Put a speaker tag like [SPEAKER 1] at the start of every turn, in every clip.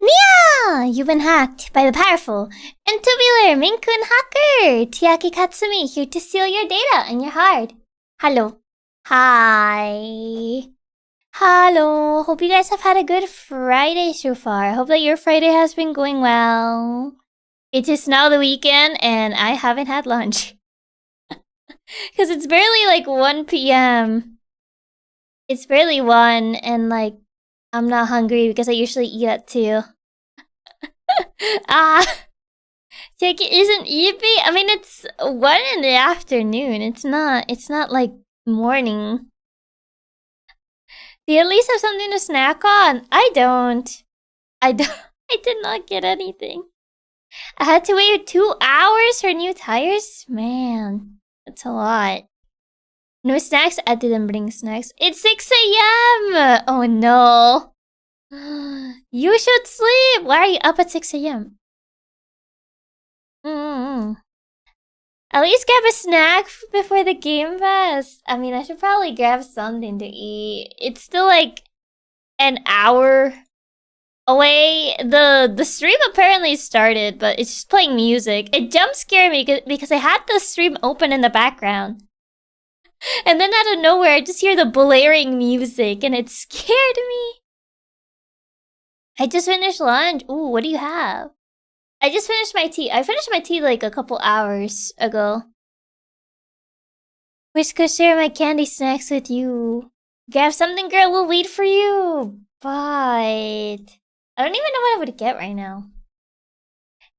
[SPEAKER 1] Nyaa! You've been hacked by the powerful and tubular Maine Coon hacker, Chiaki Katsumi, here to steal your data and your hard. Hello. Hi. Hello. Hope you guys have had a good Friday so far. Hope that your Friday has been going well. It is now the weekend and I haven't had lunch. Because it's barely like 1 p.m. It's barely 1 and like I'm not hungry because I usually eat at 2. Chiaki isn't eepy? I mean, it's 1 in the afternoon. It's not like morning. Do you at least have something to snack on? I don't. I did not get anything. I had to wait 2 hours for new tires? Man, that's a lot. No snacks? I didn't bring snacks. It's 6 a.m. Oh no. You should sleep. Why are you up at 6 a.m.? At least grab a snack before the game fest. I mean, I should probably grab something to eat. It's still like an hour away. The stream apparently started, but it's just playing music. It jump scared me because I had the stream open in the background. And then out of nowhere, I just hear the blaring music and it scared me. I just finished lunch. Ooh, what do you have? I just finished my tea. I finished my tea like a couple hours ago. Wish could share my candy snacks with you. Grab something, girl. We'll wait for you. But I don't even know what I would get right now.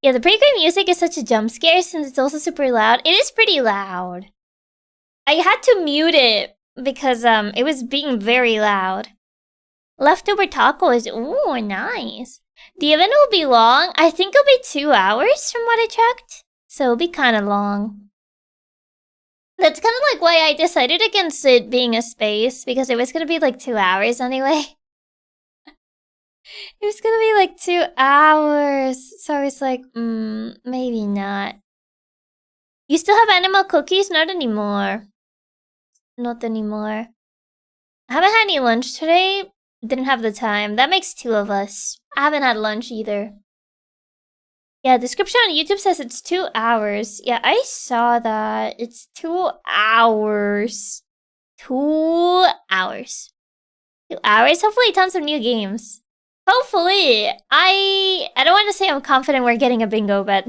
[SPEAKER 1] Yeah, the pre-game music is such a jump scare since it's also super loud. It is pretty loud. I had to mute it because it was being very loud. Leftover tacos. Ooh, nice. The event will be long. I think it'll be 2 hours from what I checked. So it'll be kind of long. That's kind of like why I decided against it being a space, because it was going to be like 2 hours anyway. It was going to be like 2 hours. So I was like, maybe not. You still have animal cookies? Not anymore. Not anymore. I haven't had any lunch today. Didn't have the time. That makes 2 of us. I haven't had lunch either. Yeah, description on YouTube says it's 2 hours. Yeah, I saw that. It's 2 hours. 2 hours. 2 hours? Hopefully tons of new games. Hopefully. I don't want to say I'm confident we're getting a bingo, but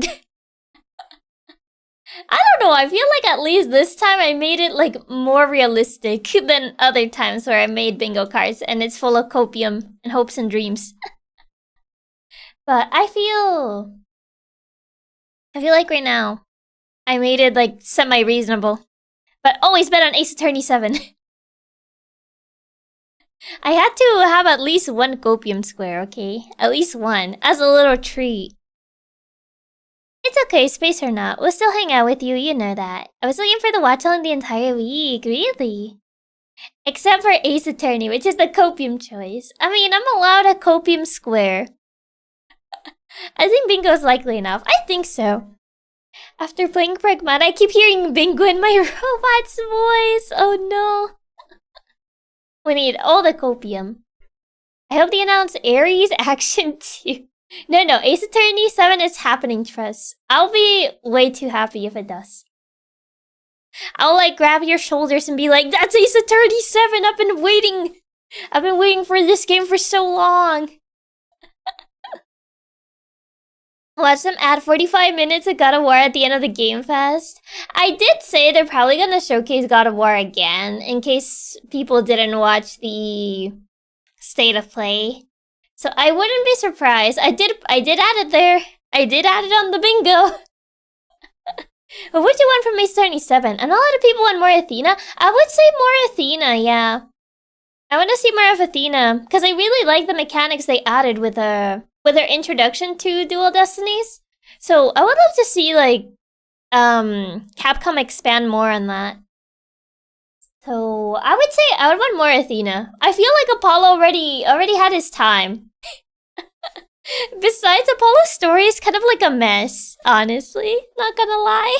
[SPEAKER 1] I don't know, I feel like at least this time I made it like more realistic than other times where I made bingo cards and it's full of copium and hopes and dreams. But I feel like right now I made it like semi-reasonable. But always bet on Ace Attorney 7. I had to have at least 1 copium square, okay? At least 1, as a little treat. It's okay, space or not. We'll still hang out with you, you know that. I was looking for the watch along the entire week, really. Except for Ace Attorney, which is the copium choice. I mean, I'm allowed a copium square. I think bingo's likely enough. I think so. After playing Pragmata, I keep hearing bingo in my robot's voice. Oh no. We need all the copium. I hope they announce Ares Action 2. No, Ace Attorney 7 is happening, trust. I'll be way too happy if it does. I'll like grab your shoulders and be like, that's Ace Attorney 7! I've been waiting for this game for so long! Watch them add 45 minutes of God of War at the end of the Game Fest. I did say they're probably gonna showcase God of War again, in case people didn't watch the State of Play. So I wouldn't be surprised. I did add it there. I did add it on the bingo. But what do you want from Ace Attorney 7? And a lot of people want more Athena. I would say more Athena, yeah. I want to see more of Athena. Because I really like the mechanics they added with their introduction to Dual Destinies. So I would love to see like Capcom expand more on that. So I would say I would want more Athena. I feel like Apollo already had his time. Besides, Apollo's story is kind of like a mess, honestly. Not gonna lie.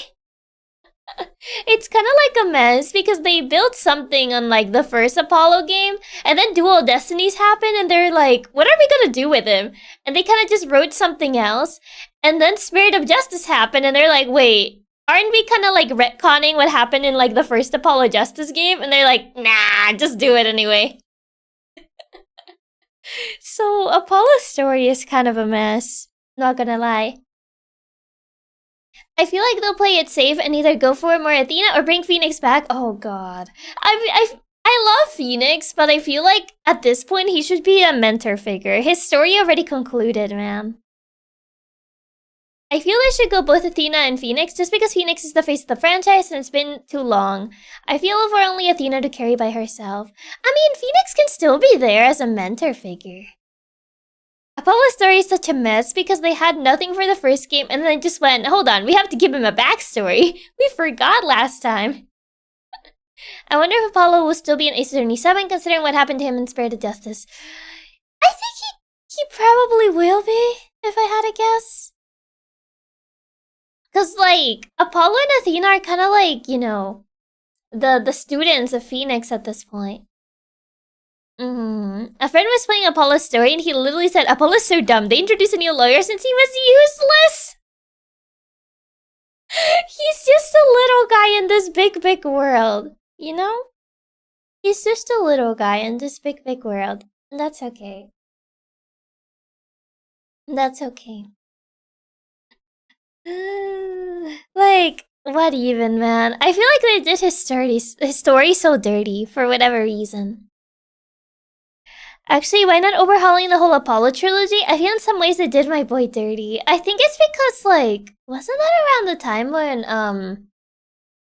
[SPEAKER 1] It's kind of like a mess because they built something on like the first Apollo game, and then Dual Destinies happen, and they're like, what are we gonna do with him? And they kind of just wrote something else, and then Spirit of Justice happened, and they're like, wait, aren't we kind of like retconning what happened in like the first Apollo Justice game? And they're like, nah, just do it anyway. So Apollo's story is kind of a mess, not gonna lie. I feel like they'll play it safe and either go for more Athena or bring Phoenix back. Oh god. I love Phoenix, but I feel like at this point he should be a mentor figure. His story already concluded, man. I feel they should go both Athena and Phoenix just because Phoenix is the face of the franchise and it's been too long. I feel if we're only Athena to carry by herself. I mean, Phoenix can still be there as a mentor figure. Apollo's story is such a mess because they had nothing for the first game and then just went, hold on, we have to give him a backstory. We forgot last time. I wonder if Apollo will still be in Ace Attorney 7 considering what happened to him in Spirit of Justice. I think he probably will be, if I had to guess. Because, like, Apollo and Athena are kind of like, you know, the students of Phoenix at this point. A friend was playing Apollo's story and he literally said, Apollo's so dumb. They introduced a new lawyer since he was useless. He's just a little guy in this big, big world. You know? He's just a little guy in this big, big world. And that's okay. That's okay. Like, what even, man? I feel like they did his story so dirty for whatever reason. Actually, why not overhauling the whole Apollo trilogy? I feel in some ways it did my boy dirty. I think it's because, like, wasn't that around the time when,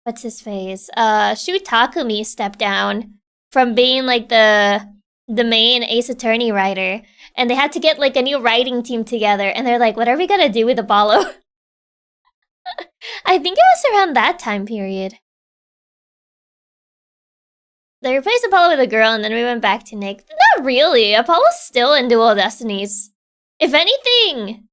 [SPEAKER 1] what's his face? Shu Takumi stepped down from being, like, the main Ace Attorney writer. And they had to get, like, a new writing team together. And they're like, what are we gonna do with Apollo? I think it was around that time period. They replaced Apollo with a girl and then we went back to Nick. Not really. Apollo's still in Dual Destinies. If anything,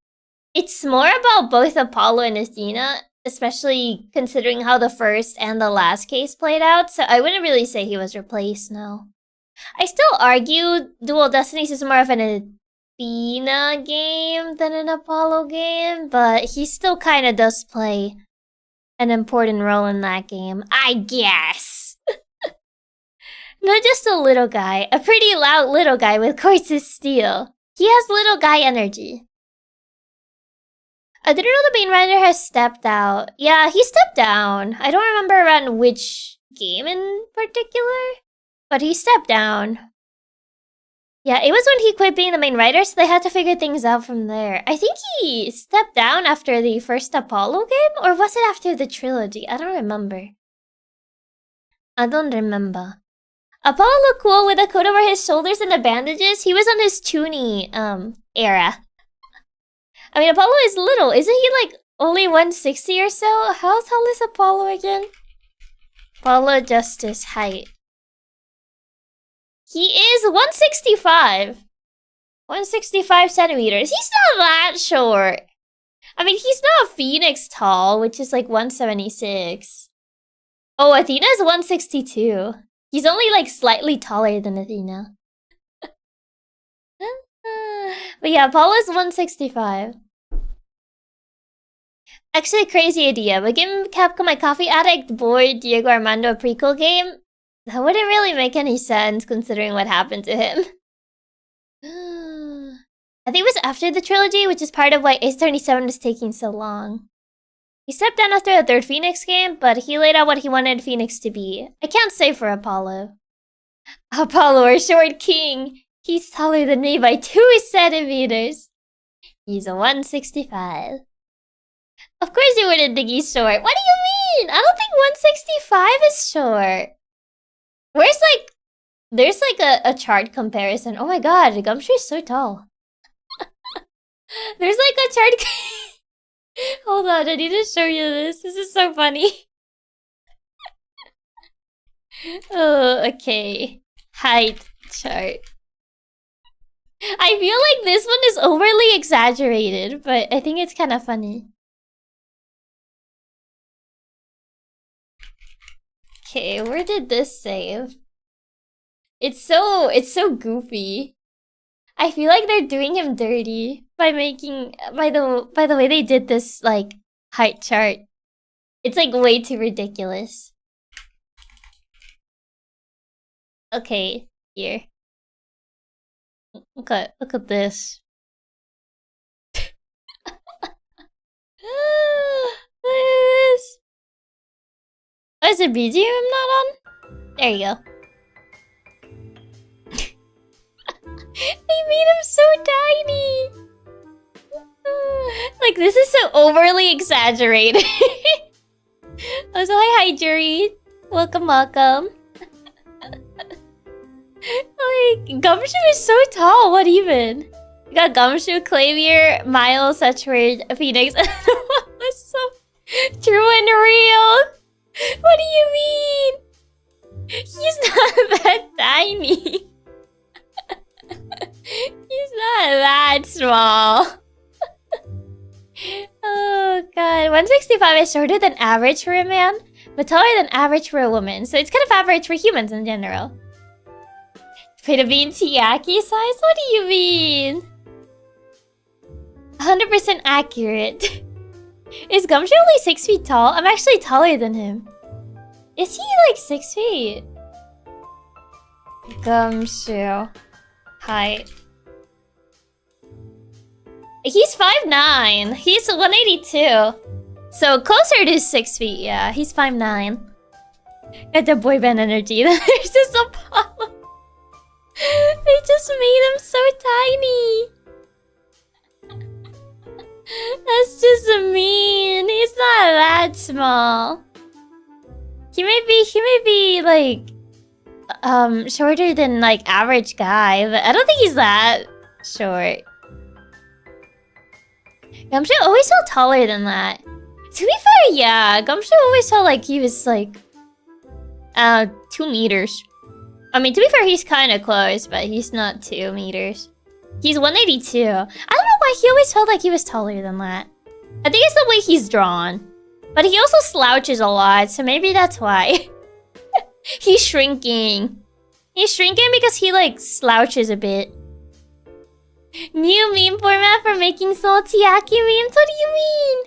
[SPEAKER 1] it's more about both Apollo and Athena, especially considering how the first and the last case played out, so I wouldn't really say he was replaced, no. I still argue Dual Destinies is more of an Athena game than an Apollo game, but he still kinda does play an important role in that game, I guess. Not just a little guy, a pretty loud little guy with quartz steel. He has little guy energy. I didn't know the main writer has stepped out. Yeah, he stepped down. I don't remember around which game in particular, but he stepped down. Yeah, it was when he quit being the main writer, so they had to figure things out from there. I think he stepped down after the first Apollo game, or was it after the trilogy? I don't remember. Apollo looked cool with a coat over his shoulders and the bandages. He was on his Toonie, era. I mean, Apollo is little. Isn't he, like, only 160 or so? How tall is Apollo again? Apollo Justice height. He is 165. 165 centimeters. He's not that short. I mean, he's not Phoenix tall, which is, like, 176. Oh, Athena is 162. He's only, like, slightly taller than Athena. But yeah, Apollo's 165. Actually, a crazy idea, but giving Capcom a Coffee Addict bored Diego Armando prequel game? That wouldn't really make any sense considering what happened to him. I think it was after the trilogy, which is part of why Ace Attorney 7 was taking so long. He stepped down after the third Phoenix game, but he laid out what he wanted Phoenix to be. I can't say for Apollo. Apollo, our short king. He's taller than me by 2 centimeters. He's a 165. Of course you wouldn't think he's short. What do you mean? I don't think 165 is short. There's like a chart comparison. Oh my god, Gumshoe is so tall. There's like a chart... Hold on, I need to show you this. This is so funny. Oh, okay. Height chart. I feel like this one is overly exaggerated, but I think it's kind of funny. Okay, where did this save? It's so goofy. I feel like they're doing him dirty by making by the way they did this like height chart. It's like way too ridiculous. Okay, here. Look at this. Look at this. Oh, is the BGM not on? There you go. They made him so tiny. Like, this is so overly exaggerated. Also, hi, Jury. Welcome. Like, Gumshoe is so tall. What even? You got Gumshoe, Clavier, Miles, Saturated, Phoenix. That's so true and real. What do you mean? He's not that tiny. He's not that small. Oh god, 165 is shorter than average for a man, but taller than average for a woman. So it's kind of average for humans in general. For to be in Chiaki size? What do you mean? 100% accurate. Is Gumshoe only 6 feet tall? I'm actually taller than him. Is he like 6 feet? Gumshoe. Height. He's 5'9". He's 182. So closer to 6 feet, yeah. He's 5'9". Got the boy band energy. There's just Apollo. They just made him so tiny. That's just mean. He's not that small. He may be like shorter than like average guy, but I don't think he's that short. Gumshoe always felt taller than that. To be fair, yeah, Gumshoe always felt like he was like 2 meters. I mean, to be fair, he's kind of close, but he's not 2 meters. He's 182. I don't know why he always felt like he was taller than that. I think it's the way he's drawn. But he also slouches a lot, so maybe that's why. He's shrinking. He's shrinking because he, like, slouches a bit. New meme format for making soul Chiaki memes? What do you mean?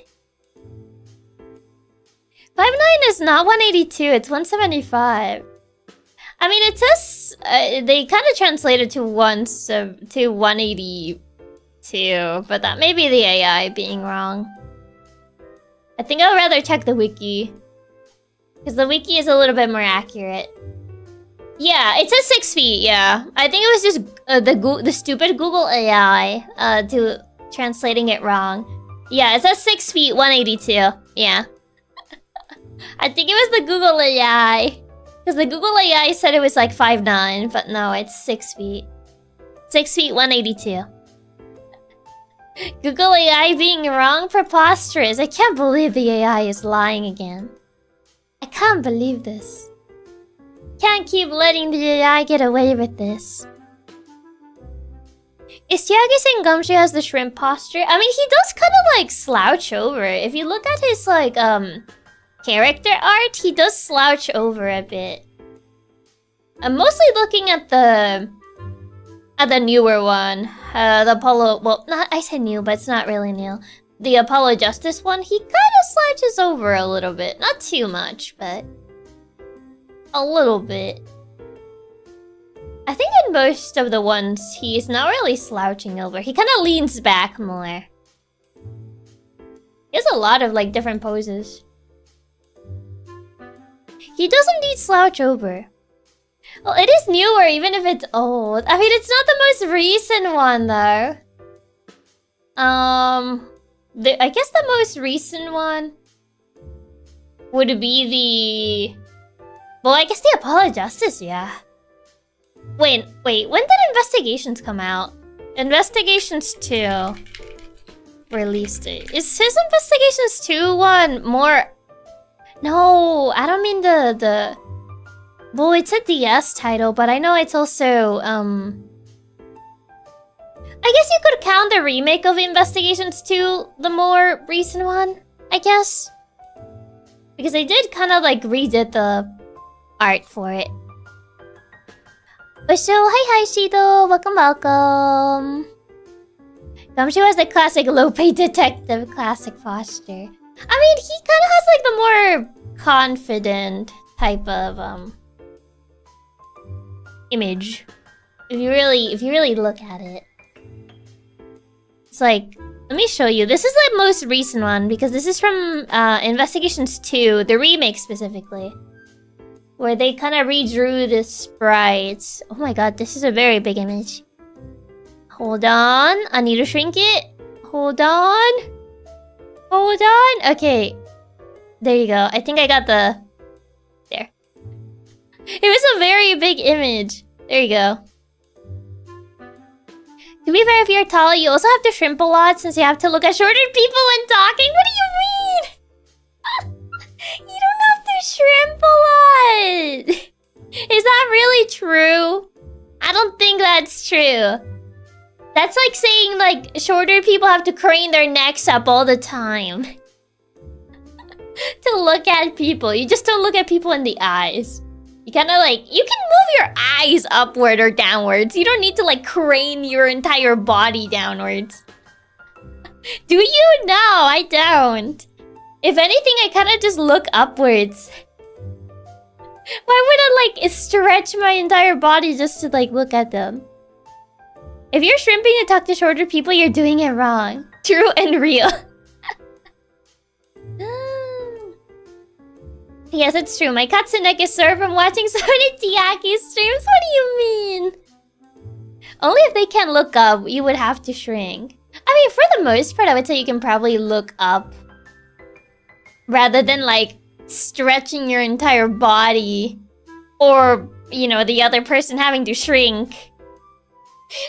[SPEAKER 1] 5'9" is not 182, it's 175. I mean, it says... they kind of translated to 182, but that may be the AI being wrong. I think I'd rather check the wiki. Because the wiki is a little bit more accurate. Yeah, it says 6 feet, yeah. I think it was just the stupid Google AI to translating it wrong. Yeah, it says 6 feet, 182. Yeah. I think it was the Google AI. Because the Google AI said it was like 5'9", but no, it's 6 feet. 6 feet, 182. Google AI being wrong? Preposterous. I can't believe the AI is lying again. I can't believe this. Can't keep letting the AI get away with this. Is Chiaki saying Gumshoe has the shrimp posture? I mean, he does kind of like slouch over. If you look at his like character art, he does slouch over a bit. I'm mostly looking at the newer one. The Apollo, well, not, I said new, but it's not really new. The Apollo Justice one, he kind of slouches over a little bit. Not too much, but a little bit. I think in most of the ones, he's not really slouching over. He kind of leans back more. He has a lot of like different poses. He does indeed slouch over. Well, it is newer, even if it's old. I mean, it's not the most recent one, though. I guess the most recent one would be the... Well, I guess the Apollo Justice, yeah. Wait, when did Investigations come out? Investigations 2 release date. Is his Investigations 2 one more... No, I don't mean the... Well, it's a DS title, but I know it's also, I guess you could count the remake of Investigations 2, the more recent one, I guess. Because they did kind of like redid art for it. So, hi Shido, welcome. Gumshoe has the classic low-pay detective classic posture. I mean, he kind of has like the more confident type of image. If you really look at it. It's like, let me show you. This is the most recent one because this is from Investigations 2, the remake specifically. Where they kind of redrew the sprites. Oh my god, this is a very big image. Hold on, I need to shrink it. Hold on. Okay. There you go. I think I got the... There. It was a very big image. There you go. To be fair, if you're tall, you also have to shrimp a lot since you have to look at shorter people when talking. What do you mean? You don't have to shrimp a lot. Is that really true? I don't think that's true. That's like saying like shorter people have to crane their necks up all the time. To look at people. You just don't look at people in the eyes. You kind of like, you can move your eyes upward or downwards. You don't need to like crane your entire body downwards. Do you? No, I don't. If anything, I kind of just look upwards. Why would I like stretch my entire body just to like look at them? If you're shrimping to talk to shorter people, you're doing it wrong. True and real. Yes, it's true. My katsu neck is sore from watching so many Chiaki streams. What do you mean? Only if they can't look up, you would have to shrink. I mean, for the most part, I would say you can probably look up. Rather than, like, stretching your entire body. Or, you know, the other person having to shrink.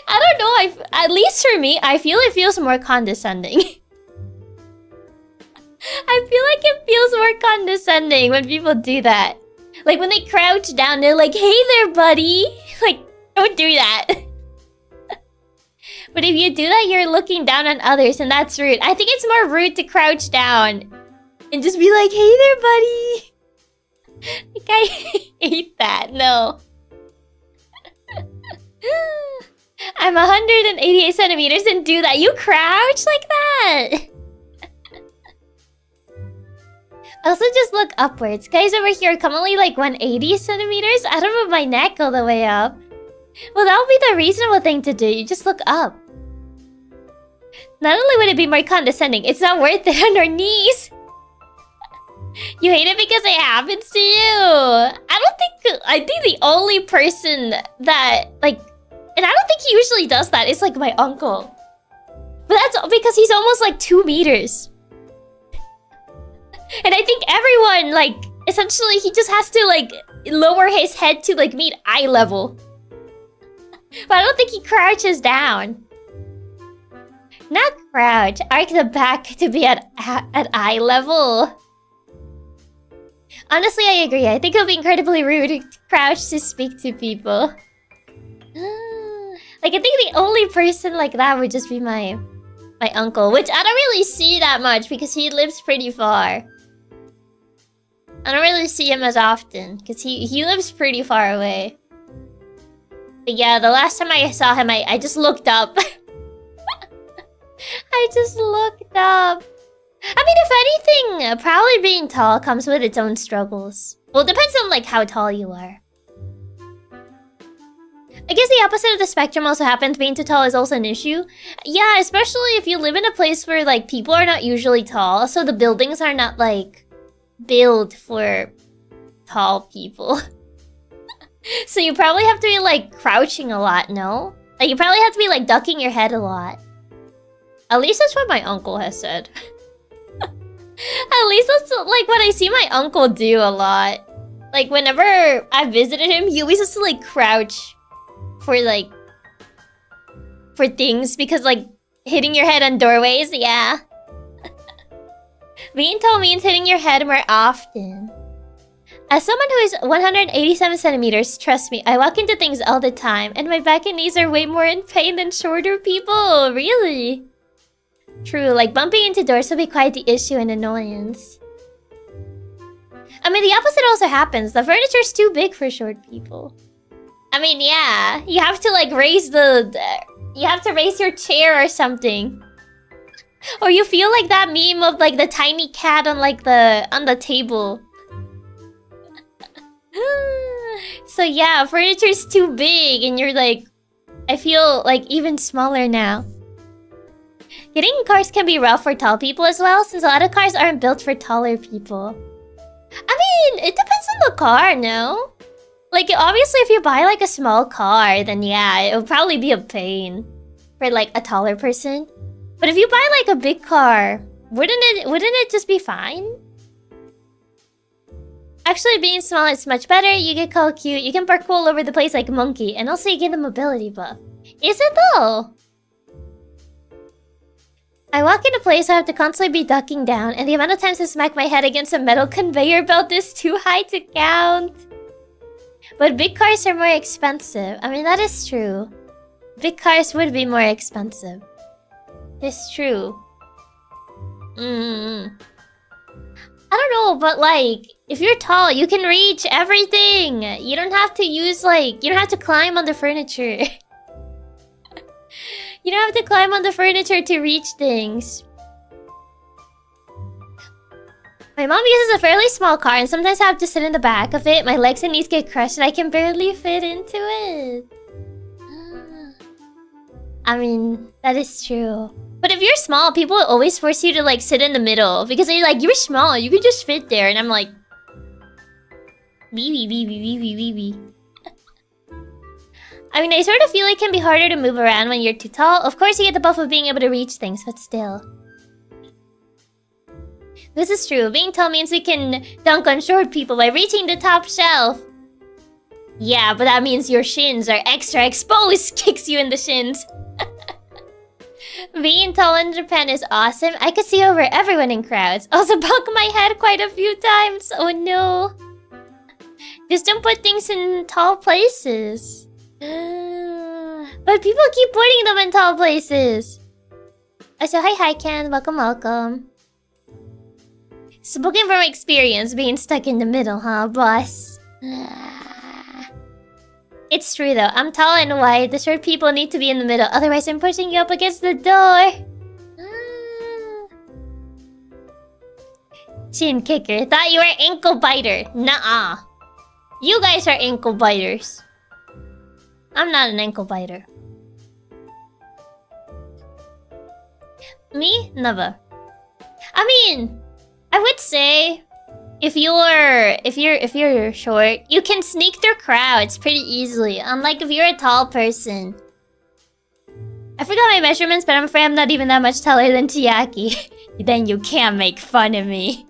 [SPEAKER 1] I don't know, at least for me, I feel it feels more condescending. I feel like it feels more condescending when people do that. Like when they crouch down, they're like, hey there, buddy. Like, don't do that. But if you do that, you're looking down on others and that's rude. I think it's more rude to crouch down and just be like, hey there, buddy. Like, I hate that. No. I'm 188 centimeters and do that. You crouch like that? Also, just look upwards. Guys over here, come only like 180 centimeters. I don't move my neck all the way up. Well, that would be the reasonable thing to do. You just look up. Not only would it be more condescending, it's not worth it on our knees. You hate it because it happens to you. I think the only person that, like... And I don't think he usually does that. It's like my uncle. But that's because he's almost like 2 meters. And I think everyone, like, essentially he just has to, like, lower his head to, like, meet eye level. But I don't think he crouches down. Not crouch. Arc the back to be at eye level. Honestly, I agree. I think it would be incredibly rude to crouch to speak to people. Like, I think the only person like that would just be my uncle, which I don't really see that much because he lives pretty far. I don't really see him as often because he lives pretty far away. But yeah, the last time I saw him, I just looked up. I just looked up. I mean, if anything, probably being tall comes with its own struggles. Well, it depends on, like, how tall you are. I guess the opposite of the spectrum also happens. Being too tall is also an issue. Yeah, especially if you live in a place where, like, people are not usually tall. So the buildings are not, like, built for tall people. So you probably have to be, like, crouching a lot, no? Like, you probably have to be, like, ducking your head a lot. At least that's what my uncle has said. At least that's, like, what I see my uncle do a lot. Like, whenever I visited him, he always has to, like, crouch for, like, for things. Because, like, hitting your head on doorways, yeah. Being tall means hitting your head more often. As someone who is 187 centimeters, trust me, I walk into things all the time. And my back and knees are way more in pain than shorter people. Really? True, like bumping into doors will be quite the issue and annoyance. I mean, the opposite also happens. The furniture's too big for short people. I mean, yeah. You have to, like, raise the... You have to raise your chair or something. Or you feel like that meme of, like, the tiny cat on, like, on the table. So, yeah, furniture's too big, and you're, like... I feel, like, even smaller now. Getting cars can be rough for tall people as well, since a lot of cars aren't built for taller people. I mean, it depends on the car, no? Like, obviously, if you buy, like, a small car, then yeah, it'll probably be a pain for, like, a taller person. But if you buy, like, a big car, wouldn't it just be fine? Actually, being small is much better. You get called cute. You can park all over the place like a monkey. And also, you get a mobility buff. Is it, though? I walk in a place I have to constantly be ducking down, and the amount of times I smack my head against a metal conveyor belt is too high to count. But big cars are more expensive. I mean, that is true. Big cars would be more expensive. It's true. I don't know, but like, if you're tall, you can reach everything. You don't have to use, like, you don't have to climb on the furniture. You don't have to climb on the furniture to reach things. My mom uses a fairly small car, and sometimes I have to sit in the back of it. My legs and knees get crushed, and I can barely fit into it. I mean, that is true. But if you're small, people will always force you to, like, sit in the middle. Because they're like, you're small, you can just fit there. And I'm like... Wee. I mean, I sort of feel it can be harder to move around when you're too tall. Of course, you get the buff of being able to reach things, but still. This is true. Being tall means we can dunk on short people by reaching the top shelf. Yeah, but that means your shins are extra exposed. Kicks you in the shins. Being tall in Japan is awesome. I could see over everyone in crowds. Also bumped my head quite a few times. Oh no. Just don't put things in tall places. But people keep putting them in tall places. So hi Ken, welcome. Spoken from experience, being stuck in the middle, huh, boss? It's true though, I'm tall and wide. The short people need to be in the middle, otherwise I'm pushing you up against the door. Shin kicker, thought you were ankle biter. Nuh-uh. You guys are ankle biters. I'm not an ankle biter. Me? Never. I mean, I would say if you're short, you can sneak through crowds pretty easily. Unlike if you're a tall person. I forgot my measurements, but I'm afraid I'm not even that much taller than Chiaki. Then you can't make fun of me.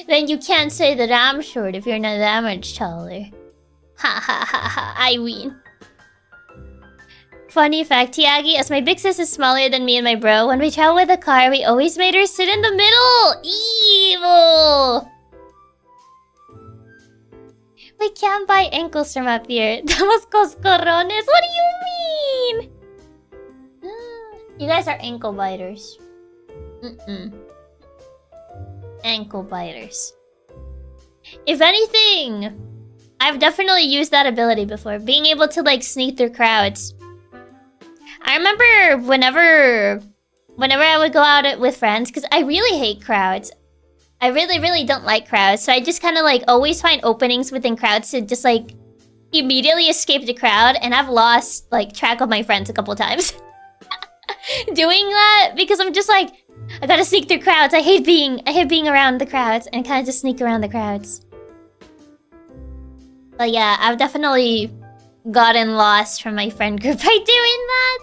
[SPEAKER 1] Then you can't say that I'm short if you're not that much taller. Ha ha ha ha, I win. Funny fact, Chiaki, as my big sis is smaller than me and my bro, when we travel with a car, we always made her sit in the middle! Evil! We can't buy ankles from up here. Damos coscorrones? What do you mean? You guys are ankle biters. Ankle biters. If anything, I've definitely used that ability before. Being able to, like, sneak through crowds. I remember whenever I would go out with friends, because I really hate crowds. I really don't like crowds. So I just kind of, like, always find openings within crowds to just, like, immediately escape the crowd. And I've lost, like, track of my friends a couple times. Doing that, because I'm just like, I gotta sneak through crowds. I hate being around the crowds, and kind of just sneak around the crowds. But yeah, I've definitely gotten lost from my friend group by doing that.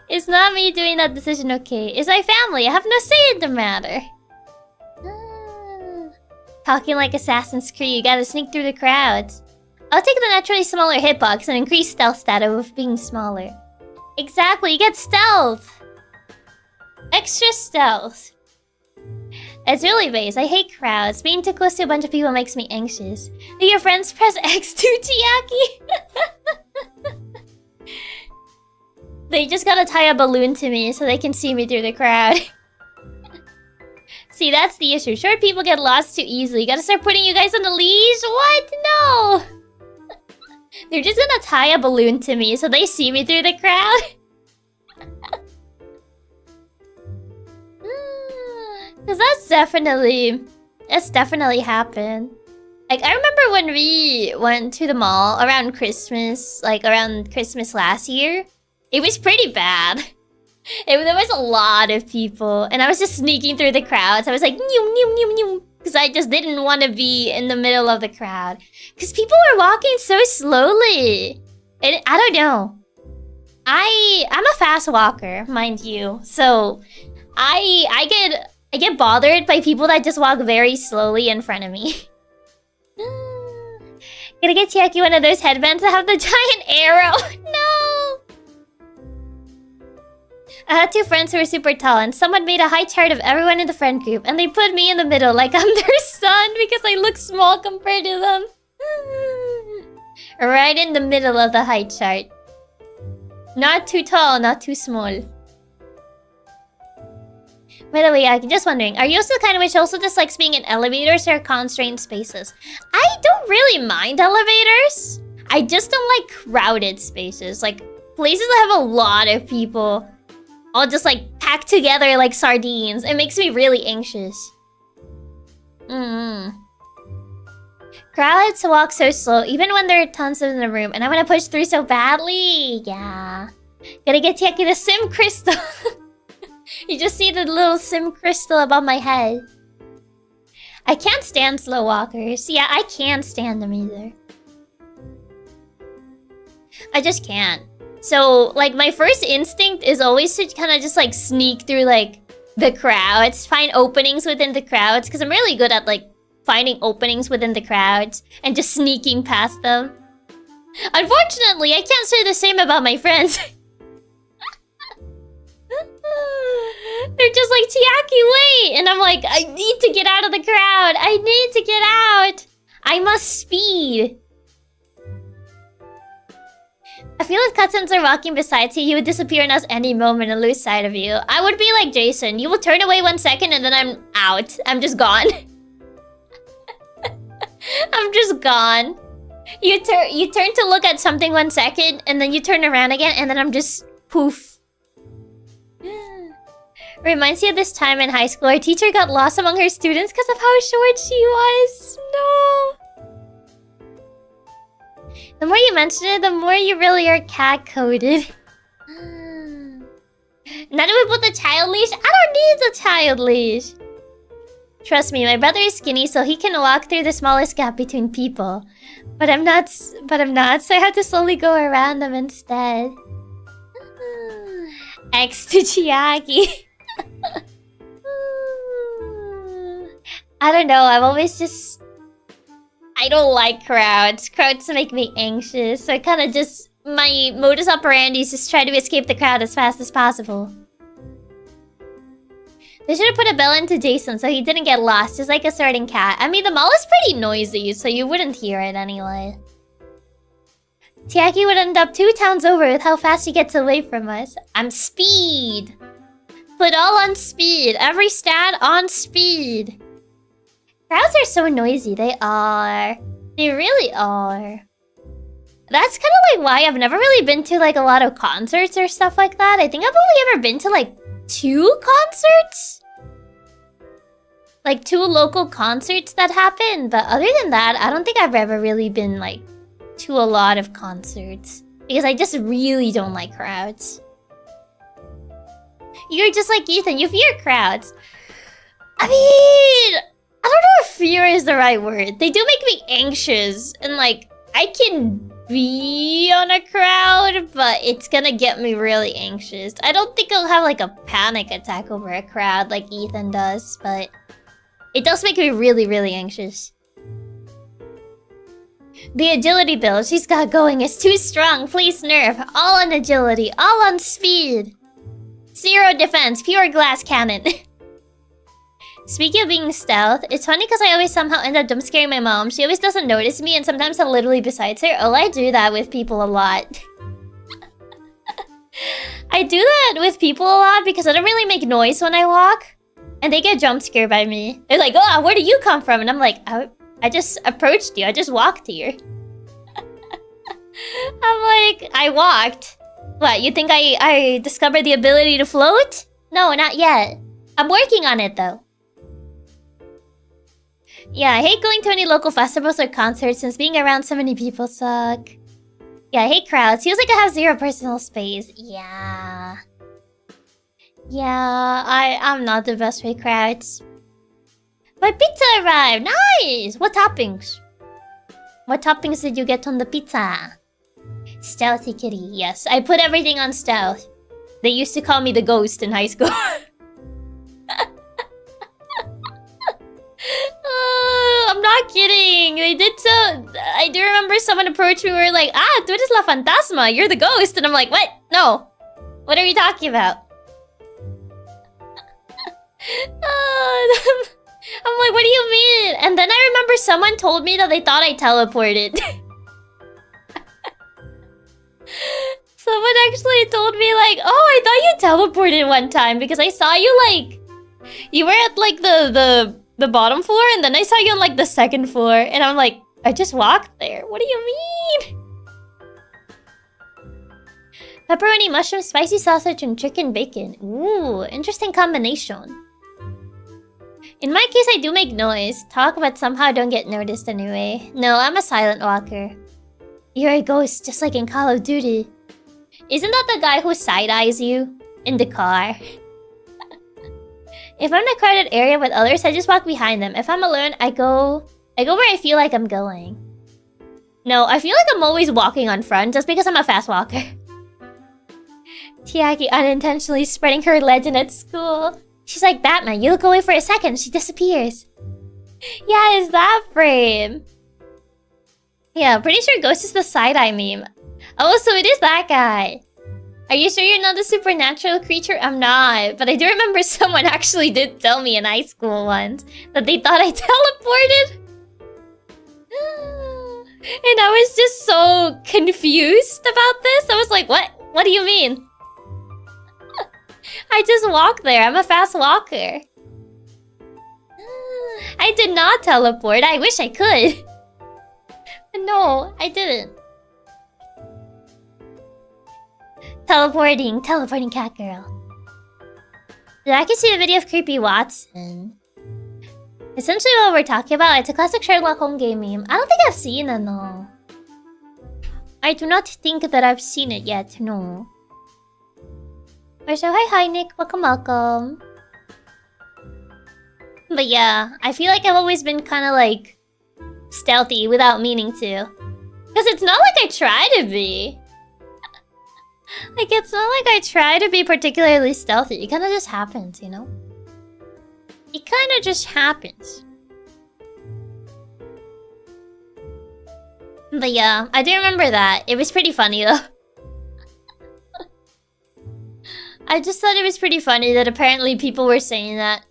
[SPEAKER 1] It's not me doing that decision, okay? It's my family. I have no say in the matter. Talking like Assassin's Creed, you gotta sneak through the crowds. I'll take the naturally smaller hitbox and increase stealth stat of being smaller. Exactly, you get stealth! Extra stealth. It's really base. I hate crowds. Being too close to a bunch of people makes me anxious. Do your friends press X to Chiaki? They just gotta tie a balloon to me so they can see me through the crowd. See, that's the issue. Short people get lost too easily. Gotta start putting you guys on a leash? What? No! They're just gonna tie a balloon to me so they see me through the crowd. Cause that's definitely happened. Like, I remember when we went to the mall around Christmas, like around Christmas last year. It was pretty bad. There was a lot of people, and I was just sneaking through the crowds. I was like, neum, neum, neum, neum, because I just didn't want to be in the middle of the crowd. Because people were walking so slowly. And I don't know. I'm a fast walker, mind you. So I get bothered by people that just walk very slowly in front of me. Gonna get Chiaki one of those headbands that have the giant arrow. No! I had two friends who were super tall, and someone made a height chart of everyone in the friend group, and they put me in the middle like I'm their son because I look small compared to them. Right in the middle of the height chart. Not too tall, not too small. By the way, I'm just wondering, are you also the kind of which also dislikes being in elevators or constrained spaces? I don't really mind elevators. I just don't like crowded spaces. Like, places that have a lot of people all just like packed together like sardines. It makes me really anxious. Crowds walk so slow, even when there are tons in the room, and I want to push through so badly. Yeah. Gotta get Chiaki the sim crystal. You just see the little sim crystal above my head. I can't stand slow walkers. Yeah, I can't stand them either. I just can't. So, like, my first instinct is always to kind of just, like, sneak through, like, the crowds. Find openings within the crowds. Because I'm really good at, like, finding openings within the crowds. And just sneaking past them. Unfortunately, I can't say the same about my friends. They're just like, Chiaki, wait! And I'm like, I need to get out of the crowd. I need to get out. I must speed. I feel if cousins are walking beside you, he would disappear in us any moment and lose sight of you. I would be like Jason. You will turn away 1 second and then I'm out. I'm just gone. I'm just gone. You turn to look at something 1 second and then you turn around again and then I'm just poof. Reminds me of this time in high school. Our teacher got lost among her students because of how short she was. No. The more you mention it, the more you really are cat-coded. Now that we put the child leash, I don't need the child leash. Trust me, my brother is skinny, so he can walk through the smallest gap between people. But I'm not, so I have to slowly go around them instead. X to Chiaki. I don't know, I've always just... I don't like crowds. Crowds make me anxious. So I kind of just... My modus operandi is just try to escape the crowd as fast as possible. They should have put a bell into Jason so he didn't get lost, just like a sorting cat. I mean, the mall is pretty noisy, so you wouldn't hear it anyway. Chiaki would end up 2 towns over with how fast he gets away from us. I'm speed. Put all on speed. Every stat on speed. Crowds are so noisy. They are. They really are. That's kind of like why I've never really been to like a lot of concerts or stuff like that. I think I've only ever been to like 2 concerts? Like 2 local concerts that happened. But other than that, I don't think I've ever really been like to a lot of concerts. Because I just really don't like crowds. You're just like Ethan, you fear crowds. I mean, I don't know if fear is the right word. They do make me anxious. And like, I can be on a crowd, but it's gonna get me really anxious. I don't think I'll have like a panic attack over a crowd like Ethan does, but it does make me really, really anxious. The agility build she's got going is too strong. Please nerf. All on agility, all on speed. 0 defense, pure glass cannon. Speaking of being stealth, it's funny because I always somehow end up jump scaring my mom. She always doesn't notice me and sometimes I'm literally beside her. Oh, I do that with people a lot. I do that with people a lot because I don't really make noise when I walk. And they get jump scared by me. They're like, oh, where do you come from? And I'm like, I just approached you. I just walked here. I'm like, I walked. What, you think I discovered the ability to float? No, not yet. I'm working on it, though. Yeah, I hate going to any local festivals or concerts since being around so many people suck. Yeah, I hate crowds. Feels like I have zero personal space. Yeah. Yeah, I'm not the best with crowds. My pizza arrived! Nice! What toppings? What toppings did you get on the pizza? Stealthy kitty, yes. I put everything on stealth. They used to call me the ghost in high school. I'm not kidding. They did so. I do remember someone approached me and were like, ah, tú eres la fantasma. You're the ghost. And I'm like, what? No. What are you talking about? I'm like, what do you mean? And then I remember someone told me that they thought I teleported. Someone actually told me like, oh, I thought you teleported one time because I saw you like, you were at like the bottom floor and then I saw you on like the second floor and I'm like, I just walked there. What do you mean? Pepperoni, mushroom, spicy sausage, and chicken bacon. Ooh, interesting combination. In my case, I do make noise. Talk, but somehow don't get noticed anyway. No, I'm a silent walker. You're a ghost, just like in Call of Duty. Isn't that the guy who side-eyes you? In the car. If I'm in a crowded area with others, I just walk behind them. If I'm alone, I go where I feel like I'm going. No, I feel like I'm always walking on front just because I'm a fast walker. Chiaki unintentionally spreading her legend at school. She's like Batman, you look away for a second, she disappears. Yeah, it's that frame. Yeah, pretty sure Ghost is the side-eye meme. Oh, so it is that guy. Are you sure you're not a supernatural creature? I'm not, but I do remember someone actually did tell me in high school once that they thought I teleported. And I was just so confused about this. I was like, what? What do you mean? I just walk there. I'm a fast walker. I did not teleport. I wish I could. But no, I didn't. Teleporting cat girl. Did I can see the video of Creepy Watson? Essentially what we're talking about, it's a classic Sherlock Holmes game meme. I don't think I've seen it, no. I do not think that I've seen it yet, no. So hi Nick, welcome. But yeah, I feel like I've always been kind of like stealthy without meaning to. Because it's not like I try to be. Like, it's not like I try to be particularly stealthy. It kind of just happens, you know? It kind of just happens. But yeah, I do remember that. It was pretty funny though. I just thought it was pretty funny that apparently people were saying that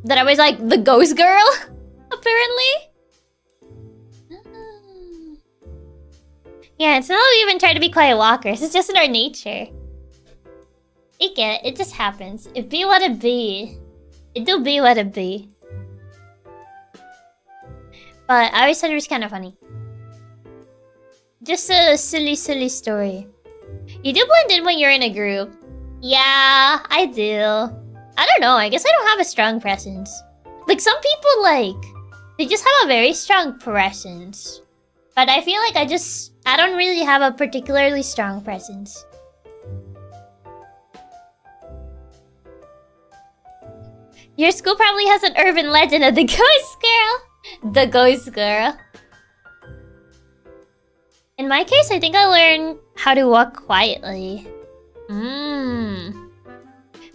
[SPEAKER 1] I was like the ghost girl, apparently. Yeah, it's not that we even try to be quiet walkers. It's just in our nature. You get it. It just happens. It be what it be. It do be what it be. But I always thought it was kind of funny. Just a silly story. You do blend in when you're in a group. Yeah, I do. I don't know. I guess I don't have a strong presence. Like, some people, like, they just have a very strong presence. But I feel like I don't really have a particularly strong presence. Your school probably has an urban legend of the ghost girl. The ghost girl. In my case, I think I learned how to walk quietly.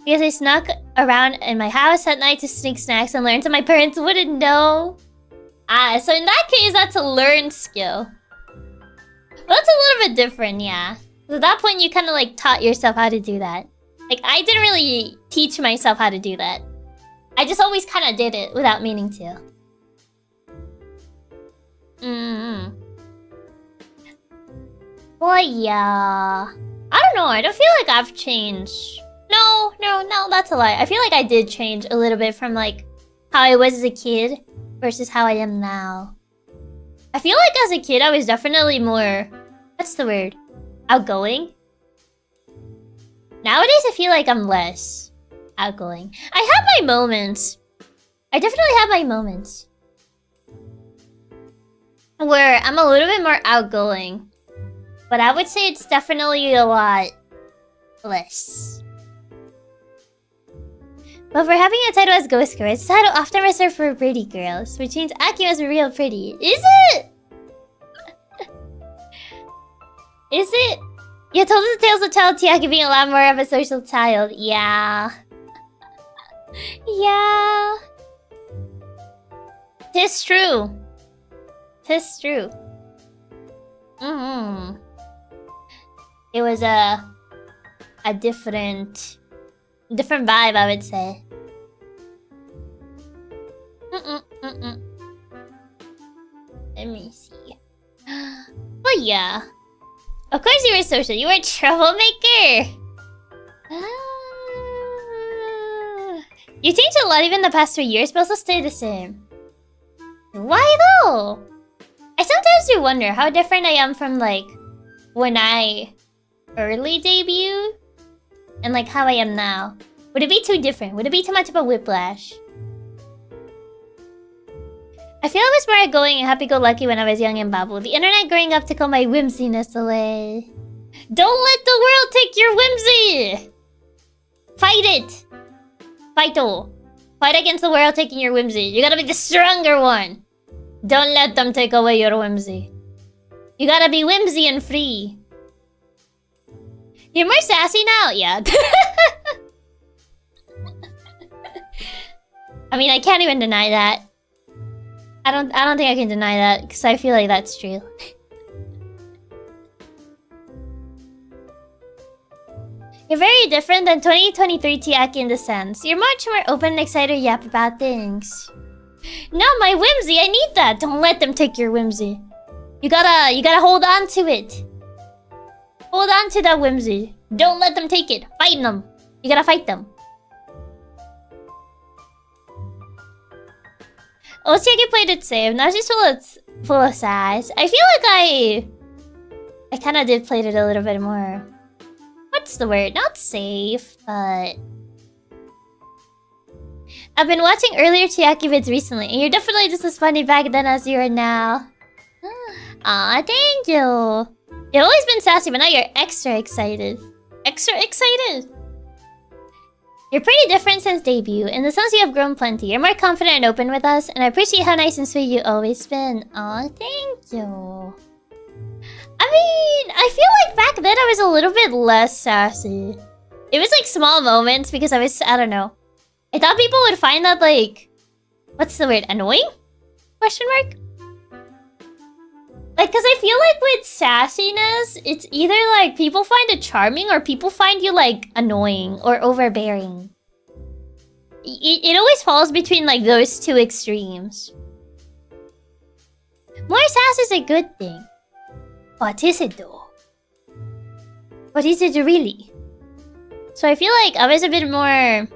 [SPEAKER 1] Because I snuck around in my house at night to sneak snacks and learn so my parents wouldn't know. Ah, so in that case, that's a learned skill. Well, that's a little bit different, yeah. So at that point, you kind of like taught yourself how to do that. Like, I didn't really teach myself how to do that. I just always kind of did it without meaning to. Well, yeah. I don't know, I don't feel like I've changed. I No, that's a lie. I feel like I did change a little bit from like how I was as a kid versus how I am now. I feel like as a kid I was definitely more, what's the word? Outgoing? Nowadays I feel like I'm less outgoing. I have my moments. I definitely have my moments where I'm a little bit more outgoing. But I would say it's definitely a lot less. But for having a title as Ghost Girl, it's a title often reserved for pretty girls, which means Aki was real pretty. Is it? Is it? You told us the tales of child Chiaki being a lot more of a social child. Yeah. Yeah. Tis true. Tis true. It was a different vibe, I would say. Let me see. But yeah. Of course you were social. You were a troublemaker. You changed a lot even the past 3 years, but also stayed the same. Why though? I sometimes do wonder how different I am from like when I early debuted and like how I am now. Would it be too different? Would it be too much of a whiplash? I feel I was more outgoing and happy-go-lucky when I was young and babble. The internet growing up took all my whimsiness away. Don't let the world take your whimsy! Fight it! Fight-o. Fight against the world taking your whimsy. You gotta be the stronger one. Don't let them take away your whimsy. You gotta be whimsy and free. You're more sassy now? Yeah. I mean, I can't even deny that. I don't think I can deny that, because I feel like that's true. You're very different than 2023 Chiaki in the sense. You're much more open and excited to yap about things. No, my whimsy, I need that. Don't let them take your whimsy. You gotta hold on to it. Hold on to that whimsy. Don't let them take it. Fight them. You gotta fight them. Oh, Chiaki played it safe. Now she's full of sass. I feel like I kind of did play it a little bit more. What's the word? Not safe, but I've been watching earlier Chiaki vids recently, and you're definitely just as funny back then as you are now. Aw, thank you. You've always been sassy, but now you're extra excited. Extra excited? You're pretty different since debut. In the sense you have grown plenty. You're more confident and open with us, and I appreciate how nice and sweet you've always been. Aw, thank you. I mean, I feel like back then I was a little bit less sassy. It was like small moments because I don't know. I thought people would find that like, what's the word, annoying? Question mark? Like, cause I feel like with sassiness, it's either like people find it charming or people find you like annoying or overbearing. It always falls between like those two extremes. More sass is a good thing. What is it though? What is it really? So I feel like I was a bit more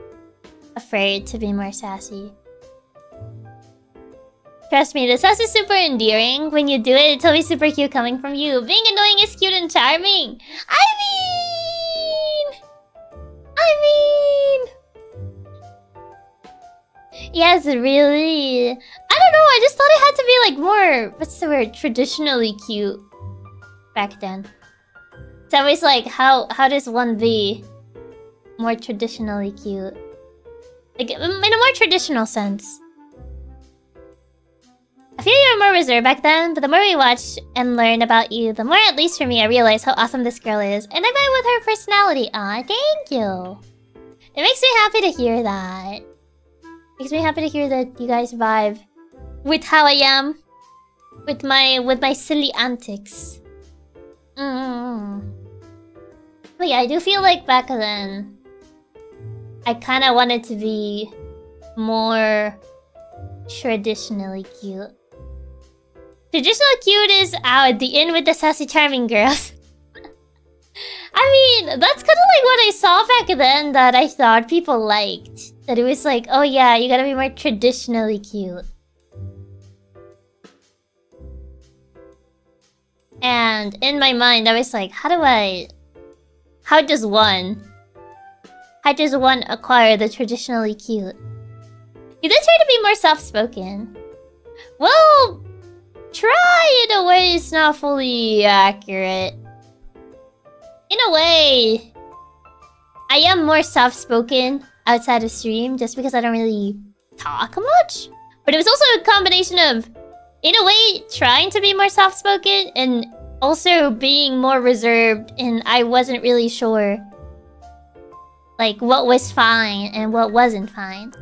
[SPEAKER 1] afraid to be more sassy. Trust me, the sass is super endearing. When you do it, it's always super cute coming from you. Being annoying is cute and charming. I mean... Yes, really. I don't know, I just thought it had to be like more, what's the word, traditionally cute back then. It's always like, how does one be more traditionally cute? Like, in a more traditional sense. I feel you were more reserved back then, but the more we watch and learn about you, the more, at least for me, I realize how awesome this girl is. And I vibe with her personality. Aw, thank you. It makes me happy to hear that. Makes me happy to hear that you guys vibe with how I am. With my silly antics. But yeah, I do feel like back then, I kind of wanted to be more traditionally cute. Traditional cute is out, the in with the sassy charming girls. I mean, that's kind of like what I saw back then that I thought people liked. That it was like, oh yeah, you gotta be more traditionally cute. And in my mind, I was like, how does one acquire the traditionally cute? You did try to be more soft-spoken. Well, try in a way is not fully accurate. In a way, I am more soft-spoken outside of stream just because I don't really talk much. But it was also a combination of, in a way, trying to be more soft-spoken and also being more reserved, and I wasn't really sure like what was fine and what wasn't fine.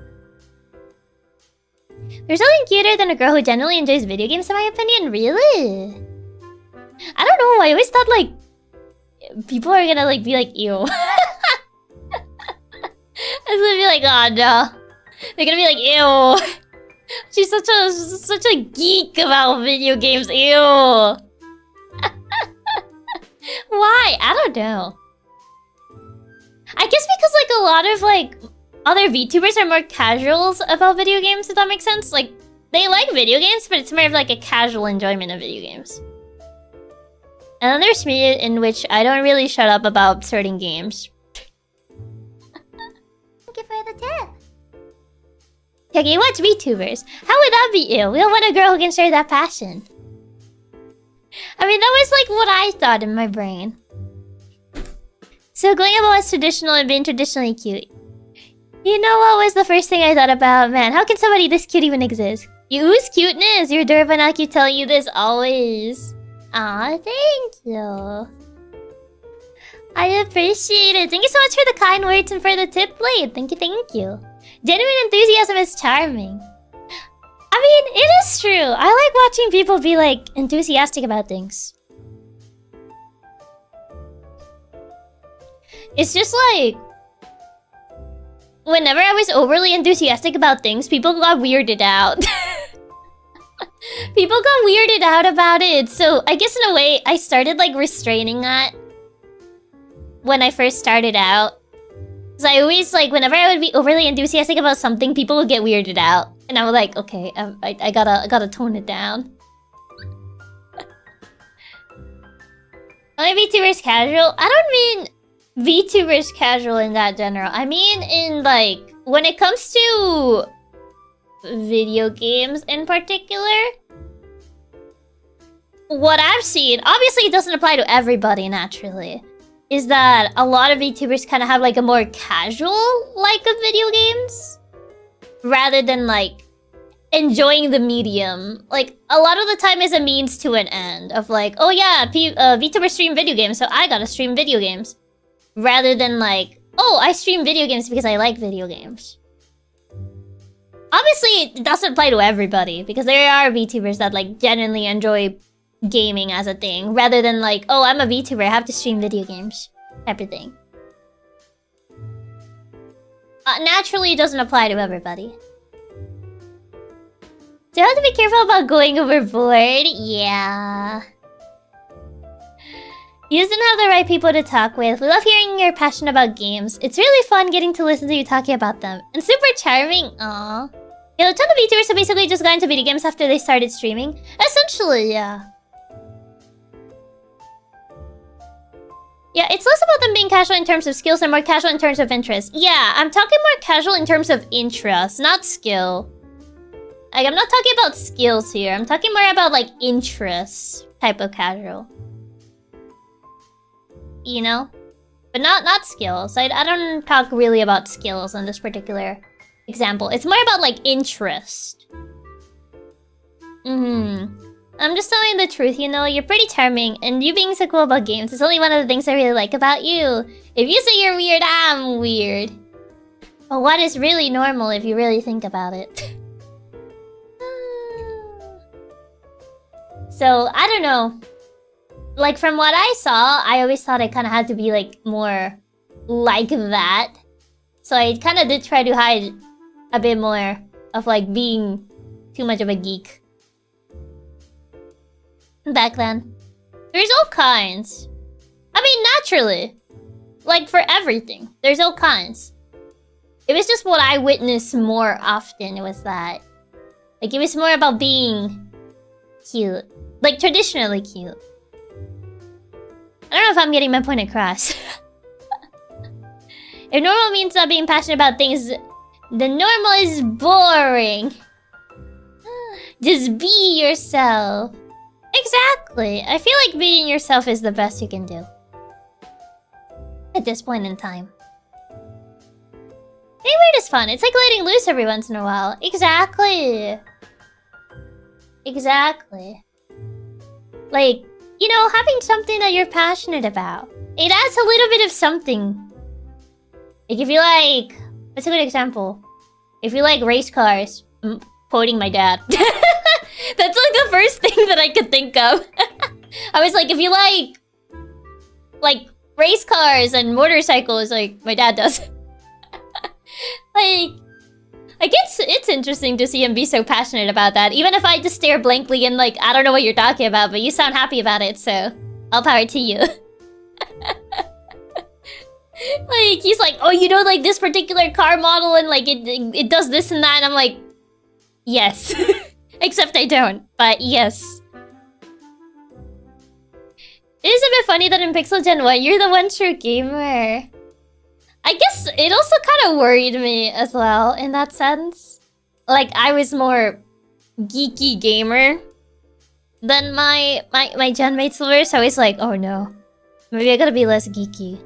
[SPEAKER 1] There's nothing cuter than a girl who genuinely enjoys video games, in my opinion. Really? I don't know, I always thought like people are gonna like be like, ew. I was gonna be like, oh no. They're gonna be like, ew. She's such a geek about video games, ew. Why? I don't know. I guess because like a lot of like other VTubers are more casuals about video games, if that makes sense. Like, they like video games, but it's more of like a casual enjoyment of video games. And then there's me, in which I don't really shut up about certain games. Thank you for the tip. Okay, watch VTubers. How would that be ill? We don't want a girl who can share that passion. I mean, that was like what I thought in my brain. So going about what's traditional and being traditionally cute. You know what was the first thing I thought about? Man, how can somebody this cute even exist? You ooze cuteness! Your Durban keep telling you this always. Aw, thank you. I appreciate it. Thank you so much for the kind words and for the tip plate. Thank you, thank you. Genuine enthusiasm is charming. I mean, it is true. I like watching people be like enthusiastic about things. It's just like, whenever I was overly enthusiastic about things, people got weirded out. People got weirded out about it. So I guess in a way, I started like restraining that when I first started out. Because I always like, whenever I would be overly enthusiastic about something, people would get weirded out. And I was like, okay, I gotta tone it down. Only VTubers casual? I don't mean VTubers casual in that general. I mean in like, when it comes to video games in particular, what I've seen, obviously it doesn't apply to everybody naturally, is that a lot of VTubers kind of have like a more casual like of video games rather than like enjoying the medium. Like a lot of the time is a means to an end of like, oh yeah, VTubers stream video games, so I gotta stream video games. Rather than like, oh, I stream video games because I like video games. Obviously, it doesn't apply to everybody, because there are VTubers that like genuinely enjoy gaming as a thing, rather than like, oh, I'm a VTuber, I have to stream video games type of thing. Naturally, it doesn't apply to everybody. Do you have to be careful about going overboard? Yeah. You just didn't have the right people to talk with. We love hearing your passion about games. It's really fun getting to listen to you talking about them. And super charming. Aww. Yeah, a ton of VTubers have basically just got into video games after they started streaming. Essentially, yeah. Yeah, it's less about them being casual in terms of skills and more casual in terms of interest. Yeah, I'm talking more casual in terms of interest, not skill. Like, I'm not talking about skills here. I'm talking more about, like, interest type of casual. You know? But not skills. I don't talk really about skills in this particular example. It's more about, like, interest. I'm just telling the truth, you know? You're pretty charming, and you being so cool about games is only one of the things I really like about you. If you say you're weird, I'm weird. But what is really normal if you really think about it? So, I don't know. Like, from what I saw, I always thought I kind of had to be, like, more like that. So I kind of did try to hide a bit more of, like, being too much of a geek. Back then. There's all kinds. I mean, naturally. Like, for everything. There's all kinds. It was just what I witnessed more often, was that. Like, it was more about being cute. Like, traditionally cute. I don't know if I'm getting my point across. If normal means not being passionate about things, then normal is boring. Just be yourself. Exactly. I feel like being yourself is the best you can do. At this point in time. Being weird is fun. It's like letting loose every once in a while. Exactly. Exactly. Like, you know, having something that you're passionate about. It adds a little bit of something. Like, if you like... What's a good example? If you like race cars... I'm quoting my dad. That's like the first thing that I could think of. I was like, if you like race cars and motorcycles, like my dad does. Like it's interesting to see him be so passionate about that. Even if I just stare blankly and like, I don't know what you're talking about, but you sound happy about it, so all power to you. Like, he's like, oh, you know, like this particular car model and like it does this and that, and I'm like, yes. Except I don't, but yes. It is a bit funny that in Pixel Gen 1, you're the one true gamer. I guess it also kind of worried me as well, in that sense. Like, I was more geeky gamer than my gen mates were, so it's like, oh no. Maybe I gotta be less geeky.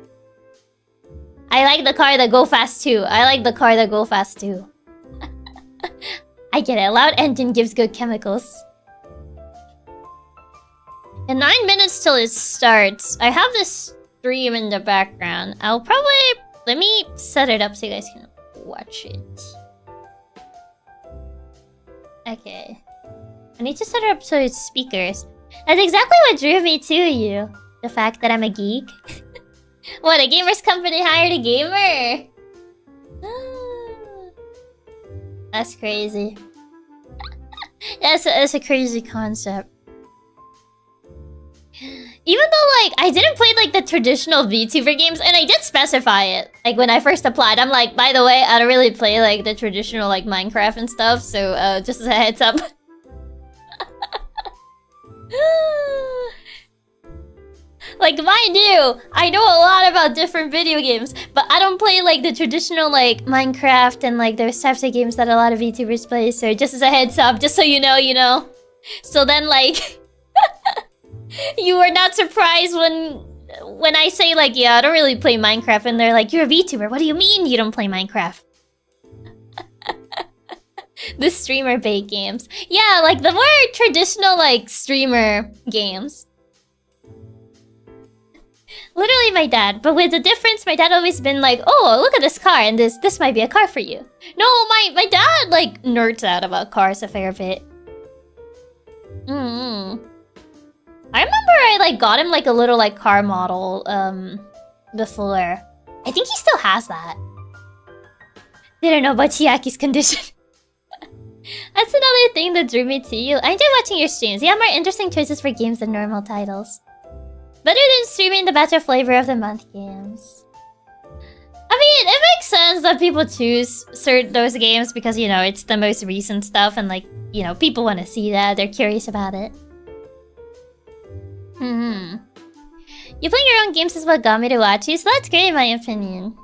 [SPEAKER 1] I like the car that go fast too. I like the car that go fast too. I get it. A loud engine gives good chemicals. In 9 minutes till it starts. I have this stream in the background. I'll probably... Let me set it up so you guys can watch it. Okay. I need to set it up so it's speakers. That's exactly what drew me to you. The fact that I'm a geek. What, a gamer's company hired a gamer? That's crazy. That's a crazy concept. Even though, like, I didn't play, like, the traditional VTuber games, and I did specify it. Like, when I first applied, I'm like, by the way, I don't really play, like, the traditional, like, Minecraft and stuff, so, just as a heads up. Like, mind you, I know a lot about different video games, but I don't play, like, the traditional, like, Minecraft and, like, those types of games that a lot of VTubers play, so just as a heads up, just so you know, you know. So then, like... You are not surprised when I say, like, yeah, I don't really play Minecraft, and they're like, you're a VTuber, what do you mean you don't play Minecraft? The streamer bait games. Yeah, like, the more traditional, like, streamer games. Literally my dad, but with the difference, my dad always been like, oh, look at this car, and this might be a car for you. No, my dad, like, nerds out about cars a fair bit. I remember I, like, got him, like, a little, like, car model, before. I think he still has that. Didn't know about Chiaki's condition. That's another thing that drew me to you. I enjoy watching your streams. You have more interesting choices for games than normal titles. Better than streaming the Battle Flavor of the Month games. I mean, it makes sense that people choose those games because, you know, it's the most recent stuff and, like, you know, people want to see that. They're curious about it. You playing your own games is what got me to watch you, so that's great in my opinion.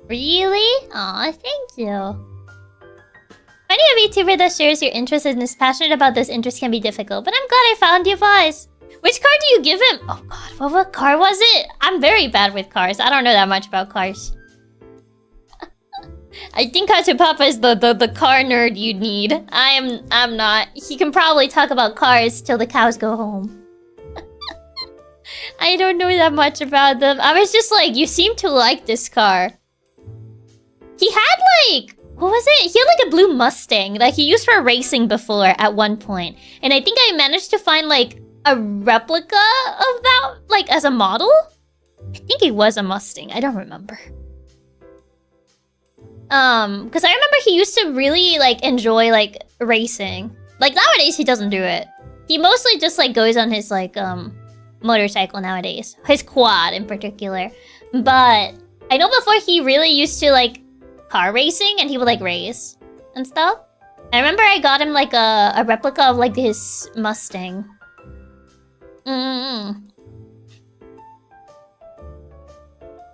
[SPEAKER 1] Really? Aw, thank you. Finding a VTuber that shares your interests and is passionate about those interests can be difficult, but I'm glad I found you guys. Which car do you give him? Oh god, what car was it? I'm very bad with cars. I don't know that much about cars. I think Katsupapa is the car nerd you need. I'm not. He can probably talk about cars till the cows go home. I don't know that much about them. I was just like, you seem to like this car. He had like... What was it? He had like a blue Mustang that he used for racing before at one point. And I think I managed to find like a replica of that, like as a model? I think it was a Mustang. I don't remember. Because I remember he used to really like enjoy like racing. Like nowadays he doesn't do it. He mostly just like goes on his like motorcycle nowadays. His quad in particular. But I know before he really used to like car racing and he would like race and stuff. I remember I got him like a replica of like his Mustang.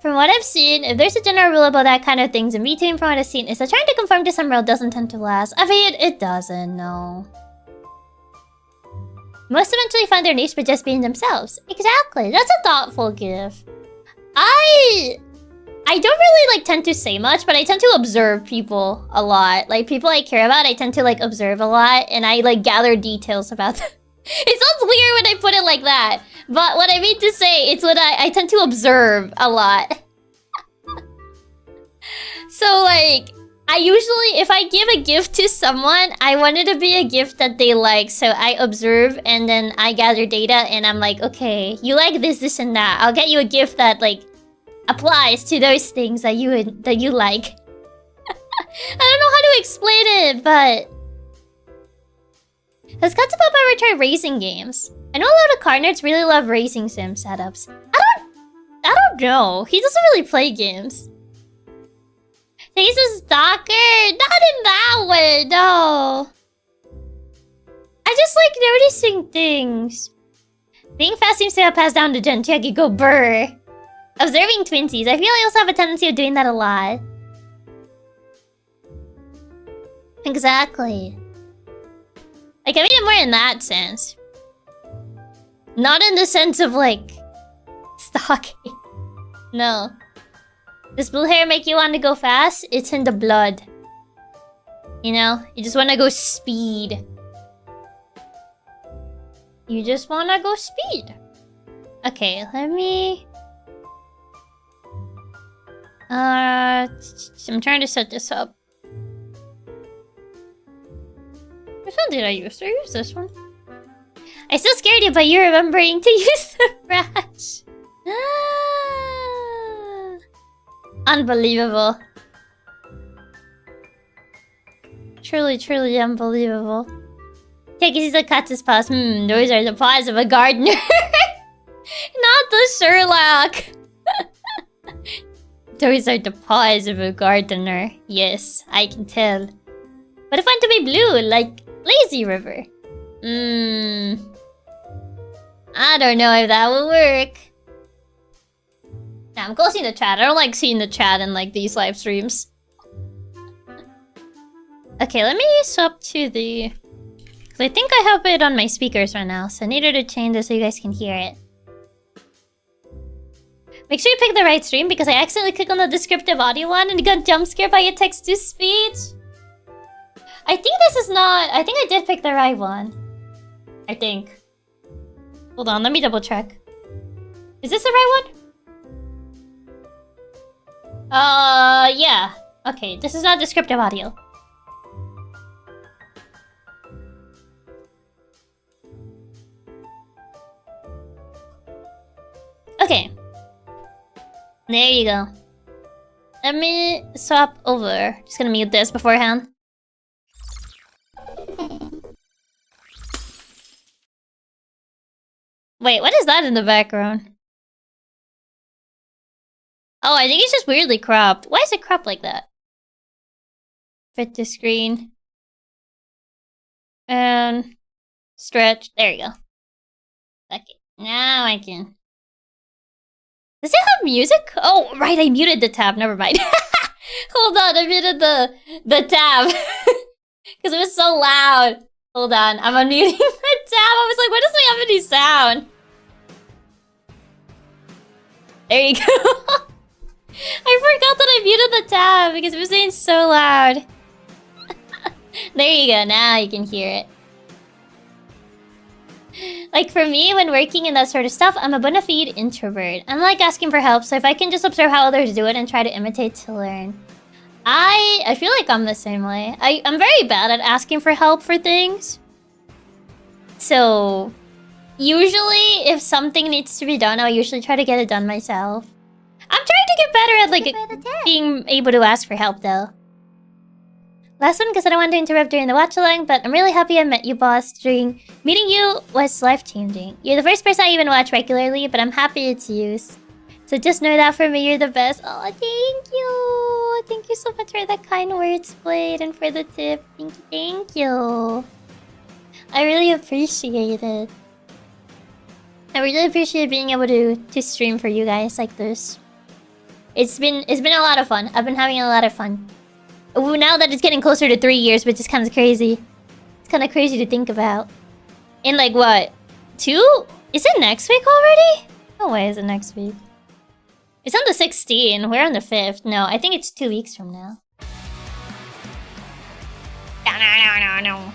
[SPEAKER 1] From what I've seen, if there's a general rule about that kind of things in VTubing from what I've seen, is that trying to conform to some rule doesn't tend to last. I mean, it doesn't, no. Most eventually find their niche by just being themselves. Exactly, that's a thoughtful gift. I don't really like tend to say much, but I tend to observe people a lot. Like people I care about, I tend to like observe a lot, and I like gather details about them. It sounds weird when I put it like that, but what I mean to say, it's what I tend to observe a lot. So like, I usually, if I give a gift to someone, I want it to be a gift that they like. So I observe and then I gather data and I'm like, okay, you like this, this, and that. I'll get you a gift that like applies to those things that you like. I don't know how to explain it, but has Katsumi ever tried racing games? I know a lot of car nerds really love racing sim setups. I don't know. He doesn't really play games. He's a stalker. Not in that way, no. I just like noticing things. Being fast seems to have passed down to Gen. Chiaki, go burr. Observing twinsies. I feel I also have a tendency of doing that a lot. Exactly. Like, I mean it more in that sense. Not in the sense of, like, stalking. No. Does blue hair make you want to go fast? It's in the blood. You know? You just want to go speed. You just want to go speed. Okay, let me... I'm trying to set this up. Which one did I use? Did I use this one? I still scared you by you remembering to use the brush. Unbelievable. Truly, truly unbelievable. Take it to Katsu's paws. Those are the paws of a gardener. Not the Sherlock. Those are the paws of a gardener. Yes, I can tell. But I want to be blue, like Lazy River. I don't know if that will work. Nah, I'm closing the chat. I don't like seeing the chat in like these live streams. Okay, let me swap to the... Cause I think I have it on my speakers right now, so I needed to change it so you guys can hear it. Make sure you pick the right stream because I accidentally clicked on the descriptive audio one and got jump scared by a text-to-speech. I think this is not... I think I did pick the right one. I think. Hold on, let me double check. Is this the right one? Yeah. Okay, this is not descriptive audio. Okay. There you go. Let me swap over. Just gonna mute this beforehand. Wait, what is that in the background? Oh, I think it's just weirdly cropped. Why is it cropped like that? Fit to screen. And... stretch. There you go. Okay, now I can... Does it have music? Oh, right, I muted the tab. Never mind. Hold on, I muted the tab. Because it was so loud. Hold on, I'm unmuting the tab. I was like, why doesn't it have any sound? There you go. I forgot that I muted the tab because it was saying so loud. There you go, now you can hear it. Like for me, when working in that sort of stuff, I'm a bona fide introvert. I like asking for help, so if I can just observe how others do it and try to imitate to learn. I feel like I'm the same way. I'm very bad at asking for help for things. So, usually if something needs to be done, I'll usually try to get it done myself. I'm trying to get better at like being able to ask for help though. Last one because I don't want to interrupt during the watch along, but I'm really happy I met you, boss. Meeting you was life-changing. You're the first person I even watch regularly, but I'm happy it's you. So just know that for me, you're the best. Oh, thank you. Thank you so much for the kind words, Blade, and for the tip. Thank you. I really appreciate it. I really appreciate being able to stream for you guys like this. It's been a lot of fun. I've been having a lot of fun. Ooh, now that it's getting closer to 3 years, which is kind of crazy. It's kind of crazy to think about. In like what? 2? Is it next week already? No way is it next week. It's on the 16th. We're on the 5th. No, I think it's 2 weeks from now. No.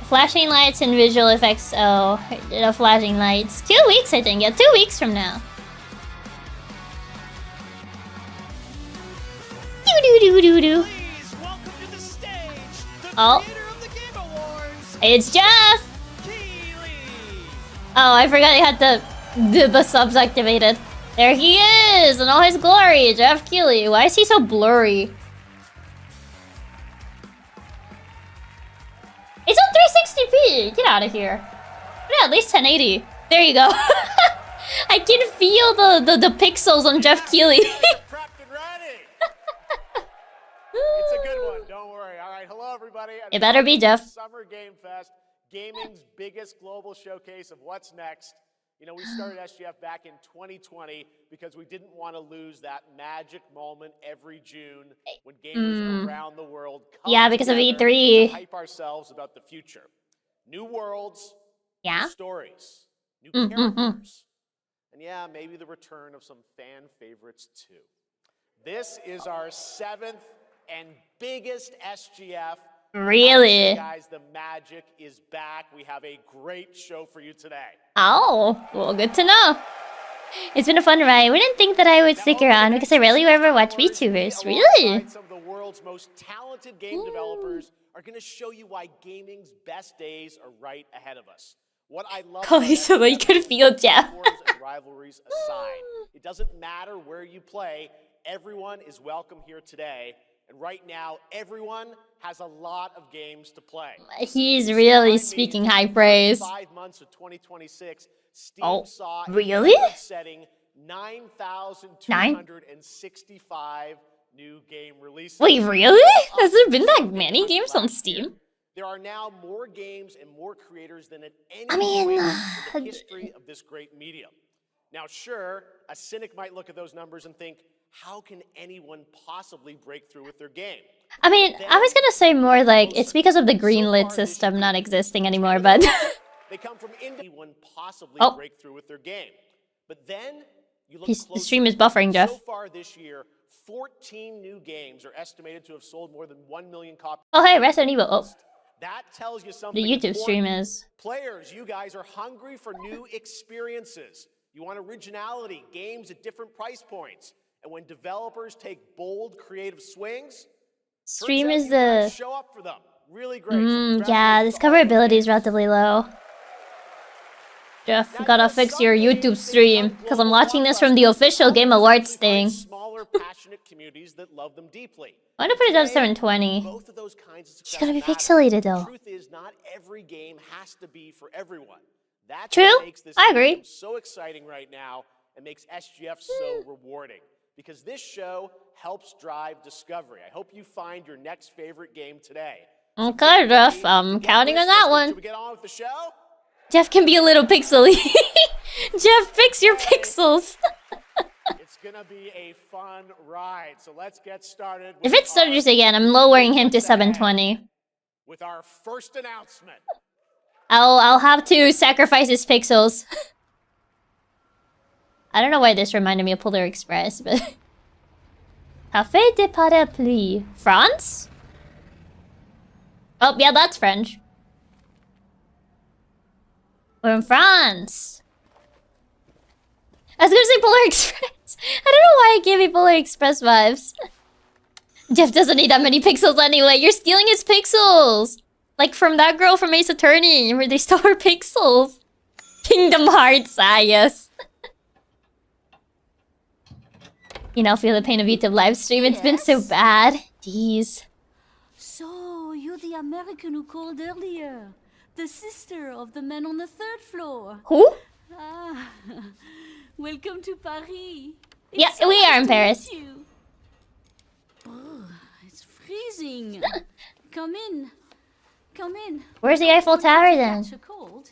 [SPEAKER 1] Flashing lights and visual effects. Oh, the flashing lights. 2 weeks, I think. Yeah, 2 weeks from now. Do. Oh, it's Jeff. Oh, I forgot he had the subs activated. There he is in all his glory, Jeff Keighley. Why is he so blurry? It's on 360p. Get out of here. Yeah, at least 1080. There you go. I can feel the pixels on Jeff Keighley.
[SPEAKER 2] It's a good one, don't worry. All right, hello everybody.
[SPEAKER 1] It better be, Jeff.
[SPEAKER 2] Summer Game Fest, gaming's biggest global showcase of what's next. You know, we started SGF back in 2020 because we didn't want to lose that magic moment every June when gamers around the world come
[SPEAKER 1] because of
[SPEAKER 2] together
[SPEAKER 1] E3.
[SPEAKER 2] to hype ourselves about the future. New worlds,
[SPEAKER 1] Yeah.
[SPEAKER 2] new stories, new characters, and yeah, maybe the return of some fan favorites too. This is our 7th and biggest SGF.
[SPEAKER 1] Really?
[SPEAKER 2] Guys, the magic is back. We have a great show for you today.
[SPEAKER 1] Oh, well, good to know. It's been a fun ride. We didn't think that I would stick around because I rarely ever watch VTubers. Really?
[SPEAKER 2] Some of the world's most talented game developers are going to show you why gaming's best days are right ahead of us. What I love
[SPEAKER 1] So you could feel Jeff.
[SPEAKER 2] and rivalries aside, it doesn't matter where you play. Everyone is welcome here today. And right now, everyone has a lot of games to play.
[SPEAKER 1] He's really speaking high praise.
[SPEAKER 2] 5 months of 2026, Steam saw
[SPEAKER 1] really?
[SPEAKER 2] setting 9,265 new game releases.
[SPEAKER 1] Wait, really? Has there been that many games on Steam?
[SPEAKER 2] There are now more games and more creators than at any
[SPEAKER 1] I mean,
[SPEAKER 2] point in the history of this great medium. Now, sure, a cynic might look at those numbers and think, how can anyone possibly break through with their game?
[SPEAKER 1] I mean, I was gonna say more like it's because of the greenlit system not existing anymore, but
[SPEAKER 2] they come from anyone possibly break through with their game. But then you look
[SPEAKER 1] the stream is buffering, Jeff.
[SPEAKER 2] So far this year, 14 new games are estimated to have sold more than 1 million copies.
[SPEAKER 1] Oh, hey, Resident Evil. Oh.
[SPEAKER 2] That tells you something.
[SPEAKER 1] The YouTube
[SPEAKER 2] important.
[SPEAKER 1] stream is.
[SPEAKER 2] Players, you guys are hungry for new experiences. You want originality, games at different price points. And when developers take bold, creative swings,
[SPEAKER 1] stream is the
[SPEAKER 2] show up for them. Really great.
[SPEAKER 1] Yeah, discoverability is relatively low. Jeff, gotta fix your YouTube stream because I'm watching this from the official Game Awards thing.
[SPEAKER 2] Smaller, passionate communities that love them deeply.
[SPEAKER 1] I'm gonna put it up 720.
[SPEAKER 2] Both of those kinds of
[SPEAKER 1] It's gonna be pixelated though.
[SPEAKER 2] The truth is, not every game has to be for everyone. That's
[SPEAKER 1] true.
[SPEAKER 2] What makes this
[SPEAKER 1] I agree.
[SPEAKER 2] So exciting right now and makes SGF so rewarding. Because this show helps drive discovery. I hope you find your next favorite game today.
[SPEAKER 1] Okay, Jeff, I'm counting on that one.
[SPEAKER 2] Should we get on with the show?
[SPEAKER 1] Jeff can be a little pixely. Jeff, fix your pixels.
[SPEAKER 2] It's gonna be a fun ride, so let's get started.
[SPEAKER 1] If it stutters again, I'm lowering him to 720.
[SPEAKER 2] With our first announcement.
[SPEAKER 1] I'll have to sacrifice his pixels. I don't know why this reminded me of Polar Express, but... Café de Parapluie. France? Oh, yeah, that's French. We're in France. I was gonna say Polar Express. I don't know why it gave me Polar Express vibes. Jeff doesn't need that many pixels anyway. You're stealing his pixels. Like from that girl from Ace Attorney, where they stole her pixels. Kingdom Hearts, ah yes. You know, feel the pain of YouTube live stream. It's been so bad. Jeez.
[SPEAKER 3] So, you're the American who called earlier. The sister of the man on the 3rd floor.
[SPEAKER 1] Who?
[SPEAKER 3] Ah, welcome to Paris.
[SPEAKER 1] Yeah,
[SPEAKER 3] It's so
[SPEAKER 1] we are
[SPEAKER 3] nice
[SPEAKER 1] in
[SPEAKER 3] to
[SPEAKER 1] Paris.
[SPEAKER 3] meet you. Oh, it's freezing. Come in. Come in.
[SPEAKER 1] Where's the Eiffel Tower
[SPEAKER 3] Would you
[SPEAKER 1] then?
[SPEAKER 3] catch a cold?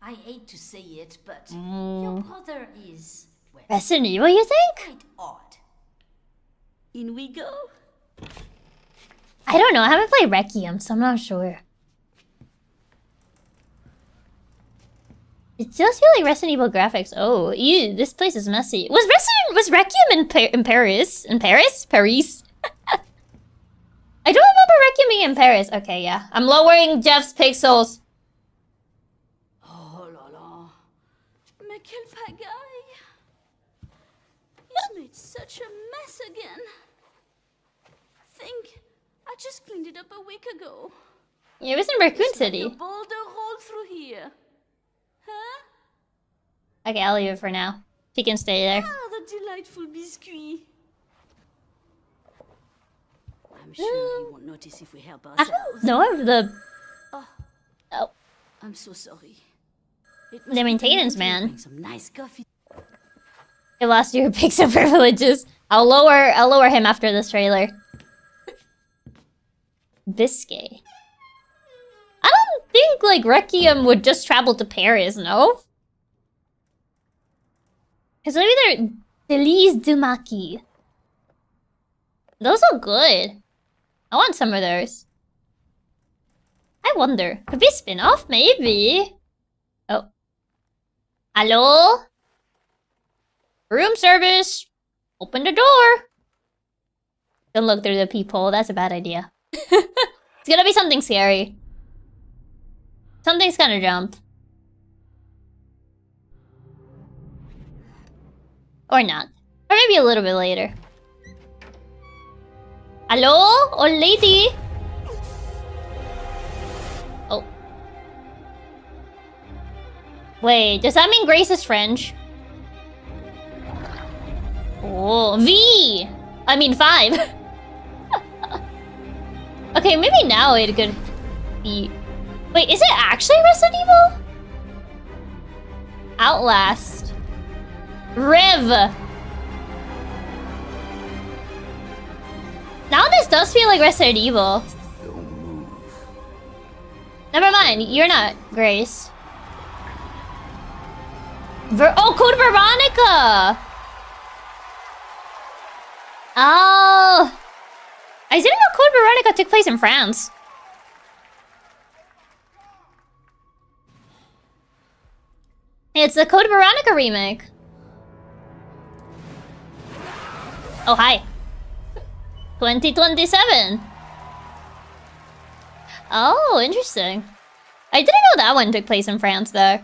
[SPEAKER 3] I hate to say it, but your brother is, well,
[SPEAKER 1] Resident Evil, you think?
[SPEAKER 3] quite odd. In we go.
[SPEAKER 1] I don't know. I haven't played Requiem, so I'm not sure. It does feel like Resident Evil graphics. Oh, ew, this place is messy. Was Requiem in Paris? In Paris? Paris? I don't remember Requiem being in Paris. Okay, yeah. I'm lowering Jeff's pixels.
[SPEAKER 3] Oh la la. Mais quelle pagaille. He's made such a mess again. Think, I just cleaned it up a week ago.
[SPEAKER 1] Yeah, it was in Raccoon
[SPEAKER 3] It's like
[SPEAKER 1] City.
[SPEAKER 3] a boulder rolled through here. Huh?
[SPEAKER 1] Okay, I'll leave it for now. He can stay there.
[SPEAKER 3] Ah, the delightful biscuit. I'm sure he won't notice if we help
[SPEAKER 1] I
[SPEAKER 3] ourselves.
[SPEAKER 1] don't know the... Oh,
[SPEAKER 3] I'm so sorry. It
[SPEAKER 1] the maintenance
[SPEAKER 3] convenient to
[SPEAKER 1] man.
[SPEAKER 3] bring some nice coffee.
[SPEAKER 1] You lost your pixel privileges. I'll lower him after this trailer. Biscuit. I don't think like Requiem would just travel to Paris, no? Because maybe they're Delise du Maquis. Those are good. I want some of those. I wonder. Could be a spin-off? Maybe. Oh. Hello? Room service. Open the door. Don't look through the peephole. That's a bad idea. It's gonna be something scary. Something's gonna jump. Or not. Or maybe a little bit later. Hello? Old lady? Oh. Wait, does that mean Grace is French? Oh, V! I mean 5. Okay, maybe now it could be... Wait, is it actually Resident Evil? Outlast. Riv! Now this does feel like Resident Evil. Never mind, you're not Grace. Oh, Code Veronica! Oh! I didn't know Code Veronica took place in France. It's the Code Veronica remake. Oh, hi. 2027. Oh, interesting. I didn't know that one took place in France, though.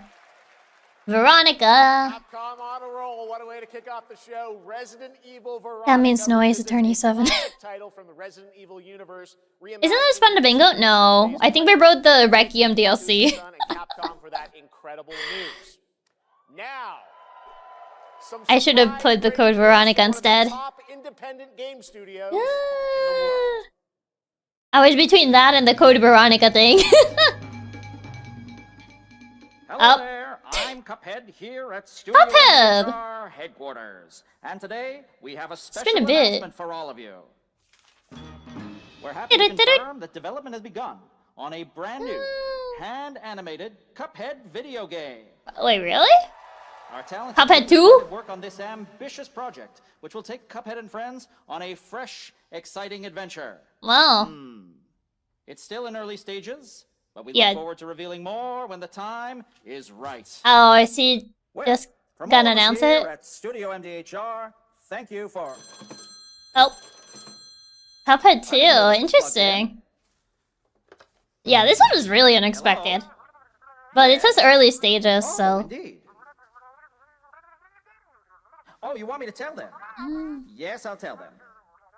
[SPEAKER 1] Veronica.
[SPEAKER 2] Capcom on a roll. What a way to kick off the show. Resident Evil Veronica.
[SPEAKER 1] That means no Ace
[SPEAKER 2] This is
[SPEAKER 1] Attorney
[SPEAKER 2] a
[SPEAKER 1] 7.
[SPEAKER 2] classic title from the Resident Evil universe.
[SPEAKER 1] Isn't that as fun to bingo? No. I think we wrote the Requiem DLC.
[SPEAKER 2] And Capcom for that incredible news. Now, some
[SPEAKER 1] I should have put the Code Veronica instead.
[SPEAKER 2] top independent game studios in the world.
[SPEAKER 1] I was between that and the Code Veronica thing.
[SPEAKER 4] Hello there, I'm Cuphead here at Studio
[SPEAKER 1] Cuphead!
[SPEAKER 4] MDHR headquarters. And today, we have a
[SPEAKER 1] been
[SPEAKER 4] special
[SPEAKER 1] a bit.
[SPEAKER 4] announcement for all of you. We're happy to
[SPEAKER 1] Did-it-did-it.
[SPEAKER 4] confirm that development has begun on a brand new, hand-animated Cuphead video game.
[SPEAKER 1] Wait, really?
[SPEAKER 4] Our talented
[SPEAKER 1] Cuphead
[SPEAKER 4] team
[SPEAKER 1] 2?
[SPEAKER 4] started work on this ambitious project, which will take Cuphead and friends on a fresh, exciting adventure.
[SPEAKER 1] Wow.
[SPEAKER 4] It's still in early stages, but we
[SPEAKER 1] Yeah.
[SPEAKER 4] look forward to revealing more when the time is right.
[SPEAKER 1] Oh, I see.
[SPEAKER 4] Well,
[SPEAKER 1] Just
[SPEAKER 4] from
[SPEAKER 1] gonna
[SPEAKER 4] all of us
[SPEAKER 1] announce
[SPEAKER 4] here
[SPEAKER 1] it.
[SPEAKER 4] at Studio MDHR, thank you for...
[SPEAKER 1] Oh. Cuphead 2.
[SPEAKER 4] Plug
[SPEAKER 1] Interesting. Yeah, this one was really unexpected. But it says early stages,
[SPEAKER 4] Oh,
[SPEAKER 1] so...
[SPEAKER 4] indeed. Oh, you want me to tell them? Yes, I'll tell them.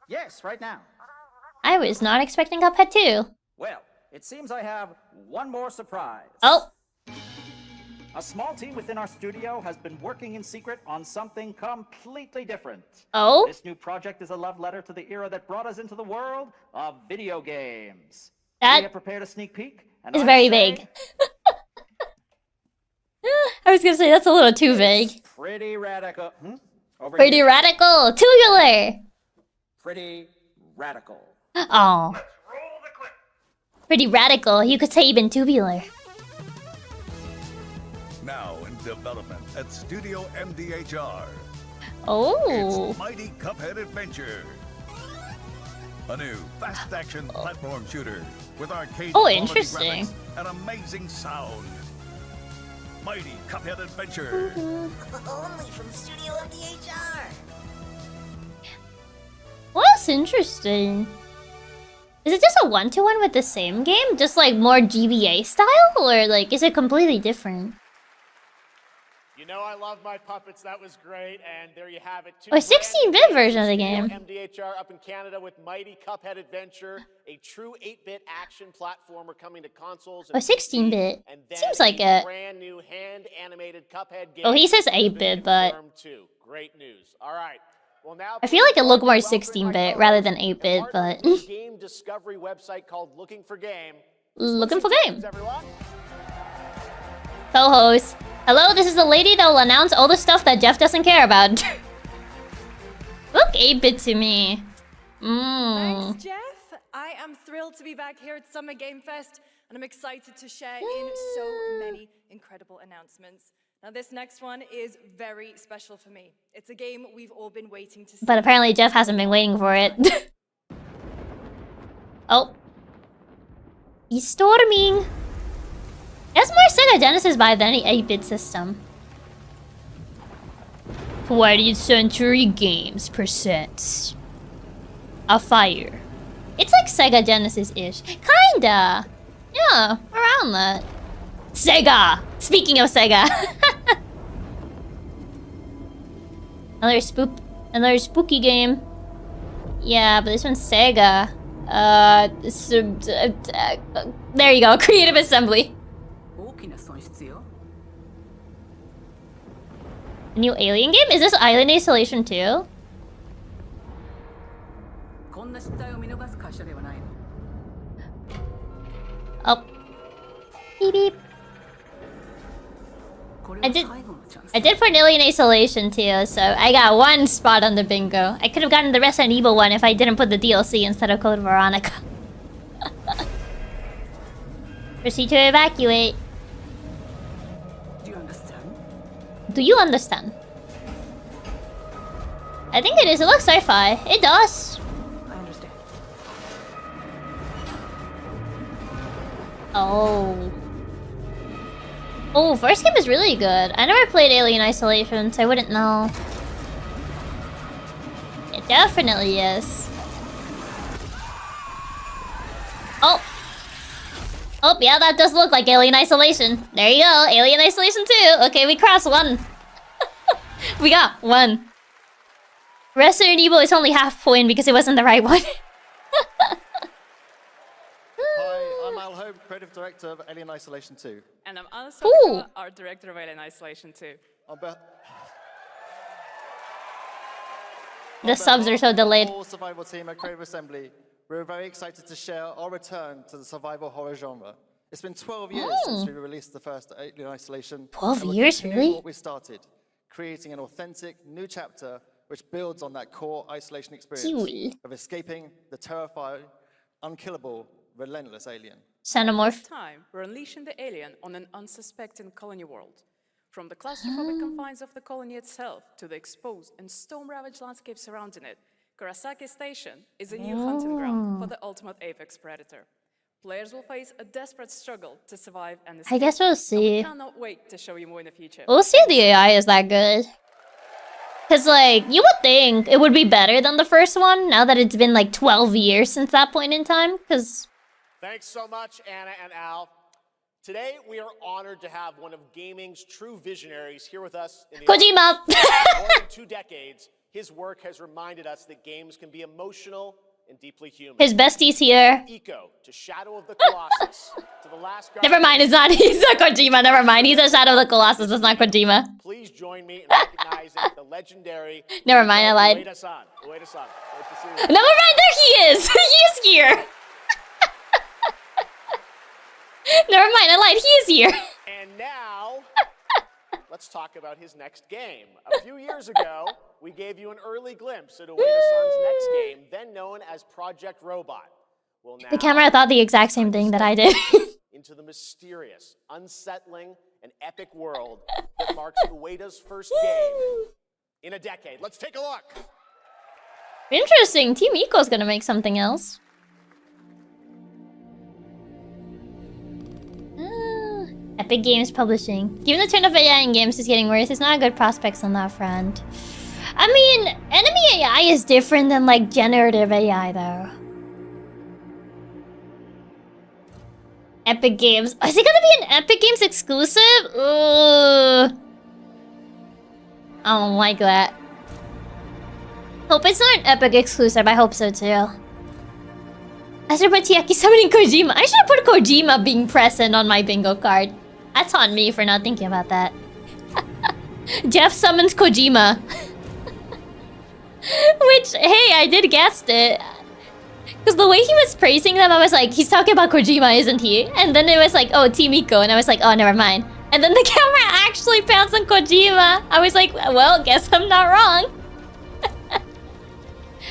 [SPEAKER 4] Yes, right now.
[SPEAKER 1] I was not expecting Cuphead 2.
[SPEAKER 4] Well, it seems I have one more surprise.
[SPEAKER 1] Oh.
[SPEAKER 4] A small team within our studio has been working in secret on something completely different.
[SPEAKER 1] Oh?
[SPEAKER 4] This new project is a love letter to the era that brought us into the world of video games.
[SPEAKER 1] That
[SPEAKER 4] We have prepared a sneak peek, and
[SPEAKER 1] is
[SPEAKER 4] I'd
[SPEAKER 1] very
[SPEAKER 4] say
[SPEAKER 1] vague. I was gonna say that's a little too vague.
[SPEAKER 4] it's pretty radical. Over
[SPEAKER 1] Pretty
[SPEAKER 4] here.
[SPEAKER 1] radical. Tubular.
[SPEAKER 4] Pretty radical.
[SPEAKER 1] Oh. Pretty radical. You could say even tubular.
[SPEAKER 5] Now in development at Studio MDHR.
[SPEAKER 1] Oh.
[SPEAKER 5] It's Mighty Cuphead Adventure. A new fast-action platform shooter with arcade
[SPEAKER 1] Oh,
[SPEAKER 5] quality
[SPEAKER 1] interesting.
[SPEAKER 5] graphics and amazing sound. Mighty Cuphead Adventure.
[SPEAKER 6] Only from Studio MDHR.
[SPEAKER 1] Well, that's interesting. Is it just a one-to-one with the same game? Just like more GBA style? Or like, is it completely different?
[SPEAKER 2] You know I love my puppets. That was great. And there you have it.
[SPEAKER 1] Or 16-bit version of the game.
[SPEAKER 2] MDHR up in Canada with Mighty Cuphead Adventure, a true 8-bit action platformer coming to consoles.
[SPEAKER 1] Or 16-bit.
[SPEAKER 2] And then
[SPEAKER 1] Seems like a...
[SPEAKER 2] brand new hand-animated Cuphead game.
[SPEAKER 1] Oh, he says 8-bit, but...
[SPEAKER 2] Too. Great news. All right. Well, now
[SPEAKER 1] I feel like it looked more 16-bit rather than 8-bit, but...
[SPEAKER 2] game discovery website called Looking for Game.
[SPEAKER 1] Looking for game.
[SPEAKER 2] Everyone.
[SPEAKER 1] Co-host. Hello, this is the lady that will announce all the stuff that Jeff doesn't care about. Look 8-bit to me.
[SPEAKER 7] Thanks, Jeff. I am thrilled to be back here at Summer Game Fest, and I'm excited to share in so many incredible announcements. Now, this next one is very special for me. It's a game we've all been waiting to see.
[SPEAKER 1] But apparently Jeff hasn't been waiting for it. Oh. He's storming. It's more Sega Genesis vibe than any 8-bit system. 20th Century Games presents A Fire. It's like Sega Genesis-ish. Kinda. Yeah, around that. Sega! Speaking of Sega. Another spooky game. Yeah, but this one's Sega. There you go, Creative Assembly. New Alien game? Is this Island Isolation 2? Oh. Beep beep. I did put Alien Isolation too, so I got one spot on the bingo. I could have gotten the Resident Evil one if I didn't put the DLC instead of Code Veronica. Proceed to evacuate. Do you understand? I think it is. It looks sci-fi. It does.
[SPEAKER 7] I understand.
[SPEAKER 1] Oh. Oh, first game is really good. I never played Alien Isolation, so I wouldn't know. It definitely is. Oh. Oh, yeah, that does look like Alien Isolation. There you go, Alien Isolation 2. Okay, we crossed one. We got one. Resident Evil is only half point because it wasn't the right one.
[SPEAKER 8] Hi, I'm Al Hope, Creative Director of Alien Isolation 2.
[SPEAKER 7] And I'm Alice
[SPEAKER 1] Ooh.
[SPEAKER 7] Art Director of Alien Isolation 2.
[SPEAKER 1] The subs are so delayed.
[SPEAKER 8] The whole survival team at Creative Assembly, we're very excited to share our return to the survival horror genre. It's been 12 years since we released the first Alien Isolation.
[SPEAKER 1] 12
[SPEAKER 8] and we're
[SPEAKER 1] years,
[SPEAKER 8] continuing
[SPEAKER 1] really?
[SPEAKER 8] what we started, creating an authentic new chapter which builds on that core isolation experience
[SPEAKER 1] Cool.
[SPEAKER 8] of escaping the terrifying, unkillable, relentless alien.
[SPEAKER 1] Xenomorph.
[SPEAKER 7] This time, we're unleashing the alien on an unsuspecting colony world. From the claustrophobic confines of the colony itself to the exposed and storm-ravaged landscape surrounding it, Kurosaki Station is a new hunting ground for the ultimate apex predator. Players will face a desperate struggle to survive and escape.
[SPEAKER 1] I guess we'll
[SPEAKER 7] And
[SPEAKER 1] see.
[SPEAKER 7] we cannot wait to show you more in the future.
[SPEAKER 1] We'll see if the AI is that good. Cause like, you would think it would be better than the first one, now that it's been like 12 years since that point in time, cause...
[SPEAKER 2] Thanks so much, Anna and Al. Today, we are honored to have one of gaming's true visionaries here with us in the
[SPEAKER 1] Kojima!
[SPEAKER 2] For more than 2 decades, his work has reminded us that games can be emotional, and deeply human.
[SPEAKER 1] His bestie's here.
[SPEAKER 2] Eco to Shadow of the Colossus to the last.
[SPEAKER 1] Never mind, it's not. He's not Kojima. Never mind. He's a Shadow of the Colossus. It's not Kojima.
[SPEAKER 2] Please join me in recognizing the legendary.
[SPEAKER 1] Never mind, I lied.
[SPEAKER 2] Ueda-san. Ueda-san. Nice to see you.
[SPEAKER 1] Never mind. There he is. He is here. Never mind. I lied. He is here.
[SPEAKER 2] And now, let's talk about his next game. A few years ago, we gave you an early glimpse at Ueda-san's next game, then known as Project Robot. Well, now,
[SPEAKER 1] The camera thought the exact same thing that I did.
[SPEAKER 2] into the mysterious, unsettling, and epic world that marks Ueda's first game in a decade. Let's take a look.
[SPEAKER 1] Interesting. Team Eco's gonna make something else. Epic Games Publishing. Given the turn of AI in games is getting worse, it's not a good prospects on that front. I mean, enemy AI is different than like generative AI though. Epic Games. Is it gonna be an Epic Games exclusive? Ugh. I don't like that. Hope it's not an Epic exclusive. I hope so too. I should put Chiaki summoning Kojima. I should have put Kojima being present on my bingo card. That's on me for not thinking about that. Jeff summons Kojima. Which, hey, I did guess it. Because the way he was praising them, I was like, he's talking about Kojima, isn't he? And then it was like, oh, Team Eco. And I was like, oh, never mind. And then the camera actually pounced on Kojima. I was like, well, guess I'm not wrong.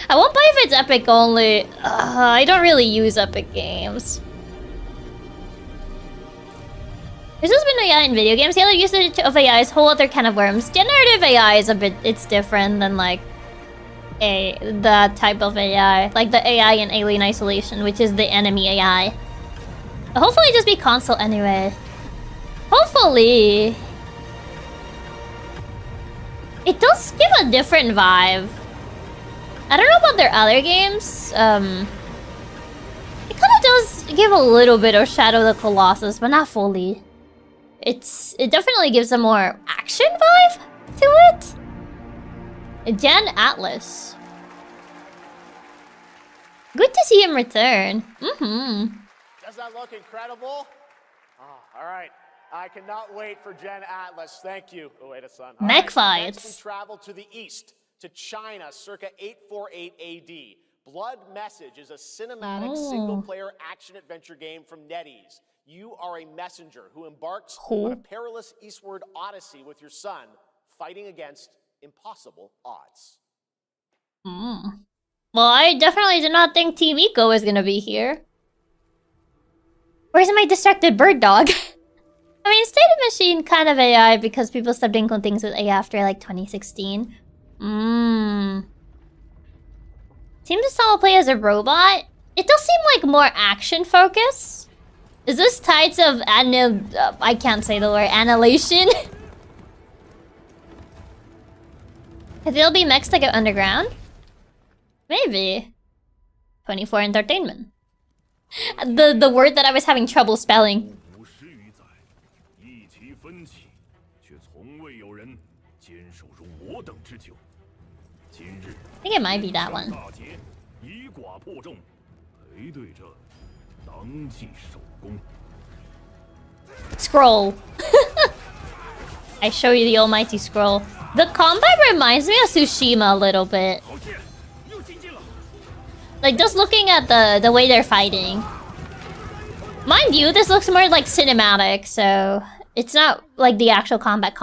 [SPEAKER 1] I won't buy if it's Epic only. I don't really use Epic games. There's just been AI in video games. The other usage of AI is a whole other can of worms. Generative AI is a bit... It's different than like... the type of AI. Like the AI in Alien Isolation, which is the enemy AI. But hopefully just be console anyway. Hopefully. It does give a different vibe. I don't know about their other games. It kind of does give a little bit of Shadow of the Colossus, but not fully. It definitely gives a more action vibe to it. Jan Atlas. Good to see him return.
[SPEAKER 2] Does that look incredible? Oh, all right. I cannot wait for Jen Atlas. Thank you, Ueda-san. All
[SPEAKER 1] Mech
[SPEAKER 2] right,
[SPEAKER 1] fights.
[SPEAKER 2] Next we travel to the east, to China, circa 848 AD. Blood Message is a cinematic single-player action-adventure game from NetEase. You are a messenger who embarks on a perilous eastward odyssey with your son, fighting against impossible odds.
[SPEAKER 1] Well, I definitely did not think Team Eco was gonna be here. Where's my distracted bird dog? I mean, State of Machine kind of AI because people stopped doing cool things with AI after like 2016. Seems to still play as a robot. It does seem like more action focus. Is this tied to I can't say the word annihilation? If it'll be mechs to go underground? Maybe. 24 Entertainment. The word that I was having trouble spelling. I think it might be that one. Scroll. I show you the almighty scroll. The combat reminds me of Tsushima a little bit. Like, just looking at the way they're fighting. Mind you, this looks more like cinematic, so... It's not like the actual combat.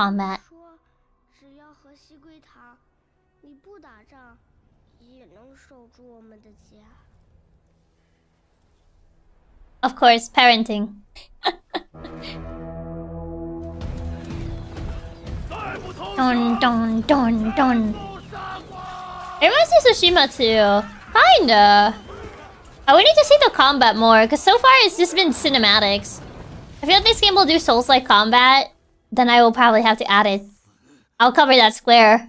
[SPEAKER 1] Of course, parenting. Dun. It reminds me of Tsushima too. Kinda. I would need to see the combat more, because so far it's just been cinematics. I feel like this game will do Souls-like combat, then I will probably have to add it. I'll cover that square.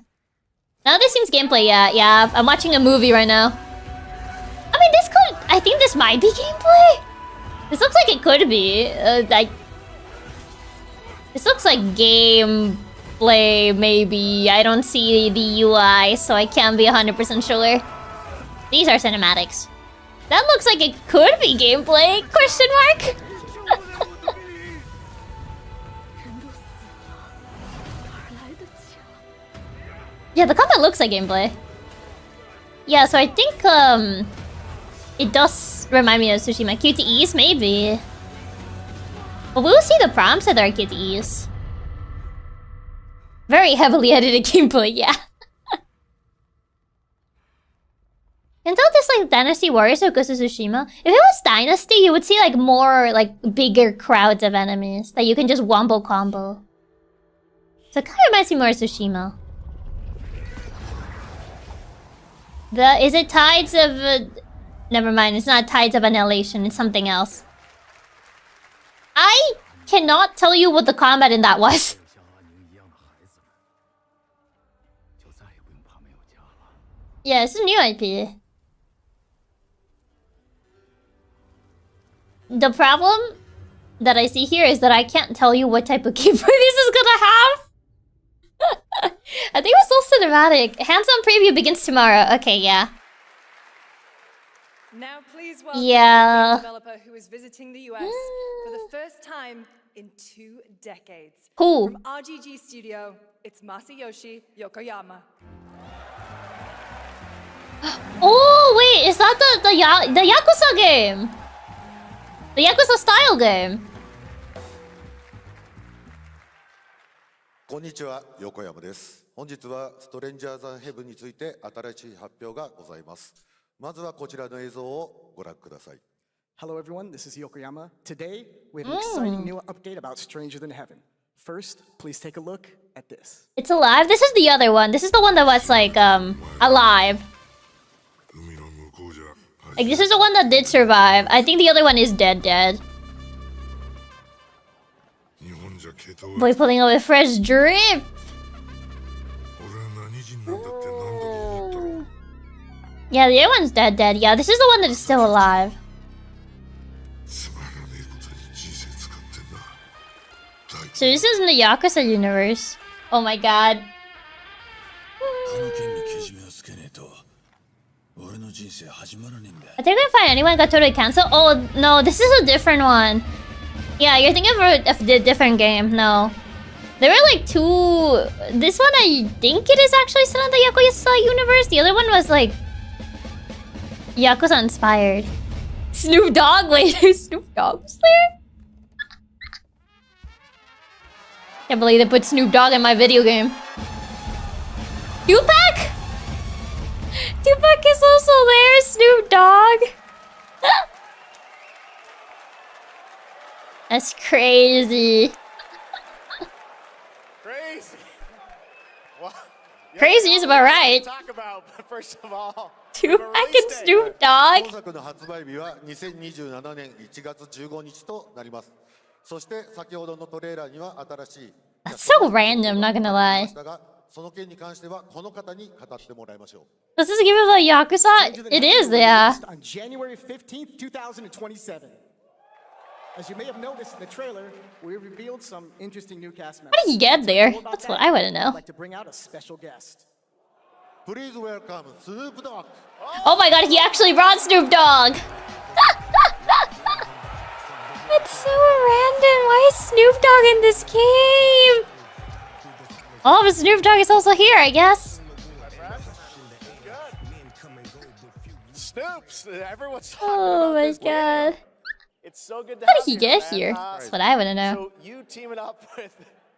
[SPEAKER 1] Now this seems gameplay, yeah. I'm watching a movie right now. I mean, I think this might be gameplay. This looks like it could be. This looks like gameplay, maybe. I don't see the UI, so I can't be 100% sure. These are cinematics. That looks like it could be gameplay? Question mark? Yeah, the combat looks like gameplay. Yeah, so I think it does remind me of Tsushima. QTEs, maybe. But we'll see the prompts that are QTEs. Very heavily edited gameplay, yeah. Can tell this like Dynasty Warriors or Ghost of Tsushima. If it was Dynasty, you would see like more like bigger crowds of enemies that you can just wombo combo. So it kind of reminds me more of Tsushima. Is it Tides of... never mind, it's not Tides of Annihilation, it's something else. I cannot tell you what the combat in that was. Yeah, it's a new IP. The problem that I see here is that I can't tell you what type of gameplay this is gonna have. I think it was all cinematic. Hands-on preview begins tomorrow. Okay, yeah.
[SPEAKER 9] Now please welcome
[SPEAKER 1] Yeah.
[SPEAKER 9] a developer who is visiting the US for the first time in 2 decades.
[SPEAKER 1] Who?
[SPEAKER 9] From RGG Studio, it's Masayoshi Yokoyama.
[SPEAKER 1] Oh wait, is that the Yakuza game? The Yakuza style game.
[SPEAKER 10] こんにちは、横山です。本日はストレンジャーズ・ヘブンについて新しい発表がございます。まずはこちらの映像をご覧ください。
[SPEAKER 11] Hello everyone, this is Yokoyama. Today, we have an exciting new update about Stranger Than Heaven. First, please take a look at this.
[SPEAKER 1] It's alive? This is the other one. This is the one that was like alive. Like this is the one that did survive. I think the other one is dead. Boy pulling out a fresh drip. Yeah, the other one's dead. Yeah, this is the one that is still alive. So this is in the Yakuza universe. Oh my god. I think I find anyone got totally cancelled. Oh no, this is a different one. Yeah, you're thinking of the different game. No. There were like 2... This one I think it is actually still in the Yakuza universe. The other one was like... Yakuza inspired. Snoop Dogg later. Snoop Dogg was there? Can't believe they put Snoop Dogg in my video game. Tupac? Tupac is also there, Snoop Dogg. That's crazy.
[SPEAKER 2] Crazy. Well,
[SPEAKER 1] Crazy is about right.
[SPEAKER 2] Talk about, but first of all,
[SPEAKER 1] Tupac and Snoop Dogg.
[SPEAKER 10] 本作の発売日は2027年1月15日となります。そして先ほどのトレーラーには新しい
[SPEAKER 1] That's so random, not gonna lie.
[SPEAKER 10] その件に関してはこの方に語ってもらいましょう。
[SPEAKER 1] Does this give it the Yakuza? It is, yeah.
[SPEAKER 11] On January 15th, 2027. As you may have noticed in the trailer, we revealed some interesting new cast members.
[SPEAKER 1] How did he get there? That's what I want to know.
[SPEAKER 11] I'd like to bring out a special guest.
[SPEAKER 10] Please welcome Snoop Dogg.
[SPEAKER 1] Oh my god, he actually brought Snoop Dogg. That's so random. Why is Snoop Dogg in this game? Oh, but Snoop Dogg is also here, I guess.
[SPEAKER 2] Snoops. Everyone's talking
[SPEAKER 1] Oh
[SPEAKER 2] about
[SPEAKER 1] my
[SPEAKER 2] this
[SPEAKER 1] god.
[SPEAKER 2] later. It's so good to
[SPEAKER 1] How
[SPEAKER 2] have
[SPEAKER 1] did he
[SPEAKER 2] you,
[SPEAKER 1] get
[SPEAKER 2] man.
[SPEAKER 1] here? That's what I want to know.
[SPEAKER 2] So you teaming up with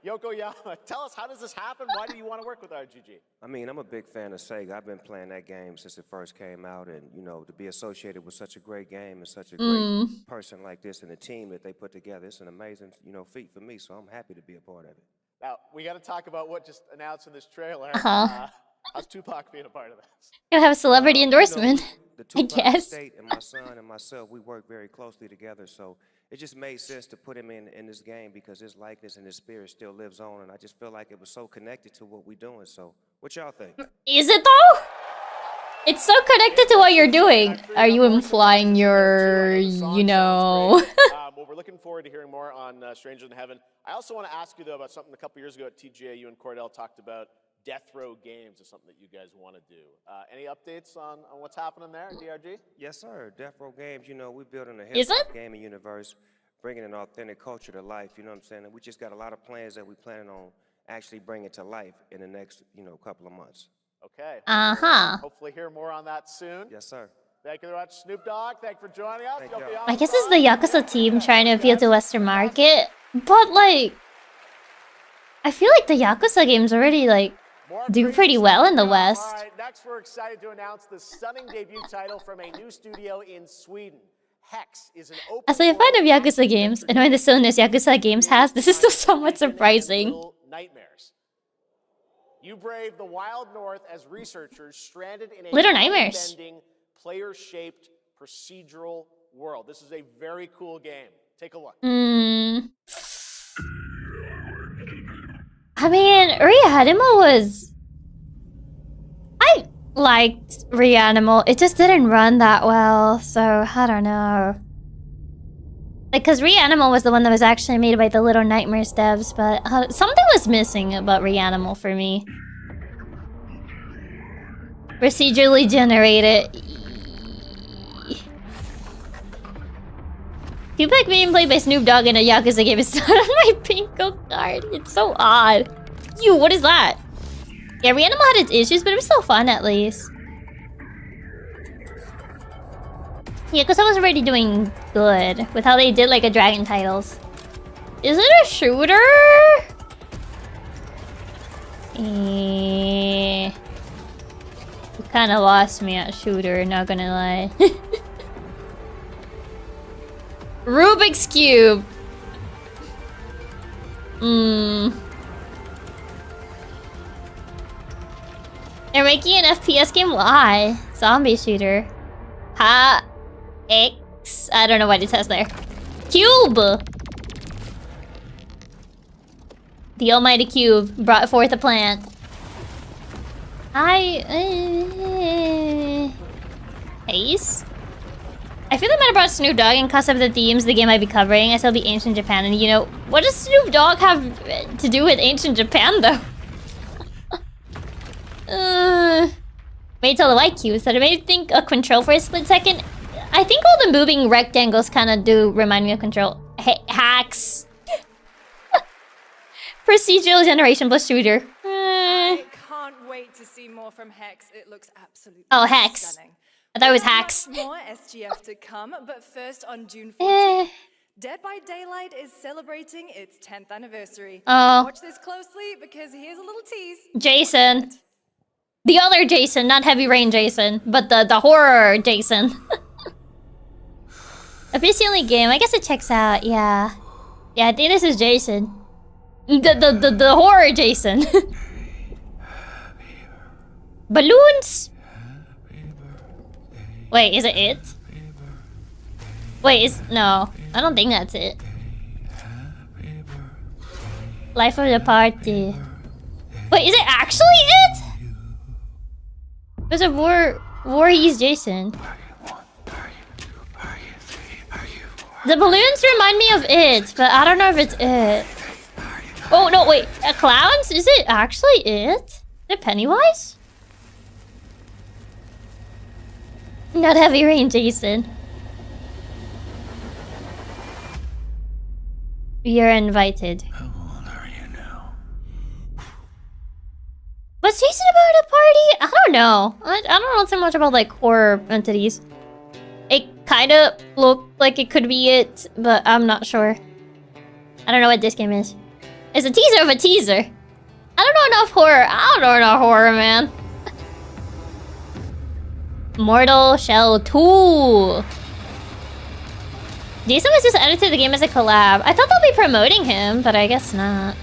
[SPEAKER 2] Yokoyama. Tell us, how does this happen? Why do you want to work with RGG?
[SPEAKER 12] I mean, I'm a big fan of Sega. I've been playing that game since it first came out, and you know, to be associated with such a great game and such a great person like this and the team that they put together, it's an amazing, feat for me. So I'm happy to be a part of it.
[SPEAKER 2] Now we got to talk about what just announced in this trailer. How's Tupac being a part of this?
[SPEAKER 1] Gonna have a celebrity endorsement,
[SPEAKER 12] The
[SPEAKER 1] I
[SPEAKER 12] Tupac
[SPEAKER 1] guess.
[SPEAKER 12] estate and my son and myself, we work very closely together, so it just made sense to put him in this game because his likeness and his spirit still lives on, and I just feel like it was so connected to what we're doing. So, what y'all think?
[SPEAKER 1] Is it though? It's so connected to what you're doing. Are you implying you're,
[SPEAKER 2] Well, we're looking forward to hearing more on Stranger Than Heaven. I also want to ask you though about something a couple years ago at TGA. You and Cordell talked about Death Row Games is something that you guys want to do. Any updates on what's happening there, DRG?
[SPEAKER 12] Yes, sir. Death Row Games, you know, we're building a
[SPEAKER 1] Is
[SPEAKER 12] hip-hop
[SPEAKER 1] it?
[SPEAKER 12] gaming universe, bringing an authentic culture to life, you know what I'm saying? And we just got a lot of plans that we're planning on actually bringing to life in the next, couple of months.
[SPEAKER 2] Okay.
[SPEAKER 1] Uh-huh.
[SPEAKER 2] Hopefully hear more on that soon.
[SPEAKER 12] Yes, sir.
[SPEAKER 2] Thank you very much, Snoop Dogg. Thank you for joining us.
[SPEAKER 12] Thank
[SPEAKER 2] You'll be
[SPEAKER 12] y'all.
[SPEAKER 2] on
[SPEAKER 1] I guess it's the Yakuza team trying to appeal to Western market. But, like, I feel like the Yakuza games already, like, do pretty well in the West.
[SPEAKER 2] All right, next we're excited to announce the stunning debut title from a new studio in Sweden. Hex is an open
[SPEAKER 1] As a fan of Yakuza games, and when the Sonos Yakuza games has, this is still somewhat surprising.
[SPEAKER 2] Little Nightmares. You brave the wild north as researchers stranded in a
[SPEAKER 1] Little Nightmares.
[SPEAKER 2] bending, player-shaped procedural world. This is a very cool game. Take a look.
[SPEAKER 1] I mean, Reanimal was... I liked Reanimal. It just didn't run that well, so I don't know. Like, because Reanimal was the one that was actually made by the Little Nightmares devs, but something was missing about Reanimal for me. Procedurally generated. Tupac being played by Snoop Dogg in a Yakuza game is not on my bingo card. It's so odd. What is that? Yeah, Reanimal had its issues, but it was still fun at least. Yeah, because I was already doing good with how they did like a Dragon titles. Is it a shooter? You kind of lost me at shooter, not gonna lie. Rubik's Cube. They're making an FPS game? Why? Zombie shooter. X. I don't know what it says there. Cube. The almighty cube brought forth a plant. Ace? I feel like I might have brought Snoop Dogg in because of the themes the game might be covering. I still be ancient Japan, and what does Snoop Dogg have to do with ancient Japan though? Wait till the white cube, so it made me think of Control for a split second. I think all the moving rectangles kind of do remind me of Control. Hacks. Procedural generation plus shooter.
[SPEAKER 9] I can't wait to see more from Hex. It looks absolutely
[SPEAKER 1] Hex.
[SPEAKER 9] stunning.
[SPEAKER 1] I thought it was Hacks.
[SPEAKER 9] More SGF to come, but first on June 14th, Dead by Daylight is celebrating its 10th anniversary.
[SPEAKER 1] Oh.
[SPEAKER 9] Watch this closely because here's a little tease.
[SPEAKER 1] Jason. The other Jason, not Heavy Rain Jason, but the horror Jason. A PC only game. I guess it checks out. Yeah. Yeah, I think this is Jason. The horror Jason. Balloons. Wait, is it? Wait, no. I don't think that's it. Life of the party. Wait, is it actually it? There's a Voorhees Jason. The balloons remind me of it, but I don't know if it's it. Oh, no, wait. Clowns? Is it actually it? Is it Pennywise? Not Heavy Rain Jason. You're invited. How old are you now? Was Jason about a party? I don't know. I don't know so much about like horror entities. It kind of looked like it could be it, but I'm not sure. I don't know what this game is. It's a teaser of a teaser. I don't know enough horror. I don't know enough horror, man. Mortal Shell 2. Jason was just added to the game as a collab. I thought they'll be promoting him, but I guess not.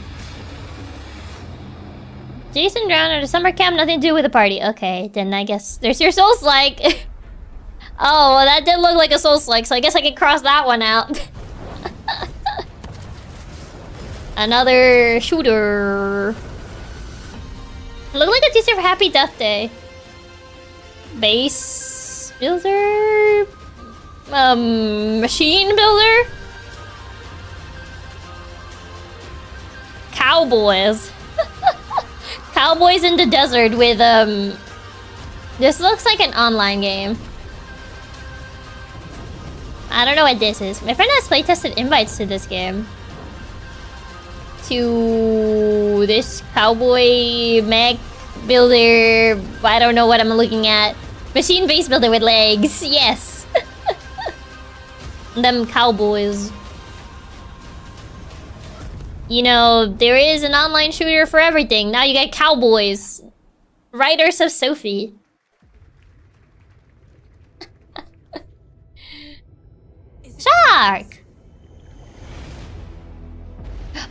[SPEAKER 1] Jason drowned at a summer camp, nothing to do with the party. Okay, then I guess there's your Souls-like. Oh, well, that did look like a Souls-like, so I guess I can cross that one out. Another shooter. Look like a teaser for Happy Death Day. Base builder? Machine builder? Cowboys. Cowboys in the desert with this looks like an online game. I don't know what this is. My friend has playtested invites to this game. To this cowboy mech builder. I don't know what I'm looking at. Machine base builder with legs. Yes. Them cowboys. You know, there is an online shooter for everything. Now you get cowboys. Writers of Sophie. Shark!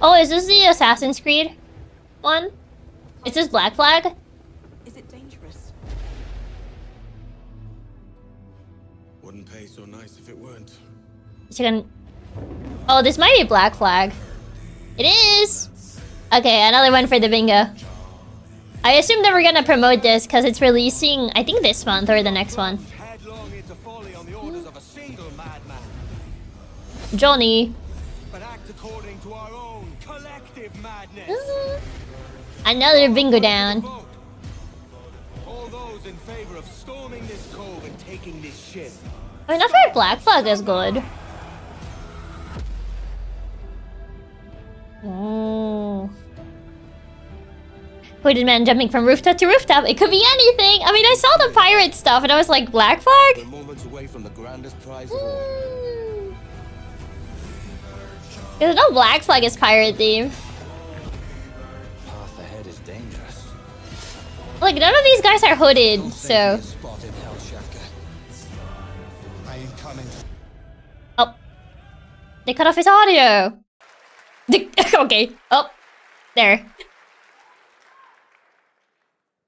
[SPEAKER 1] Oh, is this the Assassin's Creed one? Is this Black Flag?
[SPEAKER 6] Is it dangerous?
[SPEAKER 13] Wouldn't pay so nice if it weren't.
[SPEAKER 1] Chicken. Oh, this might be Black Flag. It is! Okay, another one for the bingo. I assume that we're gonna promote this because it's releasing, I think this month or the next one. Johnny.
[SPEAKER 13] But act according to our own collective madness.
[SPEAKER 1] Another bingo down.
[SPEAKER 13] All those in favor of storming this cove and taking this ship.
[SPEAKER 1] I mean, I heard Black Flag is good. Oh. Hooded man jumping from rooftop to rooftop. It could be anything. I mean, I saw the pirate stuff and I was like, Black Flag?
[SPEAKER 13] We're moments away from the grandest prize of all.
[SPEAKER 1] Because no Black Flag is pirate theme.
[SPEAKER 13] Path ahead is dangerous.
[SPEAKER 1] Like, none of these guys are hooded, so.
[SPEAKER 13] I ain't coming.
[SPEAKER 1] Oh. They cut off his audio. Okay. Oh. There.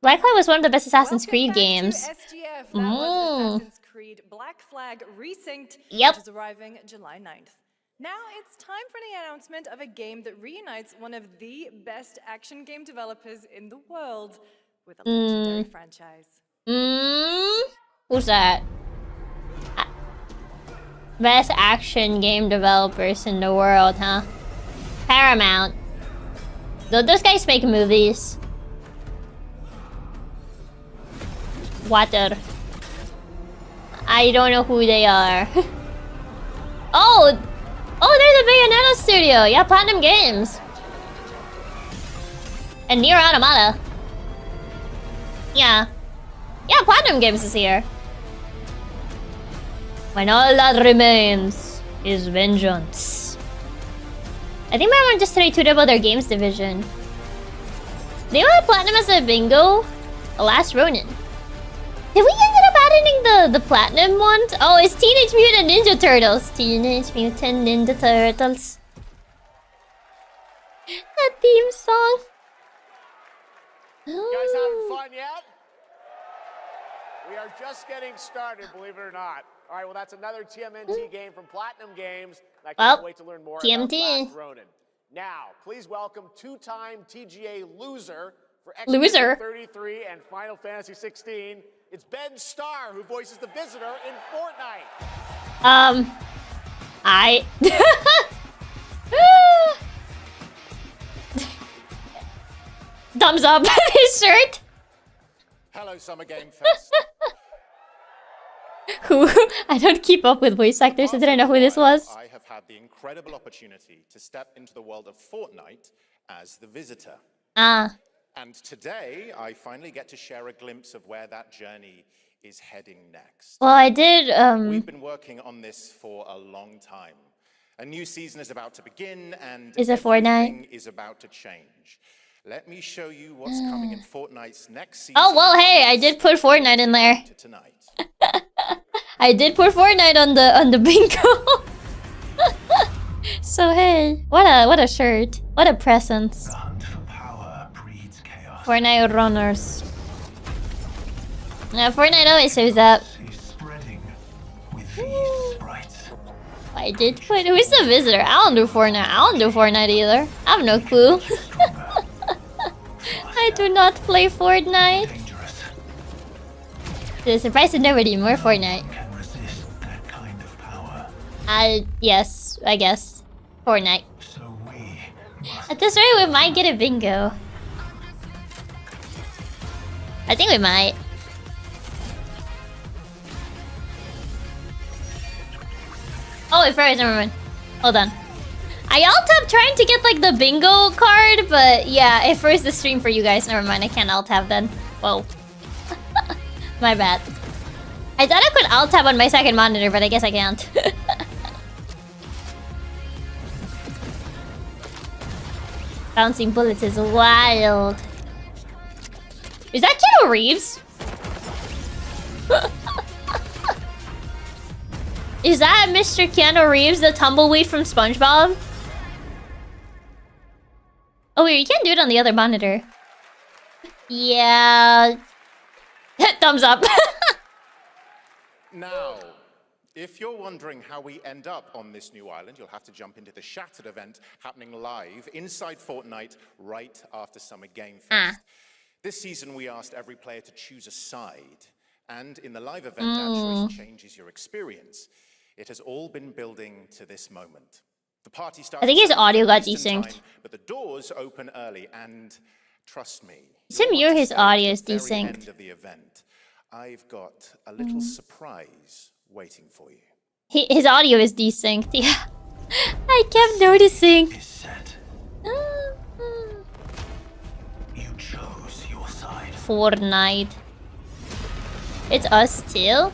[SPEAKER 1] Black Flag was one of the best Assassin's Creed games.
[SPEAKER 9] SGF. That was Assassin's Creed Black Flag Resynced,
[SPEAKER 1] Yep.
[SPEAKER 9] which is arriving July 9th. Now it's time for the announcement of a game that reunites one of the best action game developers in the world with a legendary franchise.
[SPEAKER 1] Who's that? Best action game developers in the world, huh? Paramount. Those guys make movies. Water. I don't know who they are. Oh! Oh, they're the Bayonetta studio. Yeah, Platinum Games. And Nier Automata. Yeah. Yeah, Platinum Games is here. When all that remains is vengeance. I think my mom just tried to double their games division. They want Platinum as a bingo? Last Ronin. Did we ended up adding the Platinum one? Oh, it's Teenage Mutant Ninja Turtles. Teenage Mutant Ninja Turtles. That theme song.
[SPEAKER 2] You guys having fun yet? We are just getting started, believe it or not. All right, well, that's another TMNT game from Platinum Games. I can't wait to learn more about Last Ronin. Now, please welcome two-time TGA loser for X-Men 33 and Final Fantasy 16. It's Ben Starr, who voices the Visitor in Fortnite.
[SPEAKER 1] Thumbs up his shirt.
[SPEAKER 14] Hello, Summer Game Fest.
[SPEAKER 1] Who? I don't keep up with voice actors, so didn't know who this was.
[SPEAKER 14] I have had the incredible opportunity to step into the world of Fortnite as the Visitor. And today, I finally get to share a glimpse of where that journey is heading next.
[SPEAKER 1] Well, I did,
[SPEAKER 14] We've been working on this for a long time. A new season is about to begin, and
[SPEAKER 1] Is it Fortnite?
[SPEAKER 14] everything is about to change. Let me show you what's coming in Fortnite's next season.
[SPEAKER 1] Oh, well, hey, I did put Fortnite in there. I did put Fortnite on the bingo. So, hey, what a shirt. What a presence. Fortnite runners. Fortnite always shows up. I did put. Who's the Visitor? I don't do Fortnite. I don't do Fortnite either. I have no clue. I do not play Fortnite. The surprise to nobody. More Fortnite. Yes, I guess. Fortnite. At this rate, we might get a bingo. I think we might. Oh, it froze. Never mind. Hold on. I alt-tab trying to get like the bingo card, but yeah, it froze the stream for you guys. Never mind. I can't alt-tab then. Whoa. My bad. I thought I could alt-tab on my second monitor, but I guess I can't. Bouncing bullets is wild. Is that Keanu Reeves? Is that Mr. Keanu Reeves, the tumbleweed from SpongeBob? Oh wait, you can't do it on the other monitor. Yeah. Thumbs up.
[SPEAKER 14] Now, if you're wondering how we end up on this new island, you'll have to jump into the Shattered event happening live inside Fortnite right after Summer Game Fest. This season, we asked every player to choose a side. And in the live event, that choice changes your experience. It has all been building to this moment. The party starts.
[SPEAKER 1] I think his audio got desynced.
[SPEAKER 14] But the doors open early, and trust me,
[SPEAKER 1] his audio is desynced.
[SPEAKER 14] End of the event, I've got a little surprise waiting for you.
[SPEAKER 1] His audio is desynced. Yeah, I kept noticing.
[SPEAKER 13] You chose your side.
[SPEAKER 1] Fortnite. It's us too.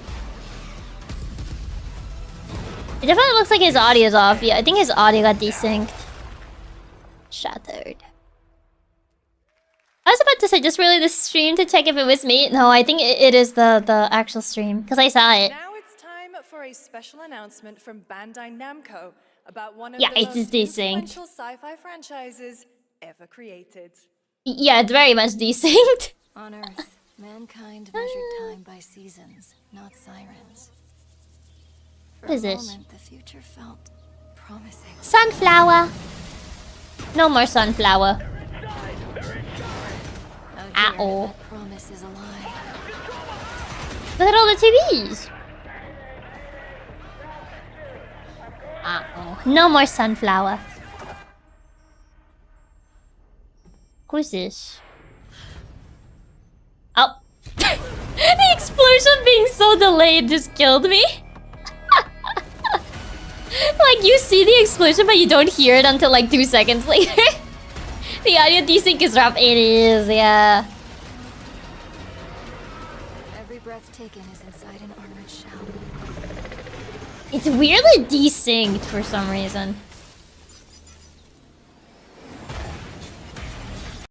[SPEAKER 1] It definitely looks like his audio's off. Yeah, I think his audio got desynced. Shattered. I was about to say, just really the stream to check if it was me. No, I think it is the actual stream, because I saw it.
[SPEAKER 9] Now it's time for a special announcement from Bandai Namco about one of
[SPEAKER 1] Yeah,
[SPEAKER 9] the
[SPEAKER 1] it is
[SPEAKER 9] most
[SPEAKER 1] desynced.
[SPEAKER 9] influential sci-fi franchises ever created.
[SPEAKER 1] Yeah, it's very much desynced.
[SPEAKER 3] On Earth, mankind measured time by seasons, not sirens. For
[SPEAKER 1] What is
[SPEAKER 3] a
[SPEAKER 1] this?
[SPEAKER 3] moment, the future felt promising.
[SPEAKER 1] Sunflower. No more sunflower. Uh-oh.
[SPEAKER 3] That promise is a lie.
[SPEAKER 1] Look at all the TVs. Uh-oh. No more sunflower. Who's this? Oh. The explosion being so delayed just killed me. Like, you see the explosion, but you don't hear it until like 2 seconds later. The audio desync is rough. It is, yeah.
[SPEAKER 3] Every breath taken is inside an armored shell.
[SPEAKER 1] It's weirdly desynced for some reason.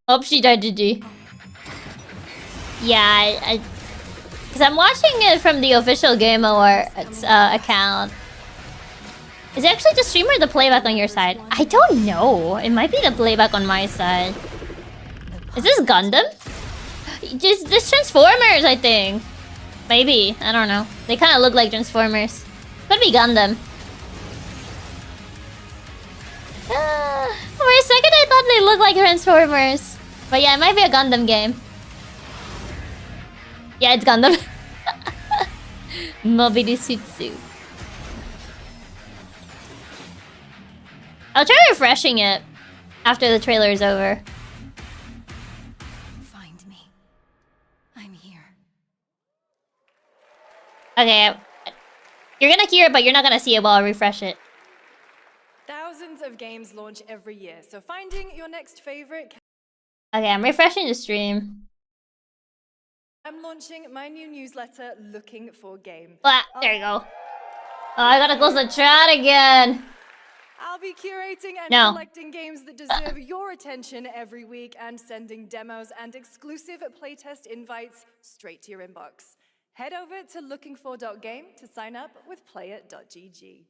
[SPEAKER 1] Hope she died, GG. Yeah, because I'm watching it from the official Game Awards account. Is it actually the stream or the playback on your side? I don't know. It might be the playback on my side. Is this Gundam? Just this Transformers, I think. Maybe. I don't know. They kind of look like Transformers. Could be Gundam. For a second, I thought they looked like Transformers. But yeah, it might be a Gundam game. Yeah, it's Gundam. Mobili Sutsu. I'll try refreshing it after the trailer is over.
[SPEAKER 3] Find me. I'm here.
[SPEAKER 1] Okay. You're gonna hear it, but you're not gonna see it while I refresh it.
[SPEAKER 9] Thousands of games launch every year, so finding your next favorite.
[SPEAKER 1] Okay, I'm refreshing the stream.
[SPEAKER 9] I'm launching my new newsletter, Looking for Game.
[SPEAKER 1] Ah, there you go. Oh, I gotta close the chat again.
[SPEAKER 9] I'll be curating and
[SPEAKER 1] No.
[SPEAKER 9] selecting games that deserve your attention every week and sending demos and exclusive playtest invites straight to your inbox. Head over to lookingfor.game to sign up with player.gg.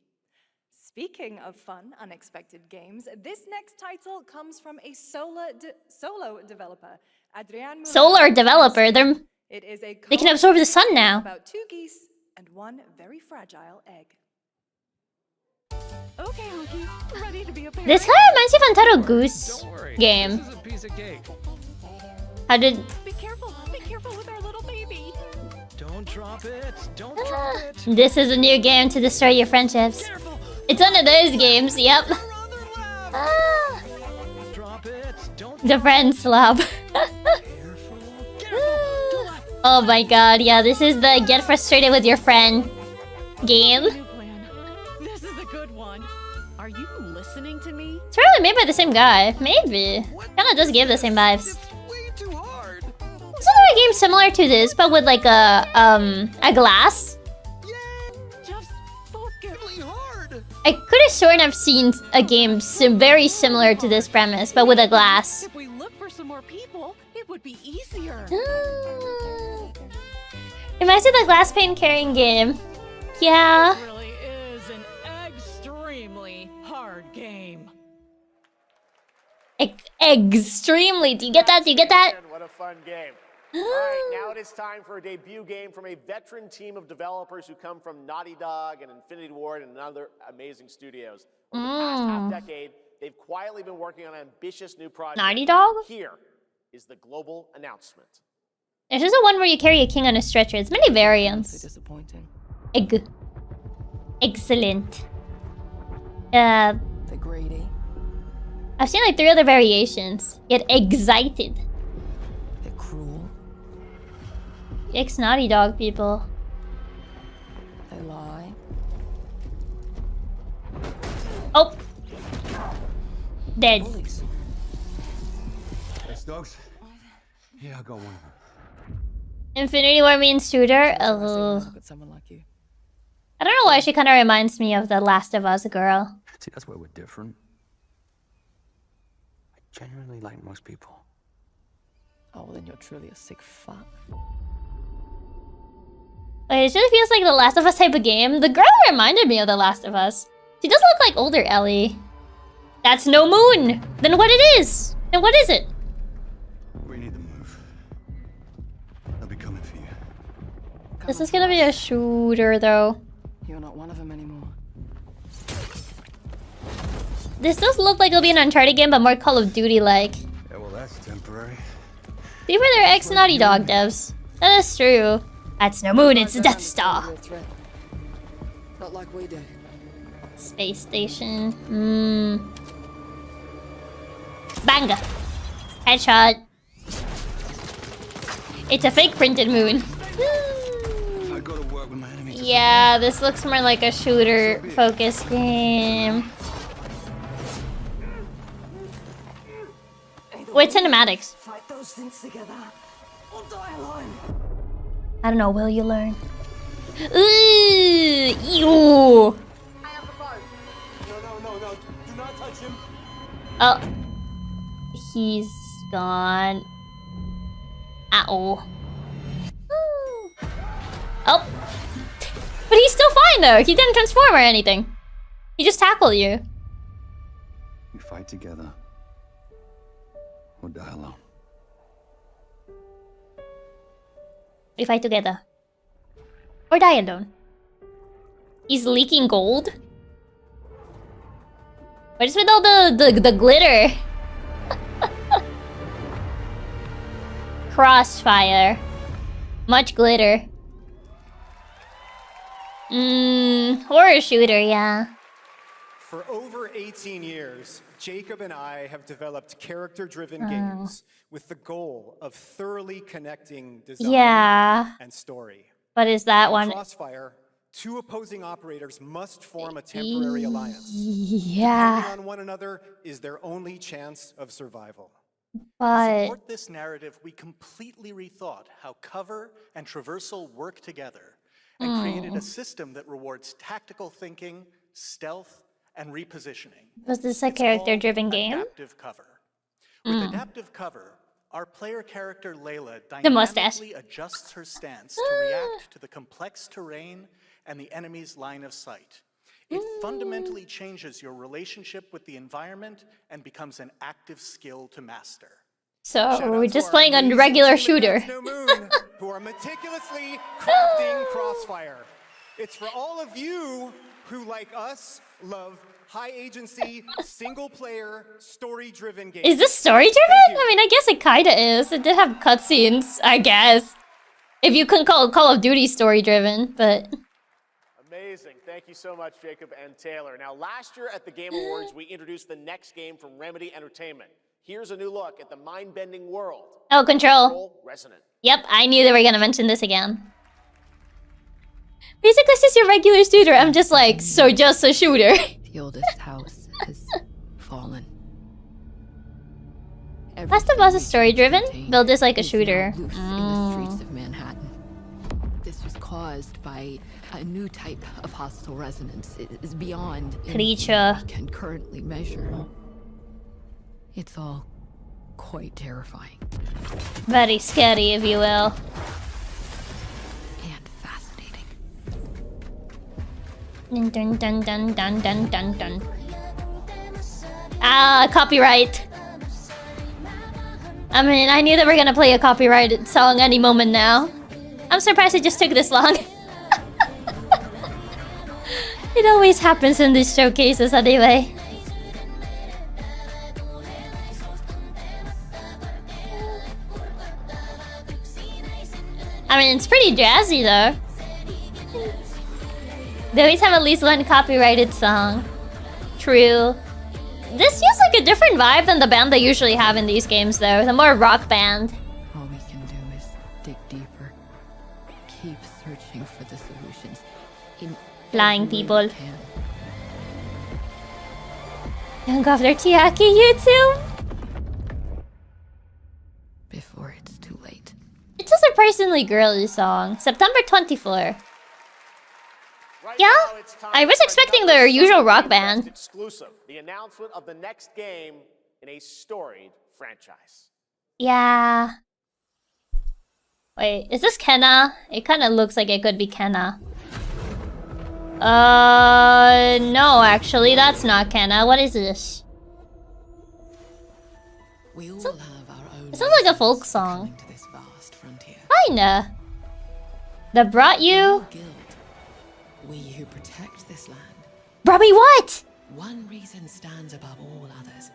[SPEAKER 9] Speaking of fun, unexpected games, this next title comes from a solo developer, Adrian.
[SPEAKER 1] Solar developer.
[SPEAKER 9] It is a
[SPEAKER 1] They can absorb the sun now.
[SPEAKER 9] about 2 geese and 1 very fragile egg. Okay, Hookie, ready to be a parent?
[SPEAKER 1] This kind of reminds me of Untitled Goose game.
[SPEAKER 13] This is a piece of cake.
[SPEAKER 1] How did...
[SPEAKER 9] Be careful with our little baby.
[SPEAKER 13] Don't drop it. Don't drop it.
[SPEAKER 1] This is a new game to destroy your friendships. It's one of those games, yep.
[SPEAKER 13] Drop it. Don't
[SPEAKER 1] The friend slab. Oh my god, yeah, this is the get frustrated with your friend game.
[SPEAKER 6] This is a good one. Are you listening to me?
[SPEAKER 1] It's probably made by the same guy. Maybe. Kinda does give the same vibes. Is there a game similar to this, but with like a glass? I could have sworn I've seen a game very similar to this premise, but with a glass.
[SPEAKER 6] If we look for some more people, it would be easier.
[SPEAKER 1] Reminds me of the glass pane carrying game. Yeah.
[SPEAKER 6] It really is an extremely hard game.
[SPEAKER 1] Extremely. Do you get that? Do you get that?
[SPEAKER 2] What a fun game. All right, now it is time for a debut game from a veteran team of developers who come from Naughty Dog and Infinity Ward and other amazing studios. Over the past half-decade, they've quietly been working on an ambitious new project.
[SPEAKER 1] Naughty Dog?
[SPEAKER 2] Here is the global announcement.
[SPEAKER 1] There's just a one where you carry a king on a stretcher. It's many variants.
[SPEAKER 6] Disappointing.
[SPEAKER 1] Excellent.
[SPEAKER 6] The greedy.
[SPEAKER 1] I've seen like 3 other variations. Get excited.
[SPEAKER 6] They're cruel.
[SPEAKER 1] Ex Naughty Dog people.
[SPEAKER 6] They lie.
[SPEAKER 1] Oh. Dead.
[SPEAKER 13] Yes, dogs? Yeah, I got one.
[SPEAKER 1] Infinity War means shooter? Oh.
[SPEAKER 6] Someone like you.
[SPEAKER 1] I don't know why she kind of reminds me of the Last of Us girl.
[SPEAKER 13] See, that's where we're different. I genuinely like most people.
[SPEAKER 6] Oh, well, then you're truly a sick fuck.
[SPEAKER 1] Wait, it just feels like the Last of Us type of game. The girl reminded me of the Last of Us. She does look like older Ellie. That's no moon. Then what it is? Then what is it?
[SPEAKER 13] We need to move. They'll be coming for you.
[SPEAKER 1] This is gonna be a shooter though.
[SPEAKER 6] You're not one of them anymore.
[SPEAKER 1] This does look like it'll be an Uncharted game, but more Call of Duty like.
[SPEAKER 13] Yeah, well, that's temporary.
[SPEAKER 1] See where they're ex Naughty Dog devs. That is true. That's no moon, it's the Death Star.
[SPEAKER 6] Not like we do.
[SPEAKER 1] Space station. Banga. Headshot. It's a fake printed moon.
[SPEAKER 13] I gotta work with my enemies.
[SPEAKER 1] Yeah, this looks more like a shooter focused game. With cinematics.
[SPEAKER 6] Fight those things together. Or die alone.
[SPEAKER 1] I don't know, will you learn? Ooh, ew.
[SPEAKER 13] No, do not touch him.
[SPEAKER 1] Oh. He's gone. Ow. Oh. But he's still fine though. He didn't transform or anything. He just tackled you.
[SPEAKER 13] We fight together. Or die alone.
[SPEAKER 1] We fight together. Or die alone. He's leaking gold? What is with all the glitter? Crossfire. Much glitter. Horror shooter, yeah.
[SPEAKER 11] For over 18 years, Jacob and I have developed character-driven games with the goal of thoroughly connecting design and story.
[SPEAKER 1] But is that
[SPEAKER 11] In
[SPEAKER 1] one?
[SPEAKER 11] Crossfire, two opposing operators must form a temporary alliance.
[SPEAKER 1] Yeah.
[SPEAKER 11] Depending on one another is their only chance of survival.
[SPEAKER 15] To
[SPEAKER 1] But
[SPEAKER 15] support this narrative, we completely rethought how cover and traversal work together and created a system that rewards tactical thinking, stealth, and repositioning.
[SPEAKER 1] was this a character-driven game?
[SPEAKER 15] Adaptive cover. With adaptive cover, our player character Layla
[SPEAKER 1] mustache.
[SPEAKER 15] dynamically adjusts her stance to react to the complex terrain and the enemy's line of sight. It fundamentally changes your relationship with the environment and becomes an active skill to master.
[SPEAKER 1] So we're just playing a regular shooter.
[SPEAKER 11] No Moon, who are meticulously crafting Crossfire. It's for all of you who, like us, love high-agency, single-player, story-driven games.
[SPEAKER 1] Is this story-driven? I mean, I guess it kinda is. It did have cutscenes, I guess. If you can call Call of Duty story-driven, but...
[SPEAKER 2] Amazing. Thank you so much, Jacob and Taylor. Now, last year at the Game Awards, we introduced the next game from Remedy Entertainment. Here's a new look at the mind-bending world.
[SPEAKER 1] Oh, Control.
[SPEAKER 2] Resonant.
[SPEAKER 1] Yep, I knew they were gonna mention this again. Basically, it's just your regular shooter. I'm just like, so just a shooter.
[SPEAKER 16] The oldest house has fallen.
[SPEAKER 1] Last of Us is story-driven. Build this like a shooter.
[SPEAKER 16] In the streets of Manhattan. This was caused by a new type of hostile resonance. It is beyond
[SPEAKER 1] Creature.
[SPEAKER 16] anything we can currently measure. It's all quite terrifying.
[SPEAKER 1] Very scary, if you will.
[SPEAKER 16] And fascinating.
[SPEAKER 1] Dun dun dun dun dun dun dun. Ah, copyright. I mean, I knew they were gonna play a copyrighted song any moment now. I'm surprised it just took this long. It always happens in these showcases anyway. I mean, it's pretty jazzy though. They always have at least one copyrighted song. True. This feels like a different vibe than the band they usually have in these games though. The more rock band.
[SPEAKER 16] All we can do is dig deeper. Keep searching for the solutions. In
[SPEAKER 1] Flying
[SPEAKER 16] every way
[SPEAKER 1] people.
[SPEAKER 16] we can.
[SPEAKER 1] Young Governor Chiaki, you too?
[SPEAKER 16] Before it's too late.
[SPEAKER 1] It's a surprisingly girly song. September 24. Yeah? I was expecting their usual rock band.
[SPEAKER 2] Exclusive. The announcement of the next game in a storied franchise.
[SPEAKER 1] Yeah. Wait, is this Kenna? It kind of looks like it could be Kenna. No, actually, that's not Kenna. What is this?
[SPEAKER 16] We all have our own.
[SPEAKER 1] It sounds like a folk song.
[SPEAKER 16] To this vast frontier.
[SPEAKER 1] Kinda. That brought you?
[SPEAKER 16] Guild. We who protect this land.
[SPEAKER 1] Brought me what?
[SPEAKER 16] One reason stands above all others.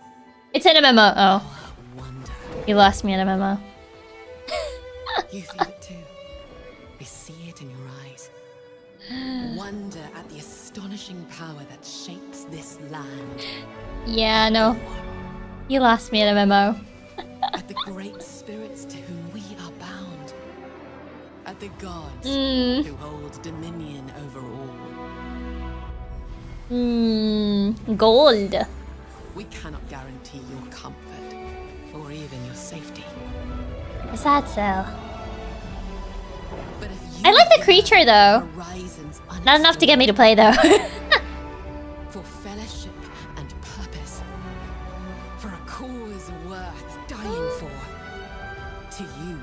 [SPEAKER 1] It's an MMO. Oh. You lost me in MMO.
[SPEAKER 16] You feel it too. We see it in your eyes. Wonder at the astonishing power that shapes this land.
[SPEAKER 1] Yeah, no. You lost me in MMO.
[SPEAKER 16] At the great spirits to whom we are bound. At the gods who hold dominion over all.
[SPEAKER 1] Gold.
[SPEAKER 16] We cannot guarantee your comfort or even your safety.
[SPEAKER 1] Is that so?
[SPEAKER 16] But if you
[SPEAKER 1] I like the creature though.
[SPEAKER 16] horizons
[SPEAKER 1] Not enough to get me to play though.
[SPEAKER 16] for fellowship and purpose, for a cause worth dying for, to you,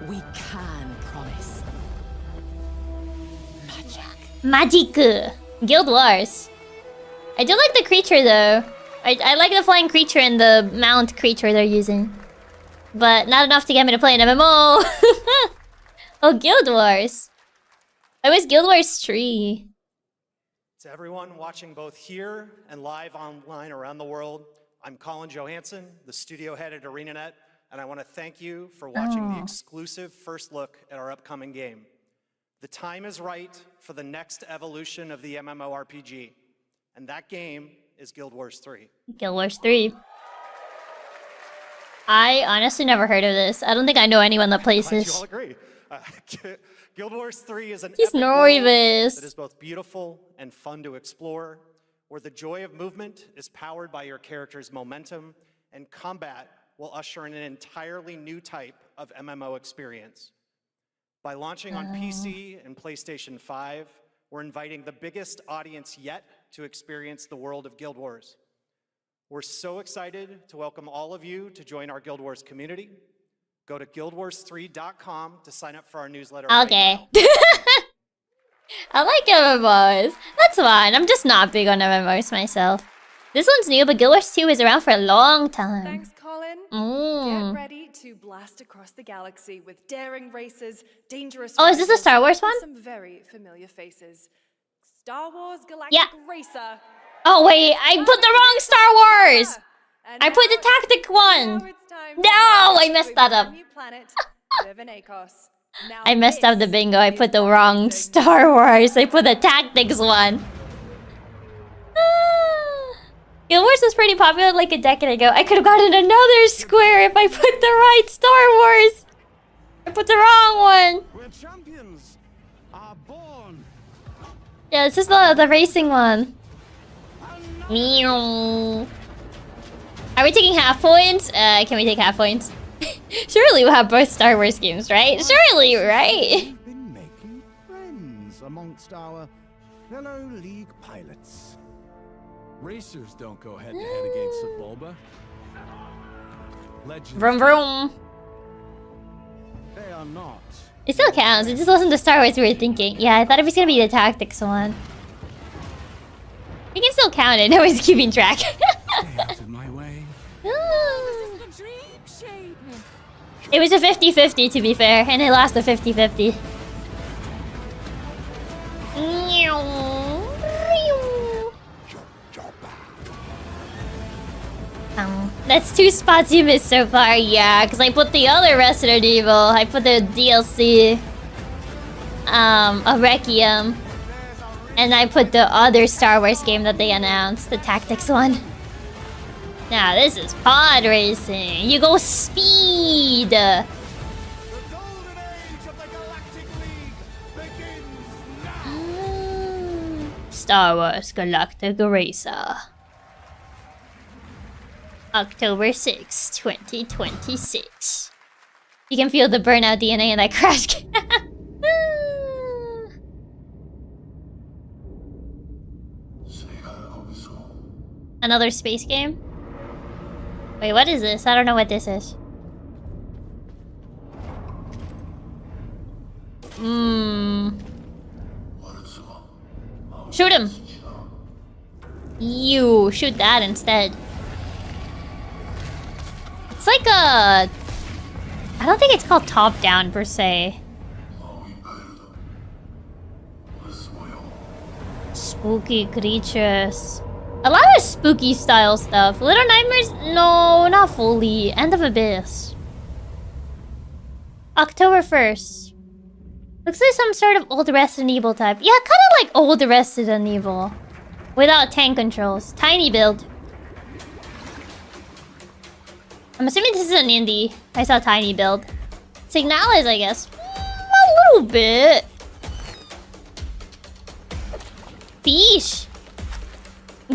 [SPEAKER 16] we can promise magic.
[SPEAKER 1] Guild Wars. I do like the creature though. I like the flying creature and the mount creature they're using. But not enough to get me to play an MMO. Oh, Guild Wars. I was Guild Wars 3.
[SPEAKER 15] To everyone watching both here and live online around the world, I'm Colin Johansson, the studio head at ArenaNet, and I want to thank you for watching the exclusive first look at our upcoming game. The time is right for the next evolution of the MMORPG, and that game is Guild Wars 3.
[SPEAKER 1] Guild Wars 3. I honestly never heard of this. I don't think I know anyone that plays
[SPEAKER 15] Glad you
[SPEAKER 1] this.
[SPEAKER 15] all agree. Guild Wars 3 is an
[SPEAKER 1] He's
[SPEAKER 15] epic world
[SPEAKER 1] nervous.
[SPEAKER 15] that is both beautiful and fun to explore, where the joy of movement is powered by your character's momentum, and combat will usher in an entirely new type of MMO experience. By launching on PC and PlayStation 5, we're inviting the biggest audience yet to experience the world of Guild Wars. We're so excited to welcome all of you to join our Guild Wars community. Go to guildwars3.com to sign up for our newsletter.
[SPEAKER 1] Okay. I like MMOs. That's fine. I'm just not big on MMOs myself. This one's new, but Guild Wars 2 is around for a long time.
[SPEAKER 9] Thanks, Colin. Get ready to blast across the galaxy with daring races, dangerous.
[SPEAKER 1] Oh, is this a Star Wars one?
[SPEAKER 9] Some very familiar faces. Star Wars Galactic Racer.
[SPEAKER 1] Oh wait, I put the wrong Star Wars! I put the tactic one! No, I messed that up. I messed up the bingo. I put the wrong Star Wars. I put the tactics one. Guild Wars was pretty popular like a decade ago. I could have gotten another square if I put the right Star Wars. I put the wrong one.
[SPEAKER 13] Where champions are born.
[SPEAKER 1] Yeah, this is the racing one. Meow. Are we taking half points? Can we take half points? Surely we'll have both Star Wars games, right? Surely, right?
[SPEAKER 13] We've been making friends amongst our fellow League pilots.
[SPEAKER 17] Racers don't go head-to-head against the Bulba. Legends
[SPEAKER 1] Vroom vroom.
[SPEAKER 13] They are not.
[SPEAKER 1] It still counts. It just wasn't the Star Wars we were thinking. Yeah, I thought it was gonna be the tactics one. We can still count it. No one's keeping track.
[SPEAKER 17] my way.
[SPEAKER 1] It was a 50-50 to be fair, and it lost a 50-50. That's 2 spots you missed so far, yeah, because I put the other Resident Evil. I put the DLC, of Requiem. And I put the other Star Wars game that they announced, the Tactics one. Now this is pod racing. You go speed. Star Wars Galactic Racer. October 6, 2026. You can feel the burnout DNA in that crash can. Another space game? Wait, what is this? I don't know what this is. Shoot him! You shoot that instead. It's like a... I don't think it's called top-down per se. Spooky creatures. A lot of spooky style stuff. Little Nightmares? No, not fully. End of Abyss. October 1st. Looks like some sort of old Resident Evil type. Yeah, kind of like old Resident Evil. Without tank controls. Tiny build. I'm assuming this is an indie. I saw tiny build. Signalis, I guess. A little bit. Fish.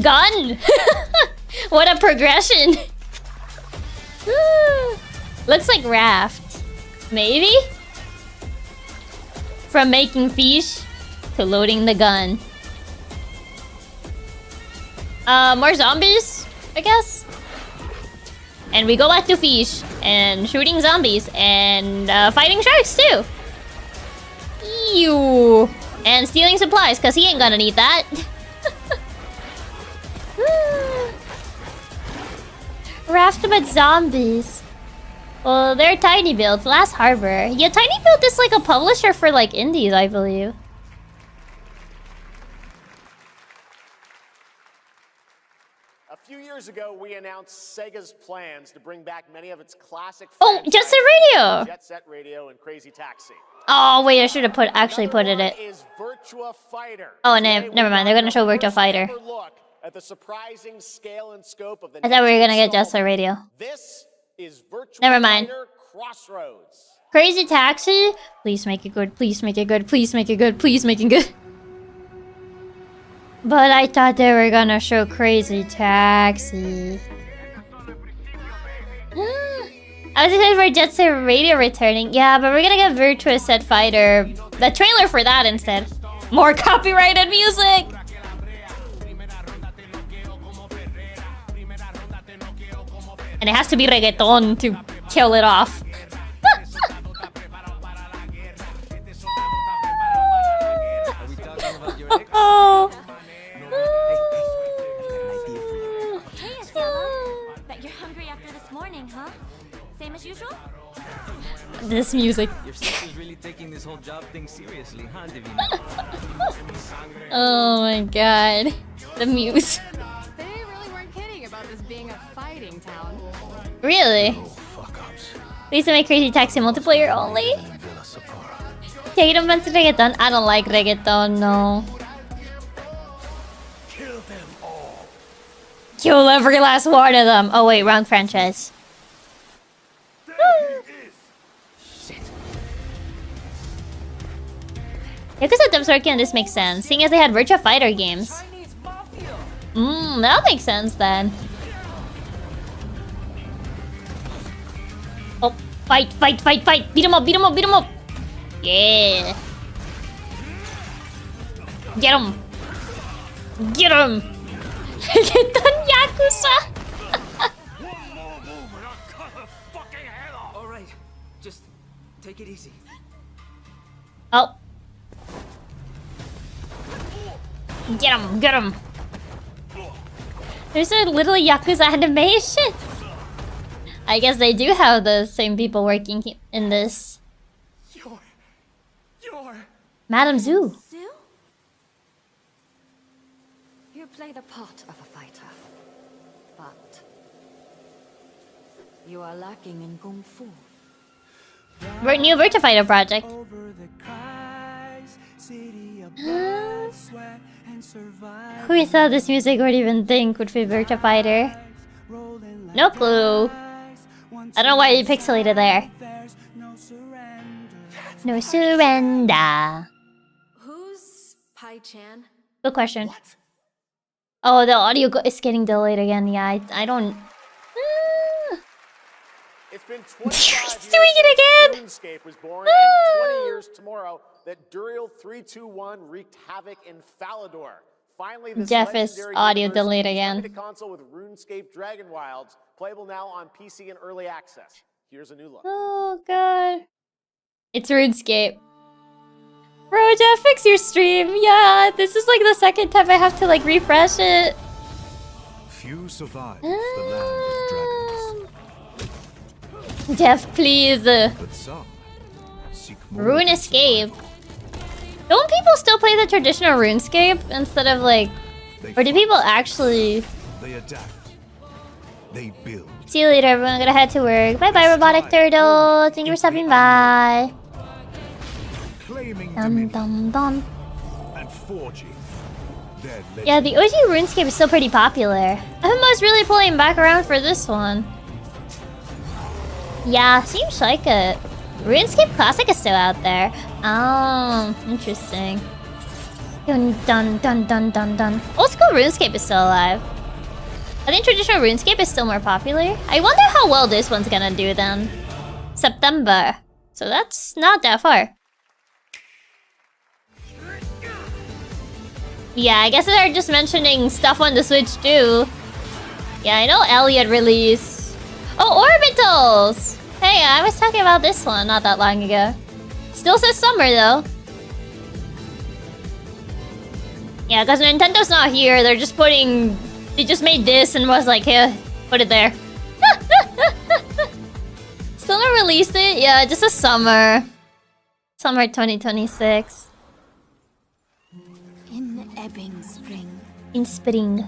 [SPEAKER 1] Gun! What a progression! Looks like Raft. Maybe? From making fish to loading the gun. More zombies, I guess? And we go back to fish and shooting zombies and fighting sharks too. Ew. And stealing supplies, because he ain't gonna need that. Raft but zombies. Well, they're Tiny Build, Last Harbor. Yeah, Tiny Build is like a publisher for like indies, I believe.
[SPEAKER 2] A few years ago, we announced Sega's plans to bring back many of its classic
[SPEAKER 1] Jet Set Radio!
[SPEAKER 2] Jet Set Radio and Crazy Taxi.
[SPEAKER 1] Oh, wait, I should have actually put it.
[SPEAKER 2] Is Virtua Fighter.
[SPEAKER 1] Oh, no, never mind. They're gonna show Virtua Fighter.
[SPEAKER 2] Look at the surprising scale and scope of the
[SPEAKER 1] I thought we were gonna get Jet Set Radio.
[SPEAKER 2] This is Virtua
[SPEAKER 1] Never mind.
[SPEAKER 2] Fighter Crossroads.
[SPEAKER 1] Crazy Taxi? Please make it good. Please make it good. Please make it good. Please make it good. But I thought they were gonna show Crazy Taxi. I was excited for Jet Set Radio returning. Yeah, but we're gonna get Virtua Set Fighter. The trailer for that instead. More copyrighted music! And it has to be reggaeton to kill it off. Oh.
[SPEAKER 18] Hey, Estella. Bet you're hungry after this morning, huh? Same as usual?
[SPEAKER 1] This music.
[SPEAKER 19] Your sister's really taking this whole job thing seriously, huh, Divina?
[SPEAKER 1] Oh my god. The muse.
[SPEAKER 20] They really weren't kidding about this being a fighting town.
[SPEAKER 1] Really? Please don't make Crazy Taxi multiplayer only? Yeah, you don't fancy reggaeton? I don't like reggaeton, no. Kill every last one of them. Oh wait, wrong franchise. Yakuza Dubs working on this makes sense, seeing as they had Virtua Fighter games. That'll make sense then. Oh, fight, fight, fight, fight! Beat him up, beat him up, beat him up! Yeah! Get him! Get him! Get done, Yakuza!
[SPEAKER 19] Alright, just take it easy.
[SPEAKER 1] Oh. Get him, get him! There's a little Yakuza animation! I guess they do have the same people working in this.
[SPEAKER 16] You're...
[SPEAKER 1] Madame Zhu.
[SPEAKER 3] You play the part of a fighter, but you are lacking in kung fu.
[SPEAKER 1] New Virtua Fighter project. Who thought this music would even think would be Virtua Fighter? No clue. I don't know why you pixelated there. No surrender.
[SPEAKER 3] Who's Pai-chan?
[SPEAKER 1] Good question. Oh, the audio is getting delayed again. Yeah, I don't...
[SPEAKER 2] It's been 25
[SPEAKER 1] He's doing it again!
[SPEAKER 2] RuneScape was born, and 20 years tomorrow that Duriel 321 wreaked havoc in Falador. Finally, this
[SPEAKER 1] Jeff is
[SPEAKER 2] legendary
[SPEAKER 1] audio
[SPEAKER 2] universe
[SPEAKER 1] delayed
[SPEAKER 2] is coming
[SPEAKER 1] again.
[SPEAKER 2] to console with RuneScape Dragon Wilds, playable now on PC in early access. Here's a new look.
[SPEAKER 1] Oh god. It's RuneScape. Bro, Jeff, fix your stream. Yeah, this is like the second time I have to like refresh it.
[SPEAKER 13] Few survive the land of dragons.
[SPEAKER 1] Jeff, please.
[SPEAKER 13] But some seek more.
[SPEAKER 1] Rune Escape. Don't people still play the traditional RuneScape instead of like... Or do people actually...
[SPEAKER 13] They adapt. They build.
[SPEAKER 1] See you later, everyone. I'm gonna head to work. Bye-bye, Robotic Turtle. Thank you for stopping by. Dum dum dum.
[SPEAKER 13] And forging their
[SPEAKER 1] Yeah, the OG RuneScape is still pretty popular. I was really pulling back around for this one. Yeah, seems like it. RuneScape Classic is still out there. Oh, interesting. Dun dun dun dun dun dun. Old school RuneScape is still alive. I think traditional RuneScape is still more popular. I wonder how well this one's gonna do then. September. So that's not that far. Yeah, I guess they're just mentioning stuff on the Switch too. Yeah, I know Elliot release. Oh, Orbitals! Hey, I was talking about this one not that long ago. Still says summer though. Yeah, because Nintendo's not here. They're just putting... They just made this and was like, here, put it there. Still not released it? Yeah, just a summer. Summer 2026.
[SPEAKER 3] In ebbing spring,
[SPEAKER 1] In spring.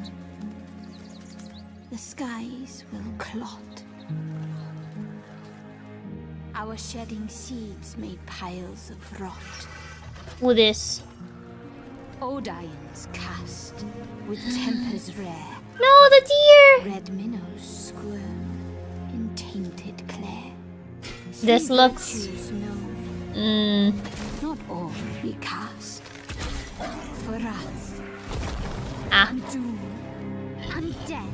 [SPEAKER 3] the skies will clot. Our shedding seeds made piles of rot.
[SPEAKER 1] Who this?
[SPEAKER 3] Odion's cast with tempers rare.
[SPEAKER 1] No, the deer!
[SPEAKER 3] Red minnows squirm in tainted clay.
[SPEAKER 1] This
[SPEAKER 3] Three
[SPEAKER 1] looks...
[SPEAKER 3] virtues known, not all recast. For us,
[SPEAKER 1] Ah.
[SPEAKER 3] doom and death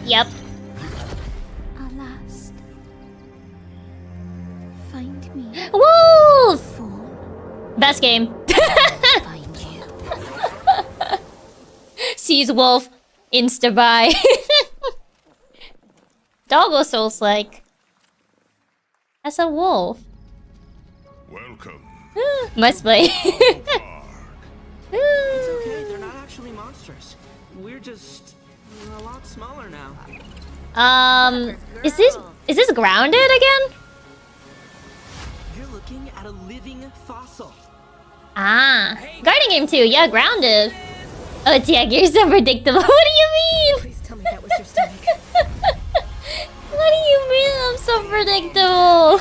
[SPEAKER 1] Yep.
[SPEAKER 3] are last. Find me.
[SPEAKER 1] Wolf! Best game. Sees wolf. Insta buy. Doggo Souls like. As a wolf.
[SPEAKER 13] Welcome.
[SPEAKER 1] Must play.
[SPEAKER 19] It's okay, they're not actually monsters. We're just a lot smaller now.
[SPEAKER 1] Is this grounded again?
[SPEAKER 19] You're looking at a living fossil.
[SPEAKER 1] Ah, guarding game too. Yeah, grounded. Oh, Tiag, you're so predictable. What do you mean?
[SPEAKER 16] Please tell me that was your stomach.
[SPEAKER 1] What do you mean I'm so predictable?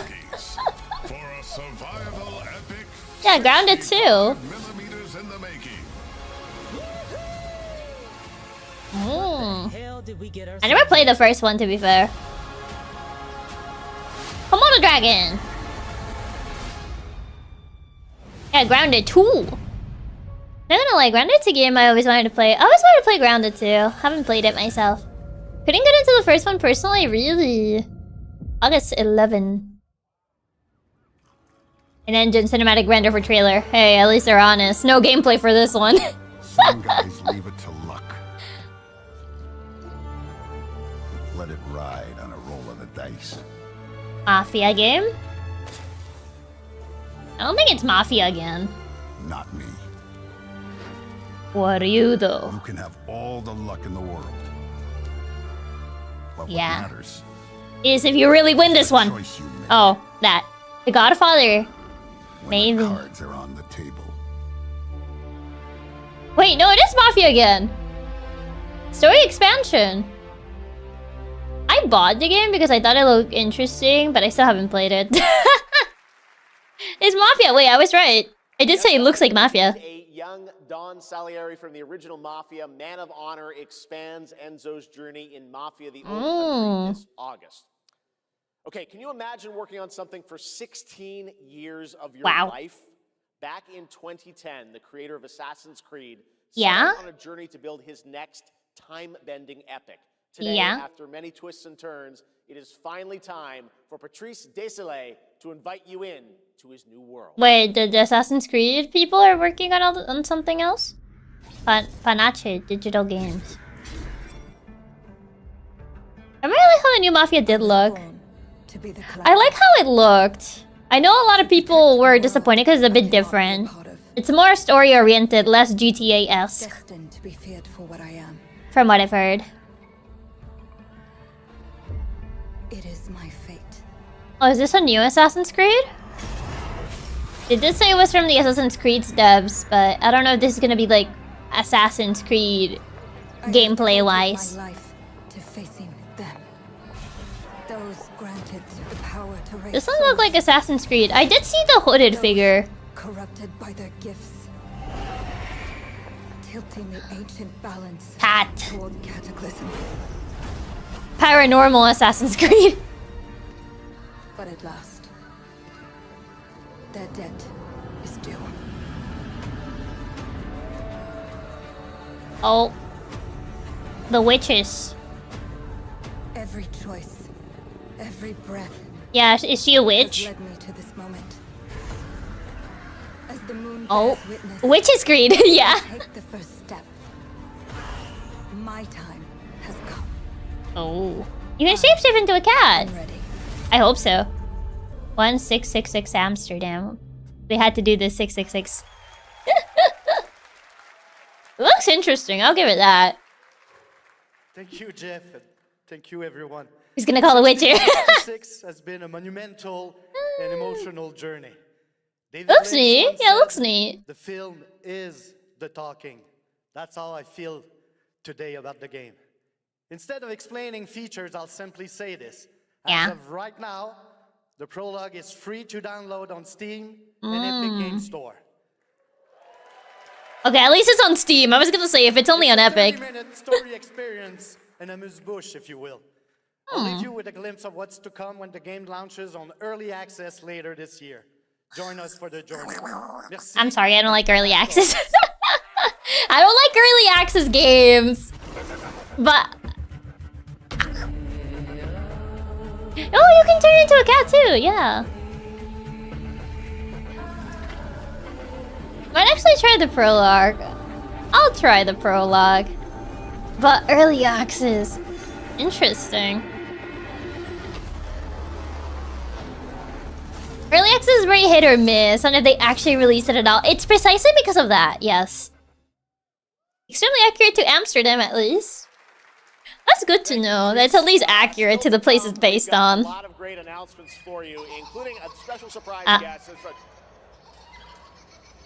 [SPEAKER 1] Yeah, grounded too.
[SPEAKER 6] did we get
[SPEAKER 1] I never played the first one, to be fair. Komodo Dragon! Yeah, Grounded 2! Not gonna lie, Grounded's a game I always wanted to play. I always wanted to play Grounded 2. Haven't played it myself. Couldn't get into the first one personally, really. August 11. An engine cinematic render for trailer. Hey, at least they're honest. No gameplay for this one.
[SPEAKER 5] Some guys leave it to luck. Let it ride on a roll of the dice.
[SPEAKER 1] Mafia game? I don't think it's Mafia again.
[SPEAKER 5] Not me.
[SPEAKER 1] What are you, though?
[SPEAKER 5] You can have all the luck in the world. But
[SPEAKER 1] Yeah.
[SPEAKER 5] what matters
[SPEAKER 1] Is if you really win this one. Oh, that. The Godfather. Maybe.
[SPEAKER 5] cards are on the table.
[SPEAKER 1] Wait, no, it is Mafia again. Story expansion. I bought the game because I thought it looked interesting, but I still haven't played it. It's Mafia. Wait, I was right. I did say it looks like Mafia.
[SPEAKER 2] A young Don Salieri from the original Mafia, Man of Honor, expands Enzo's journey in Mafia: The Old Country this August. Okay, can you imagine working on something for 16 years of your life? Back in 2010, the creator of Assassin's Creed set out on a journey to build his next time-bending epic. Today, after many twists and turns, it is finally time for Patrice Désilets to invite you in to his new world.
[SPEAKER 1] Wait, the Assassin's Creed people are working on something else? Panache Digital Games. I really like how the new Mafia did look. I like how it looked. I know a lot of people were disappointed because it's a bit different. It's more story-oriented, less GTA-esque.
[SPEAKER 21] Destined to be feared for what I am.
[SPEAKER 1] From what I've heard.
[SPEAKER 21] It is my fate.
[SPEAKER 1] Oh, is this a new Assassin's Creed? It did say it was from the Assassin's Creed's devs, but I don't know if this is gonna be like Assassin's Creed gameplay-wise.
[SPEAKER 21] My life to facing them. Those granted the power to raise
[SPEAKER 1] This one looked like Assassin's Creed. I did see the hooded figure.
[SPEAKER 21] corrupted by their gifts. Tilting the ancient balance
[SPEAKER 1] Pat.
[SPEAKER 21] toward cataclysm.
[SPEAKER 1] Paranormal Assassin's Creed.
[SPEAKER 21] But at last, their debt is due.
[SPEAKER 1] Oh. The witches.
[SPEAKER 21] Every choice, every breath.
[SPEAKER 1] Yeah, is she a witch?
[SPEAKER 21] Has led me to this moment. As the moon
[SPEAKER 1] Oh.
[SPEAKER 21] bears witness,
[SPEAKER 1] Witch's Creed, yeah.
[SPEAKER 21] take the first step. My time has come.
[SPEAKER 1] Oh. You can shapeshift into a cat. I hope so. 1666 Amsterdam. They had to do this 666. It looks interesting, I'll give it that.
[SPEAKER 8] Thank you, Jeff, and thank you, everyone.
[SPEAKER 1] He's gonna call the Witcher.
[SPEAKER 8] 6 has been a monumental and emotional journey. David
[SPEAKER 1] Looks
[SPEAKER 8] Lynch
[SPEAKER 1] neat.
[SPEAKER 8] once
[SPEAKER 1] Yeah,
[SPEAKER 8] said,
[SPEAKER 1] looks neat.
[SPEAKER 8] The film is the talking. That's how I feel today about the game. Instead of explaining features, I'll simply say this. As of right now, the prologue is free to download on Steam and Epic Game Store.
[SPEAKER 1] Okay, at least it's on Steam. I was gonna say, if it's only on Epic.
[SPEAKER 8] 30-minute story experience and amuse-bouche, if you will. I'll leave you with a glimpse of what's to come when the game launches on early access later this year. Join us for the journey. Merci.
[SPEAKER 1] I'm sorry, I don't like early access. I don't like early access games. But... Oh, you can turn into a cat too, yeah. Might actually try the prologue. I'll try the prologue. But early access. Interesting. Early access is very hit or miss on if they actually release it at all. It's precisely because of that, yes. Extremely accurate to Amsterdam, at least. That's good to know. That's at least accurate to the place it's based on.
[SPEAKER 2] A lot of great announcements for you, including a special surprise guest. It's like,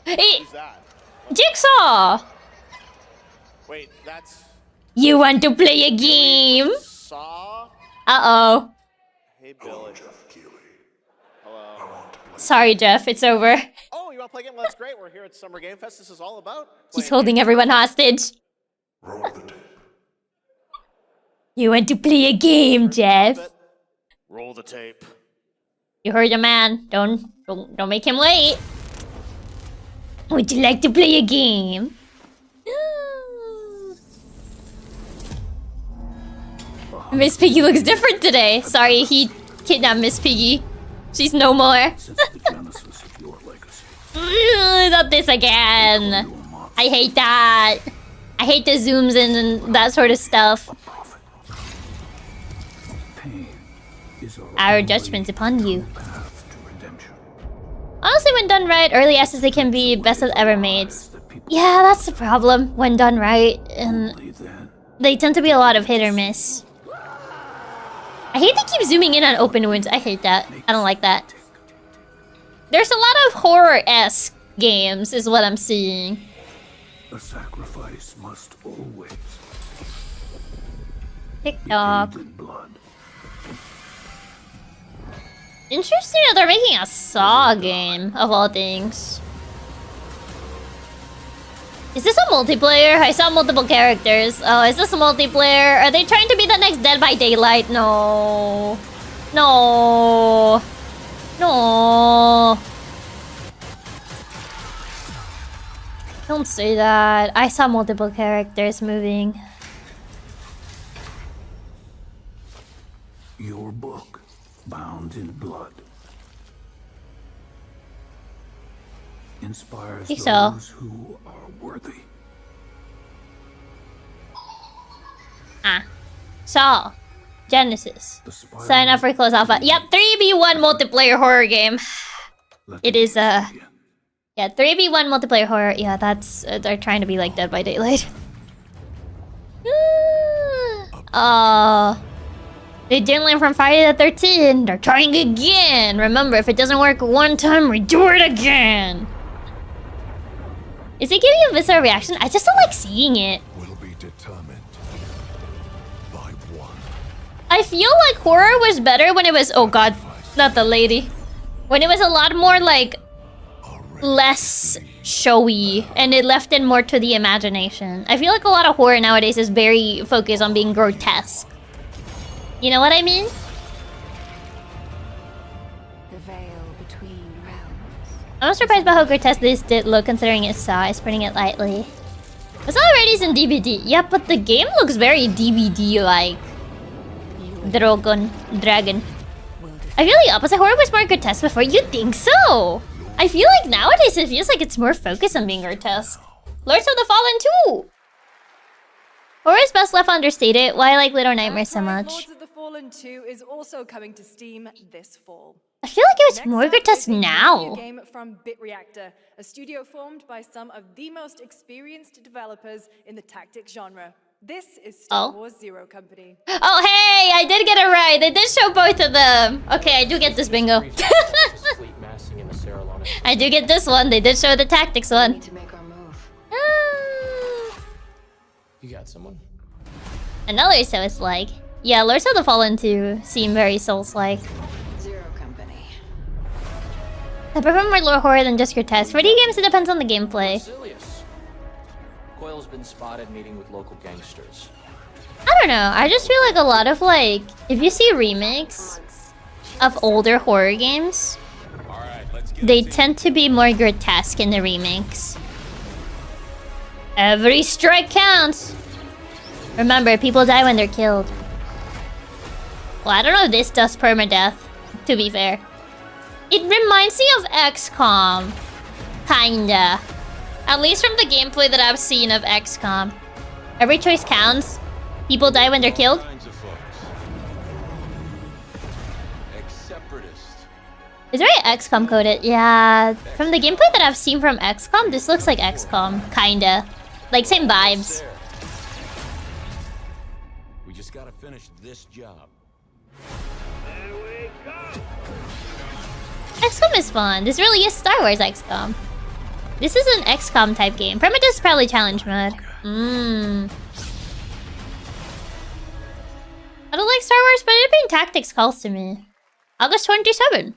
[SPEAKER 1] hey,
[SPEAKER 2] who's that?
[SPEAKER 1] Jigsaw!
[SPEAKER 2] Wait, that's...
[SPEAKER 1] You want to play a game?
[SPEAKER 2] Saw?
[SPEAKER 1] Uh-oh.
[SPEAKER 2] Hey, Billy. Hello.
[SPEAKER 1] Sorry, Jeff. It's over.
[SPEAKER 2] Oh, you want to play a game? Well, that's great. We're here at Summer Game Fest. This is all about...
[SPEAKER 1] He's holding everyone hostage.
[SPEAKER 5] Roll the tape.
[SPEAKER 1] You want to play a game, Jeff?
[SPEAKER 2] Roll the tape.
[SPEAKER 1] You heard the man. Don't make him wait. Would you like to play a game? Miss Piggy looks different today. Sorry, he kidnapped Miss Piggy. She's no more. Not this again. I hate that. I hate the zooms in and that sort of stuff. Our judgment's upon you. Honestly, when done right, early access they can be best of ever made. Yeah, that's the problem. When done right, and they tend to be a lot of hit or miss. I hate they keep zooming in on open wounds. I hate that. I don't like that. There's a lot of horror-esque games, is what I'm seeing.
[SPEAKER 17] A sacrifice must always.
[SPEAKER 1] TikTok. Interesting that they're making a Saw game, of all things. Is this a multiplayer? I saw multiple characters. Oh, is this a multiplayer? Are they trying to be the next Dead by Daylight? No. No. No. Don't say that. I saw multiple characters moving.
[SPEAKER 17] Your book, bound in blood, inspires those who are worthy.
[SPEAKER 1] Saw. Genesis. Sign up for Close Alpha. Yep, 3v1 multiplayer horror game. It is, yeah, 3v1 multiplayer horror. Yeah, that's, they're trying to be like Dead by Daylight. They didn't learn from Friday the 13th. They're trying again. Remember, if it doesn't work one time, redo it again. Is it giving a visceral reaction? I just don't like seeing it.
[SPEAKER 17] Will be determined by one.
[SPEAKER 1] I feel like horror was better when it was... Oh god, not the lady. When it was a lot more like... less showy, and it left it more to the imagination. I feel like a lot of horror nowadays is very focused on being grotesque. You know what I mean?
[SPEAKER 21] The veil between realms.
[SPEAKER 1] I'm surprised by how grotesque this did look considering its size, putting it lightly. It's already in DVD. Yeah, but the game looks very DVD-like. Dragon. I feel the opposite. Horror was more grotesque before. You think so? I feel like nowadays it feels like it's more focused on being grotesque. Lords of the Fallen 2! Horror is best left understated. Why I like Little Nightmares so much.
[SPEAKER 9] Lords of the Fallen 2 is also coming to Steam this fall.
[SPEAKER 1] I feel like it was more grotesque now.
[SPEAKER 9] A game from BitReactor, a studio formed by some of the most experienced developers in the tactics genre. This is Star Wars Zero Company.
[SPEAKER 1] Oh, hey! I did get it right. They did show both of them. Okay, I do get this bingo. I do get this one. They did show the tactics one.
[SPEAKER 4] You got someone?
[SPEAKER 1] Another Souls-like. Yeah, Lords of the Fallen 2 seem very Souls-like.
[SPEAKER 21] Zero Company.
[SPEAKER 1] I prefer more lore horror than just grotesque. For D games, it depends on the gameplay.
[SPEAKER 4] Coyle's been spotted meeting with local gangsters.
[SPEAKER 1] I don't know. I just feel like a lot of like, if you see remakes of older horror games, they tend to be more grotesque in the remakes. Every strike counts. Remember, people die when they're killed. Well, I don't know if this does permadeath, to be fair. It reminds me of XCOM. Kinda. At least from the gameplay that I've seen of XCOM. Every choice counts. People die when they're killed. It's very XCOM coded. Yeah, from the gameplay that I've seen from XCOM, this looks like XCOM. Kinda. Like, same vibes.
[SPEAKER 13] We just gotta finish this job.
[SPEAKER 1] XCOM is fun. This really is Star Wars XCOM. This is an XCOM type game. Permadeath is probably challenge mode. I don't like Star Wars, but it being tactics calls to me. August 27.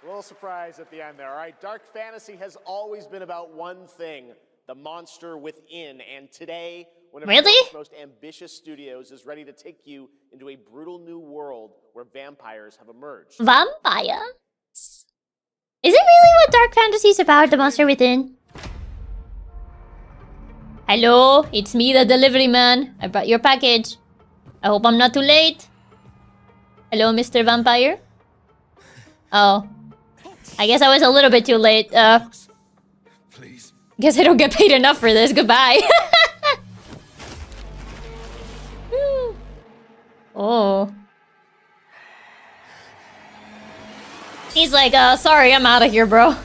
[SPEAKER 2] A little surprise at the end there. All right, dark fantasy has always been about one thing: The Monster Within. And today, one of
[SPEAKER 1] Really?
[SPEAKER 2] Europe's most ambitious studios is ready to take you into a brutal new world where vampires have emerged.
[SPEAKER 1] Vampires? Is it really what dark fantasy is about, The Monster Within? Hello, it's me, the delivery man. I brought your package. I hope I'm not too late. Hello, Mr. Vampire? Oh. I guess I was a little bit too late.
[SPEAKER 5] Please.
[SPEAKER 1] Guess I don't get paid enough for this. Goodbye. Oh. He's like, sorry, I'm out of here, bro.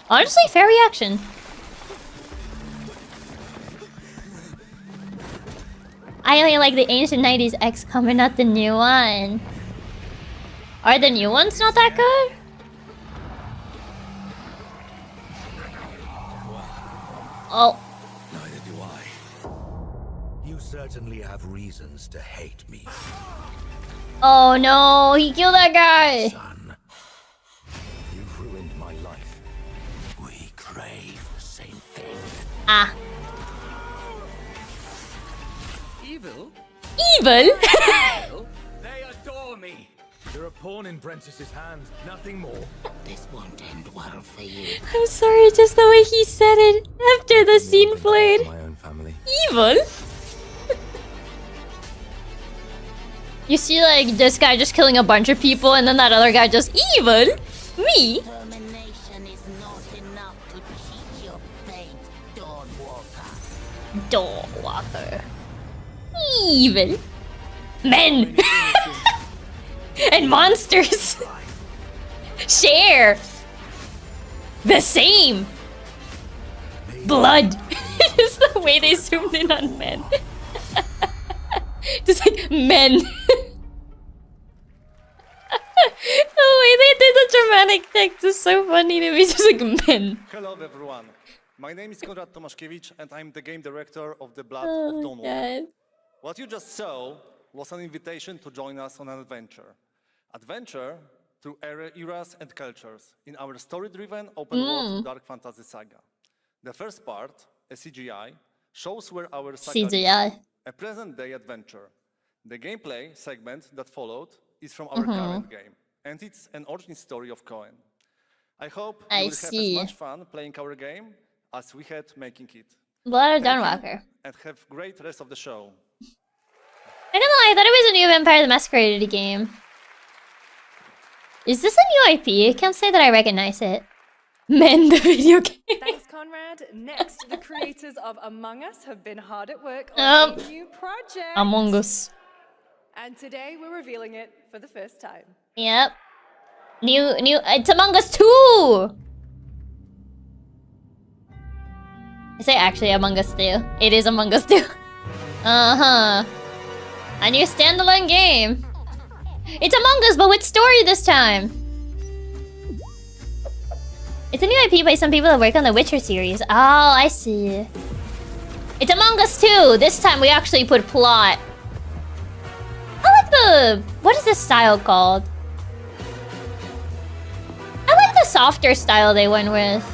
[SPEAKER 1] Honestly, fair reaction. I only like the ancient 90s XCOM and not the new one. Are the new ones not that good? Oh.
[SPEAKER 5] Neither do I. You certainly have reasons to hate me.
[SPEAKER 1] Oh no, he killed that guy.
[SPEAKER 5] Son, you've ruined my life. We crave the same thing.
[SPEAKER 1] Ah.
[SPEAKER 13] Evil?
[SPEAKER 1] Evil?
[SPEAKER 13] They adore me.
[SPEAKER 17] You're a pawn in Prentice's hands, nothing more.
[SPEAKER 7] This won't end well for you.
[SPEAKER 1] I'm sorry, just the way he said it after the scene played.
[SPEAKER 17] My own family.
[SPEAKER 1] Evil? You see, like, this guy just killing a bunch of people, and then that other guy just evil? Me?
[SPEAKER 7] Determination is not enough to cheat your fate, Dawnwalker.
[SPEAKER 1] Dawnwalker. Evil. Men! And monsters! Share! The same! Blood! Just the way they zoomed in on men. Just like, men. The way they did the dramatic text is so funny to me. Just like, men.
[SPEAKER 8] Hello, everyone. My name is Konrad Tomaszkiewicz, and I'm the game director of The Blood
[SPEAKER 1] Oh,
[SPEAKER 8] of Dawnwalker.
[SPEAKER 1] God.
[SPEAKER 8] What you just saw was an invitation to join us on an adventure. Adventure through eras and cultures in our story-driven open-world dark fantasy saga. The first part, a CGI, shows where our saga
[SPEAKER 1] CGI.
[SPEAKER 8] leads, a present-day adventure. The gameplay segment that followed is from our current game, and it's an origin story of Cohen. I hope you will have as much fun playing our game as we had making it.
[SPEAKER 1] Blood of
[SPEAKER 8] Thank you,
[SPEAKER 1] Dawnwalker.
[SPEAKER 8] and have great rest of the show.
[SPEAKER 1] I don't know, I thought it was a new Vampire the Masquerade game. Is this a new IP? I can't say that I recognize it. Men, the video game.
[SPEAKER 9] Thanks, Conrad. Next, the creators of Among Us have been hard at work on a new project.
[SPEAKER 1] Among Us.
[SPEAKER 9] And today we're revealing it for the first time.
[SPEAKER 1] Yep. It's Among Us 2! Is it actually Among Us 2? It is Among Us 2. Uh-huh. A new standalone game. It's Among Us, but with story this time. It's a new IP by some people that work on the Witcher series. Oh, I see. It's Among Us 2. This time we actually put plot. I like the... What is this style called? I like the softer style they went with.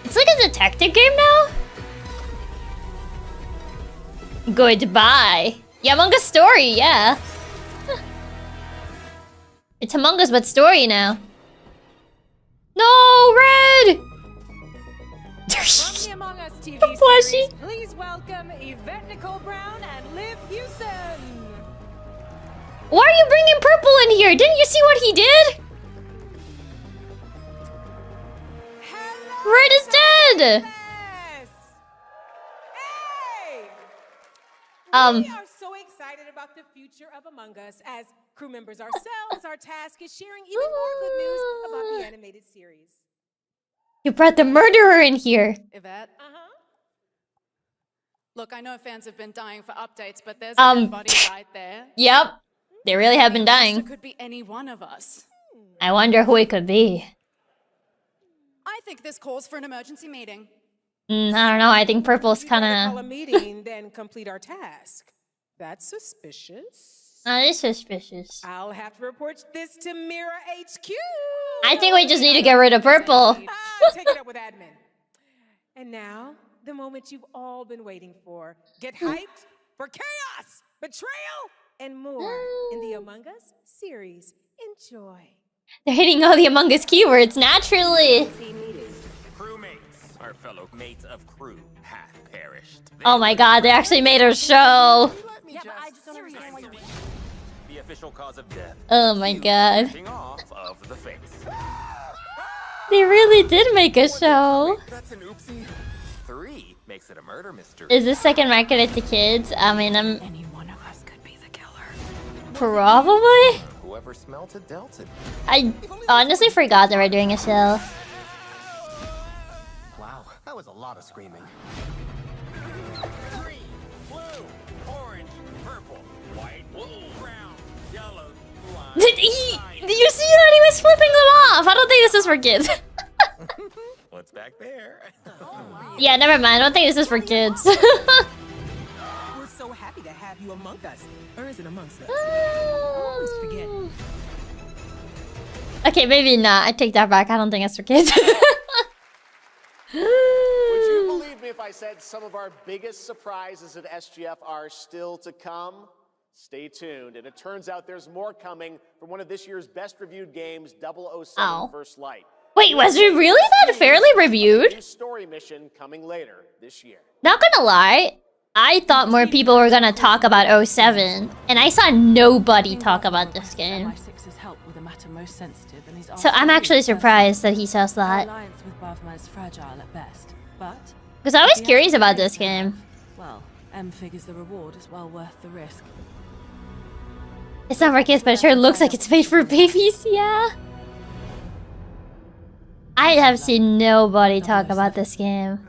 [SPEAKER 1] It's like a detective game now? Goodbye. Yeah, Among Us story, yeah. It's Among Us, but story now. No, Red!
[SPEAKER 6] From the Among Us TV
[SPEAKER 1] Plushie.
[SPEAKER 6] series, please welcome Yvette Nicole Brown and Liv Hewson.
[SPEAKER 1] Why are you bringing Purple in here? Didn't you see what he did? Red is dead!
[SPEAKER 22] We are so excited about the future of Among Us. As crew members ourselves, our task is sharing even more good news about the animated series.
[SPEAKER 1] You brought the murderer in here.
[SPEAKER 20] Yvette? Look, I know fans have been dying for updates, but there's a dead body right there.
[SPEAKER 1] Yep. They really have been
[SPEAKER 20] It
[SPEAKER 1] dying.
[SPEAKER 20] could be any one of us.
[SPEAKER 1] I wonder who it could be.
[SPEAKER 20] I think this calls for an emergency meeting.
[SPEAKER 1] I don't know. I think Purple's kind
[SPEAKER 22] Call a
[SPEAKER 1] of...
[SPEAKER 22] meeting, then complete our task. That's suspicious.
[SPEAKER 1] Oh, this is suspicious.
[SPEAKER 22] I'll have to report this to Mira HQ.
[SPEAKER 1] I think we just need to get rid of purple.
[SPEAKER 22] Take it up with admin. And now, the moment you've all been waiting for. Get hyped for chaos, betrayal, and more in the Among Us series. Enjoy.
[SPEAKER 1] They're hitting all the Among Us keywords naturally.
[SPEAKER 10] Crewmates, our fellow mates of crew, have perished.
[SPEAKER 1] Oh my god, they actually made a show.
[SPEAKER 10] The official cause of death.
[SPEAKER 1] Oh my god.
[SPEAKER 10] Cutting off of the face.
[SPEAKER 1] They really did make a show.
[SPEAKER 10] That's an oopsie. 3 makes it a murder mystery.
[SPEAKER 1] Is this second marketed to kids? I mean, any one of us could be the killer. Probably?
[SPEAKER 10] Whoever smelt it dealt it.
[SPEAKER 1] I honestly forgot they were doing a show.
[SPEAKER 13] Wow, that was a lot of screaming.
[SPEAKER 10] Green, blue, orange, purple, white, brown, yellow, black.
[SPEAKER 1] Did you see that? He was flipping them off. I don't think this is for kids.
[SPEAKER 10] What's back there?
[SPEAKER 1] Yeah, never mind. I don't think this is for kids.
[SPEAKER 19] We're so happy to have you among us. Or is it amongst us? I always forget.
[SPEAKER 1] Okay, maybe not. I take that back. I don't think it's for kids.
[SPEAKER 2] Would you believe me if I said some of our biggest surprises at SGF are still to come? Stay tuned. And it turns out there's more coming from one of this year's best reviewed games, 007 First Light.
[SPEAKER 1] Wait, was it really that fairly reviewed?
[SPEAKER 2] New story mission coming later this year.
[SPEAKER 1] Not gonna lie, I thought more people were gonna talk about 07, and I saw nobody talk about this game. So I'm actually surprised that he says that. Because I was curious about this game.
[SPEAKER 12] Well, M figures the reward is well worth the risk.
[SPEAKER 1] It's not for kids, but it sure looks like it's made for babies, yeah. I have seen nobody talk about this game.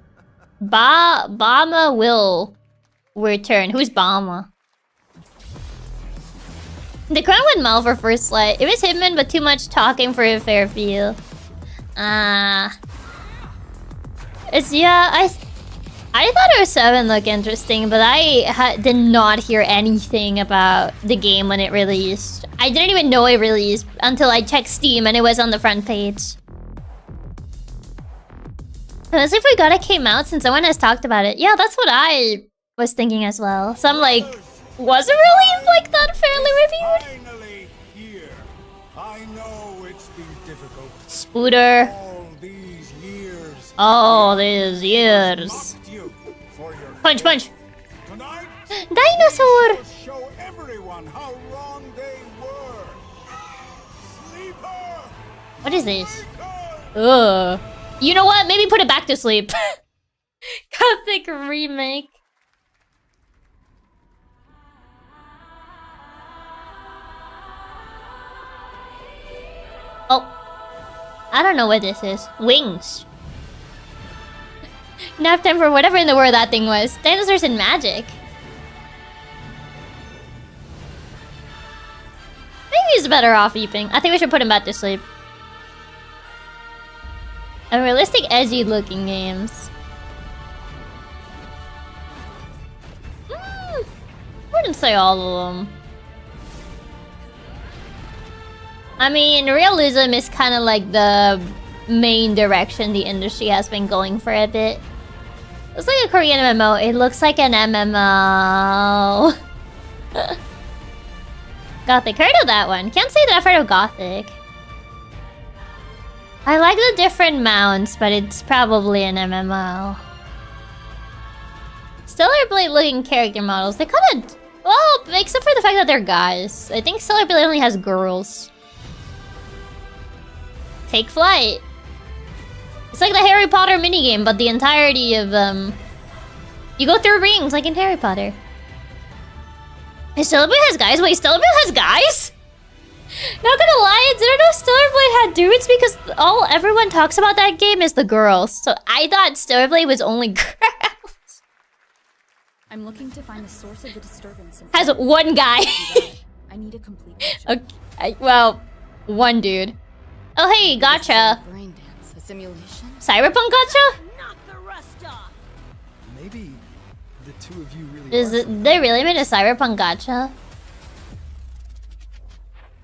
[SPEAKER 1] Bama will return. Who's Bama? The crown went mal for First Light. It was Hitman, but too much talking for a fair feel. It's I thought 07 looked interesting, but I did not hear anything about the game when it released. I didn't even know it released until I checked Steam and it was on the front page. Unless I forgot it came out since someone has talked about it. Yeah, that's what I was thinking as well. So I'm like, was it really like that fairly reviewed?
[SPEAKER 13] Finally here. I know it's been difficult.
[SPEAKER 1] Spooter.
[SPEAKER 13] All these years.
[SPEAKER 1] All these years.
[SPEAKER 13] You for your
[SPEAKER 1] Punch, punch.
[SPEAKER 13] Tonight,
[SPEAKER 1] Dinosaur.
[SPEAKER 13] show everyone how wrong they were. Sleeper.
[SPEAKER 1] What is this? Ugh. You know what? Maybe put it back to sleep. Gothic remake. Oh. I don't know what this is. Wings. Nap time for whatever in the world that thing was. Dinosaurs and magic. Maybe he's better off eating. I think we should put him back to sleep. Unrealistic, edgy looking games. Wouldn't say all of them. I mean, realism is kind of like the main direction the industry has been going for a bit. Looks like a Korean MMO. It looks like an MMO. Gothic. Heard of that one. Can't say that I've heard of Gothic. I like the different mounts, but it's probably an MMO. Stellar Blade looking character models. They kind of... Well, except for the fact that they're guys. I think Stellar Blade only has girls. Take flight. It's like the Harry Potter minigame, but the entirety of, you go through rings, like in Harry Potter. And Stellar Blade has guys? Wait, Stellar Blade has guys? Not gonna lie, I didn't know Stellar Blade had dudes because all everyone talks about that game is the girls. So I thought Stellar Blade was only girls.
[SPEAKER 21] I'm looking to find the source of the disturbance.
[SPEAKER 1] Has one guy.
[SPEAKER 21] I need a complete
[SPEAKER 1] Okay, well, one dude. Oh hey, gotcha.
[SPEAKER 21] brain dance, a simulation.
[SPEAKER 1] Cyberpunk gotcha?
[SPEAKER 17] Maybe the two of you really
[SPEAKER 1] Is it, they really made a Cyberpunk gotcha?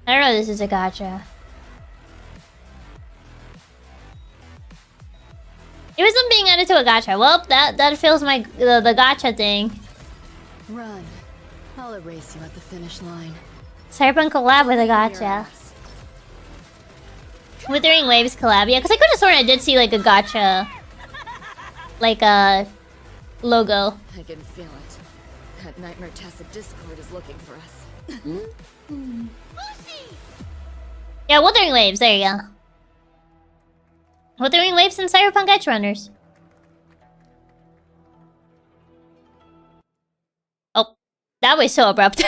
[SPEAKER 1] I don't know if this is a gacha. It wasn't being added to a gacha. Well, that fills my the gacha thing.
[SPEAKER 11] Run. I'll erase you at the finish line.
[SPEAKER 1] Cyberpunk collab with a gacha. Withering Waves collab. Yeah, because I could have sworn I did see like a gacha, like a logo.
[SPEAKER 11] I can feel it. That Nightmare Tacit Discord is looking for us.
[SPEAKER 1] Yeah, Withering Waves. There you go. Withering Waves and Cyberpunk Edge Runners. Oh, that was so abrupt.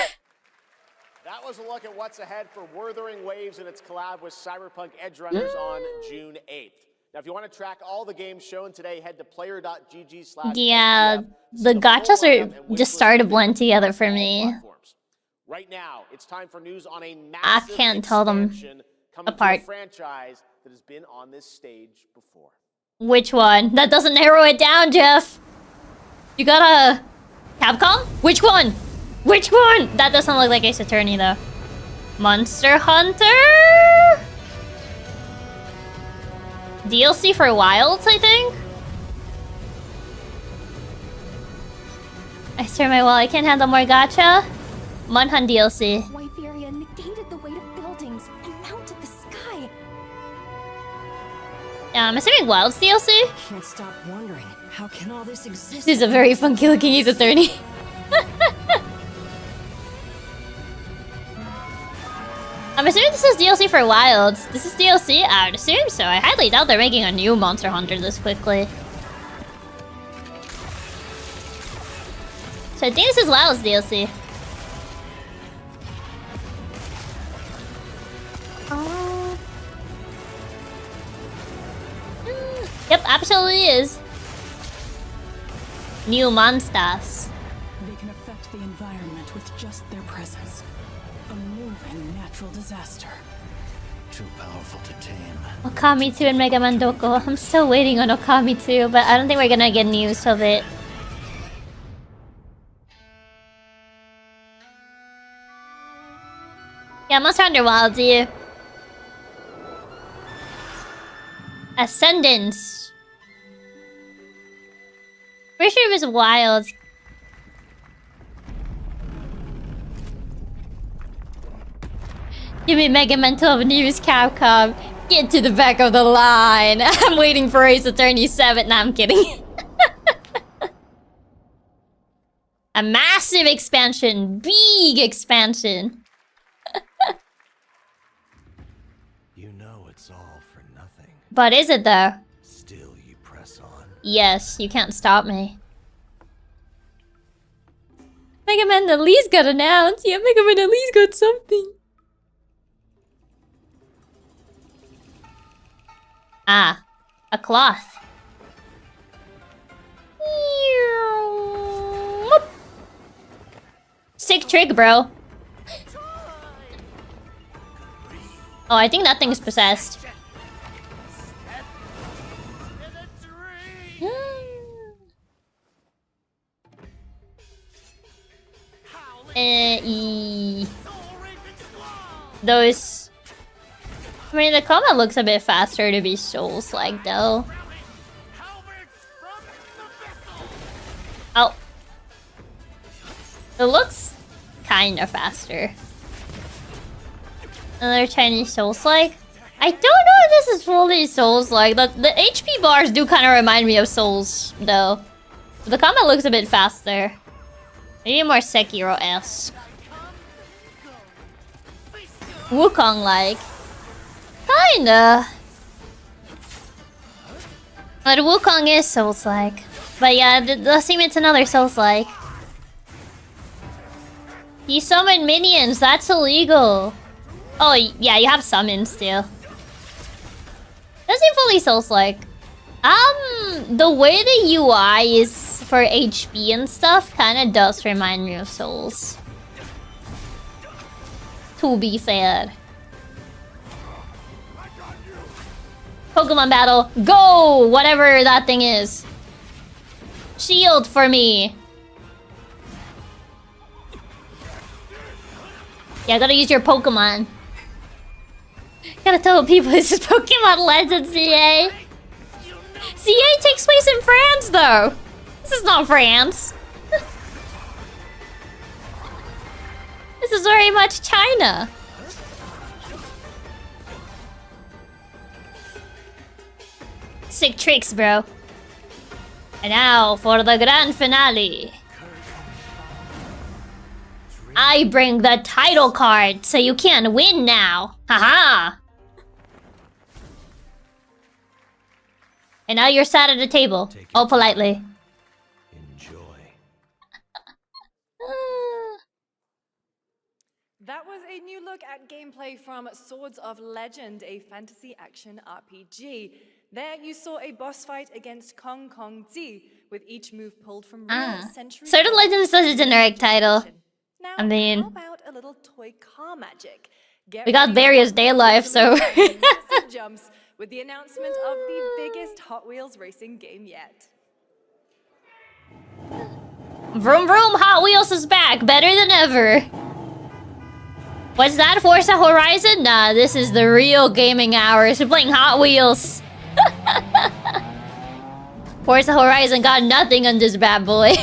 [SPEAKER 2] That was a look at what's ahead for Wuthering Waves and its collab with Cyberpunk Edge Runners on June 8th. Now, if you want to track all the games shown today, head to player.gg/.
[SPEAKER 1] Yeah, the gachas are just started to blend together for me.
[SPEAKER 2] Right now, it's time for news on a
[SPEAKER 1] I
[SPEAKER 2] massive
[SPEAKER 1] can't tell them
[SPEAKER 2] coming
[SPEAKER 1] apart.
[SPEAKER 2] to a franchise that has been on this stage before.
[SPEAKER 1] Which one? That doesn't narrow it down, Jeff. You got a Capcom? Which one? Which one? That doesn't look like Ace Attorney though. Monster Hunter? DLC for Wilds, I think? I swear my wall, I can't handle more gacha. Munhunt DLC.
[SPEAKER 18] White Furia negated the weight of buildings and mounted the sky.
[SPEAKER 1] I'm assuming Wilds DLC?
[SPEAKER 19] Can't stop wondering, how can all this exist?
[SPEAKER 1] This is a very funky looking Ace Attorney. I'm assuming this is DLC for Wilds. This is DLC? I would assume so. I highly doubt they're making a new Monster Hunter this quickly. So I think this is Wilds DLC. Yep, absolutely is. New monsters.
[SPEAKER 12] They can affect the environment with just their presence. A moving natural disaster.
[SPEAKER 13] Too powerful to tame.
[SPEAKER 1] Okami 2 and Mega Man Doko. I'm still waiting on Okami 2, but I don't think we're gonna get news of it. Yeah, Monster Hunter Wilds, you. Ascendance. Pretty sure it was Wild. Give me Mega Man 12 news, Capcom. Get to the back of the line. I'm waiting for Ace Attorney 7. Nah, I'm kidding. A massive expansion. Big expansion.
[SPEAKER 13] You know it's all for nothing.
[SPEAKER 1] But is it though?
[SPEAKER 13] Still you press on.
[SPEAKER 1] Yes, you can't stop me. Mega Man at least got announced. Yeah, Mega Man at least got something. Ah, a cloth. Sick trick, bro. Oh, I think that thing's possessed. Those... I mean, the combat looks a bit faster to be Souls-like, though. Oh. It looks kinda faster. Another Chinese Souls-like? I don't know if this is fully Souls-like. The HP bars do kind of remind me of Souls, though. The combat looks a bit faster. Maybe more Sekiro-esque. Wukong-like. Kinda. But Wukong is Souls-like. But yeah, let's see if it's another Souls-like. You summon minions, that's illegal. Oh, yeah, you have summons still. Doesn't seem fully Souls-like. The way the UI is for HP and stuff kinda does remind me of Souls. To be fair. Pokemon battle, go! Whatever that thing is. Shield for me. Yeah, gotta use your Pokemon. Gotta tell people this is Pokemon Legends, CA. CA takes place in France, though. This is not France. This is very much China. Sick tricks, bro. And now for the grand finale. I bring the title card, so you can't win now. Haha. And now you're sat at a table, all politely.
[SPEAKER 9] That was a new look at gameplay from Swords of Legend, a fantasy action RPG. There you saw a boss fight against Kong Kong Zi, with each move pulled from real century.
[SPEAKER 1] Sword of Legend is such a generic title.
[SPEAKER 9] Now,
[SPEAKER 1] I mean,
[SPEAKER 9] how about a little toy car magic?
[SPEAKER 1] we got various day life, so.
[SPEAKER 9] Jumps with the announcement of the biggest Hot Wheels racing game yet.
[SPEAKER 1] Vroom vroom, Hot Wheels is back, better than ever. What's that, Forza Horizon? Nah, this is the real gaming hours. We're playing Hot Wheels. Forza Horizon got nothing on this bad boy.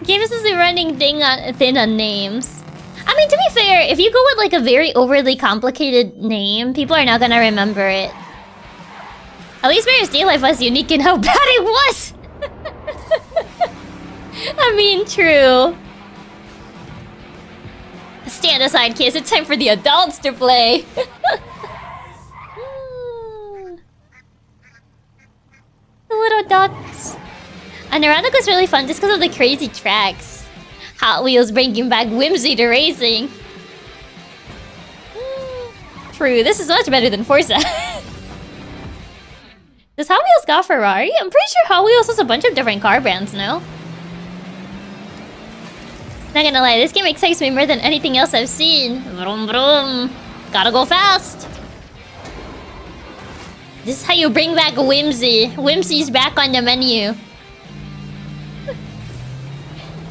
[SPEAKER 1] Games is running thin on names. I mean, to be fair, if you go with like a very overly complicated name, people are not gonna remember it. At least Mayor's Day Life was unique in how bad it was. I mean, true. Stand aside, kids. It's time for the adults to play. The little dots. And Neurotic was really fun just because of the crazy tracks. Hot Wheels bringing back whimsy to racing. True, this is much better than Forza. Does Hot Wheels got Ferrari? I'm pretty sure Hot Wheels has a bunch of different car brands now. Not gonna lie, this game excites me more than anything else I've seen. Vroom vroom. Gotta go fast. This is how you bring back whimsy. Whimsy's back on the menu.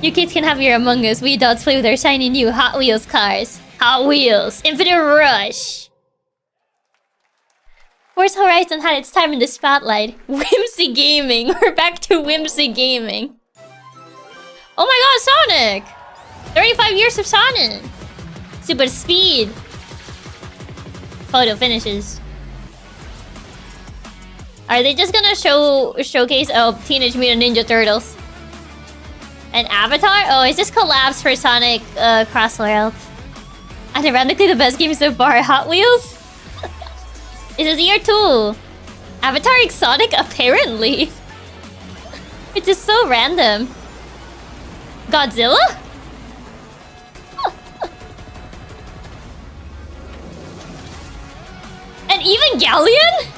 [SPEAKER 1] You kids can have your Among Us. We adults play with our shiny new Hot Wheels cars. Hot Wheels. Infinite Rush. Forza Horizon had its time in the spotlight. Whimsy gaming. We're back to whimsy gaming. Oh my god, Sonic! 35 years of Sonic! Super speed. Photo finishes. Are they just gonna showcase Teenage Mutant Ninja Turtles? An Avatar? Oh, it's just collabs for Sonic Cross Worlds. And ironically, the best game so far, Hot Wheels? This is year 2. Avatar X Sonic, apparently. It's just so random. Godzilla? And Evangelion?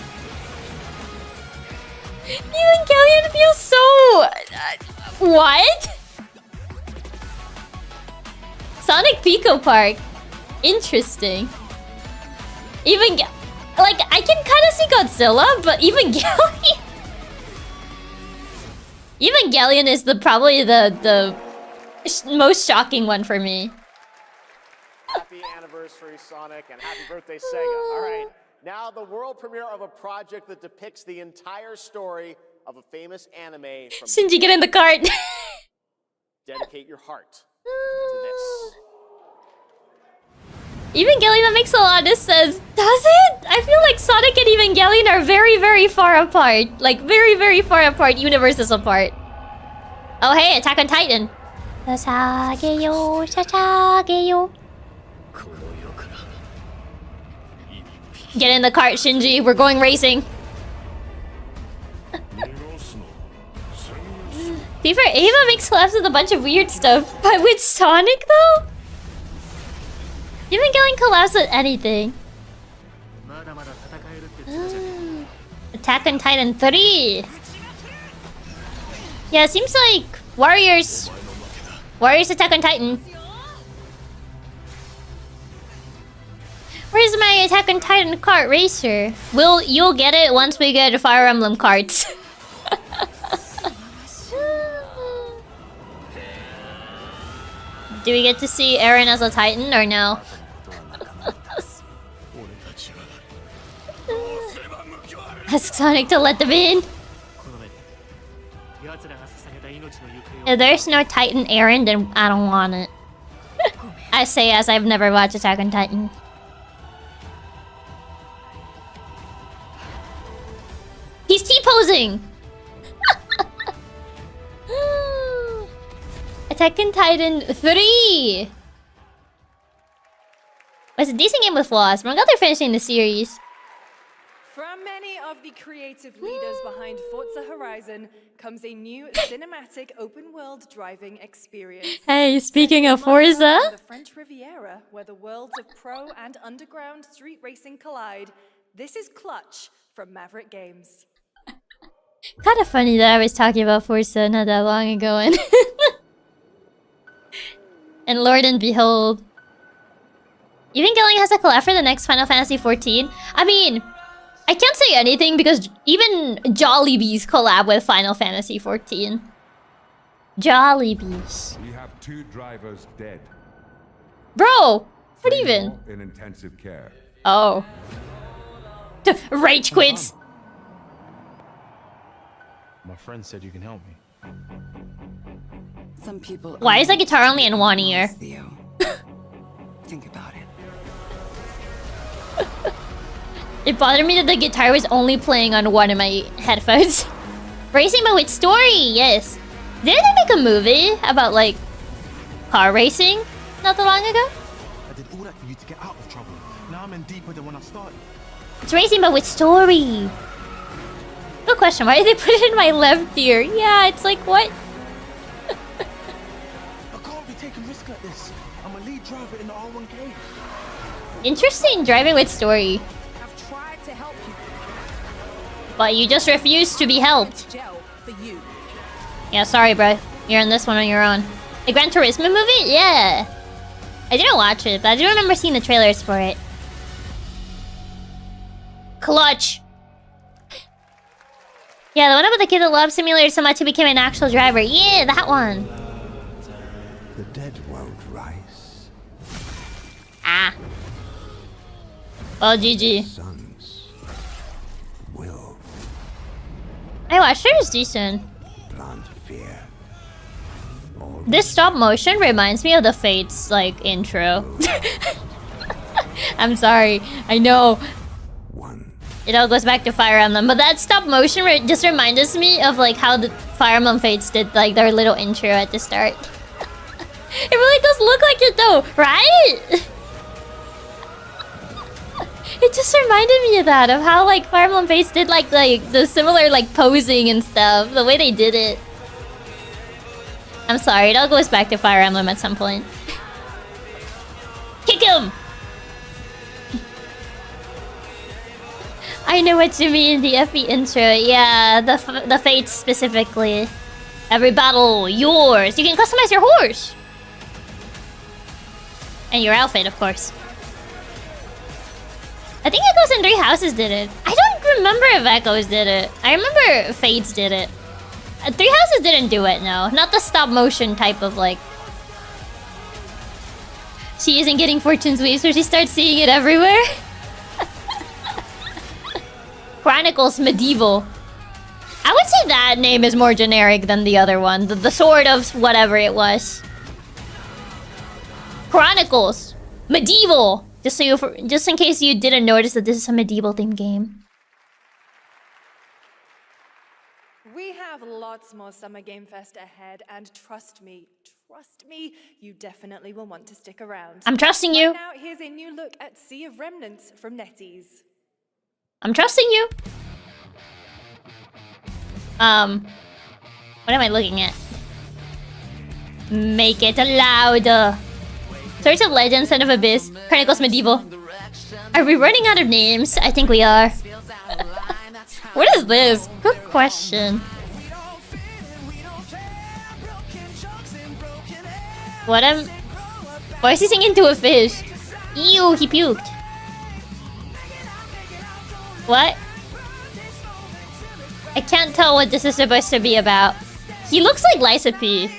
[SPEAKER 1] Evangelion feels so... what? Sonic Pico Park. Interesting. Like, I can kind of see Godzilla, but Evangelion... Evangelion is probably the most shocking one for me.
[SPEAKER 2] Happy anniversary, Sonic, and happy birthday, Sega. All right, now the world premiere of a project that depicts the entire story of a famous anime from...
[SPEAKER 1] Shinji, get in the cart!
[SPEAKER 2] Dedicate your heart to this.
[SPEAKER 1] Evangelion, that makes a lot of sense. Does it? I feel like Sonic and Evangelion are very, very far apart. Like, very, very far apart. Universes apart. Oh, hey, Attack on Titan. Sasageyo, sasageyo. Get in the cart, Shinji. We're going racing. Fever Ava makes collabs with a bunch of weird stuff. But with Sonic, though? Evangelion collabs with anything. Attack on Titan 3. Yeah, it seems like Warriors Attack on Titan. Where's my Attack on Titan kart racer? You'll get it once we get Fire Emblem carts. Do we get to see Eren as a Titan or no? Ask Sonic to let them in. If there's no Titan Aaron, then I don't want it. I say as I've never watched Attack on Titan. He's T-posing! Attack on Titan 3! It's a decent game with flaws, but I'm glad they're finishing the series.
[SPEAKER 9] From many of the creative leaders behind Forza Horizon comes a new cinematic open-world driving experience.
[SPEAKER 1] Hey, speaking of Forza...
[SPEAKER 9] The French Riviera, where the worlds of pro and underground street racing collide. This is Clutch from Maverick Games.
[SPEAKER 1] Kind of funny that I was talking about Forza not that long ago, and... and Lord and Behold. You think Gilling has a collab for the next Final Fantasy XIV? I mean, I can't say anything because even Jollibee's collab with Final Fantasy XIV. Jollibees.
[SPEAKER 14] We have 2 drivers dead.
[SPEAKER 1] Bro! What even?
[SPEAKER 14] In intensive care.
[SPEAKER 1] Oh. Rage quits.
[SPEAKER 17] My friend said you can help me.
[SPEAKER 11] Some people.
[SPEAKER 1] Why is the guitar only in one ear?
[SPEAKER 11] Think about it.
[SPEAKER 1] It bothered me that the guitar was only playing on one of my headphones. Racing but with story, yes. Didn't they make a movie about like car racing not that long ago?
[SPEAKER 13] I did all that for you to get out of trouble. Now I'm in deeper than when I started.
[SPEAKER 1] It's racing but with story. Good question, why did they put it in my left ear? Yeah, it's like what?
[SPEAKER 13] I can't be taking risks like this. I'm a lead driver in the R1K.
[SPEAKER 1] Interesting driving with story.
[SPEAKER 22] I've tried to help you.
[SPEAKER 1] But you just refuse to be helped.
[SPEAKER 22] Gel for you.
[SPEAKER 1] Yeah, sorry, bro. You're in this one on your own. The Gran Turismo movie? Yeah. I didn't watch it, but I do remember seeing the trailers for it. Clutch. Yeah, the one about the kid that loved simulators so much he became an actual driver. Yeah, that one.
[SPEAKER 15] The dead won't rise.
[SPEAKER 1] Ah. Well, GG.
[SPEAKER 15] Sons will
[SPEAKER 1] I watched it, it was decent.
[SPEAKER 15] plant fear.
[SPEAKER 1] This stop motion reminds me of the Fates, like, intro. I'm sorry, I know. It all goes back to Fire Emblem, but that stop motion just reminds me of like how the Fire Emblem Fates did like their little intro at the start. It really does look like it though, right? It just reminded me of that, of how like Fire Emblem Fates did like the similar like posing and stuff, the way they did it. I'm sorry, it all goes back to Fire Emblem at some point. Kick him! I know what you mean, the FE intro. Yeah, the Fates specifically. Every battle, yours. You can customize your horse. And your outfit, of course. I think Echoes and Three Houses did it. I don't remember if Echoes did it. I remember Fates did it. Three Houses didn't do it, no. Not the stop motion type of like... She isn't getting Fortune's Wave, so she starts seeing it everywhere. Chronicles Medieval. I would say that name is more generic than the other one. The sort of whatever it was. Chronicles Medieval. Just in case you didn't notice that this is a medieval themed game.
[SPEAKER 9] We have lots more Summer Game Fest ahead, and trust me, you definitely will want to stick around.
[SPEAKER 1] I'm trusting you.
[SPEAKER 9] Right now, here's a new look at Sea of Remnants from NetEase.
[SPEAKER 1] I'm trusting you. What am I looking at? Make it louder. Search of Legends, Son of Abyss, Chronicles Medieval. Are we running out of names? I think we are. What is this? Good question. Why is he singing to a fish? Ew, he puked. What? I can't tell what this is supposed to be about. He looks like Lysa P.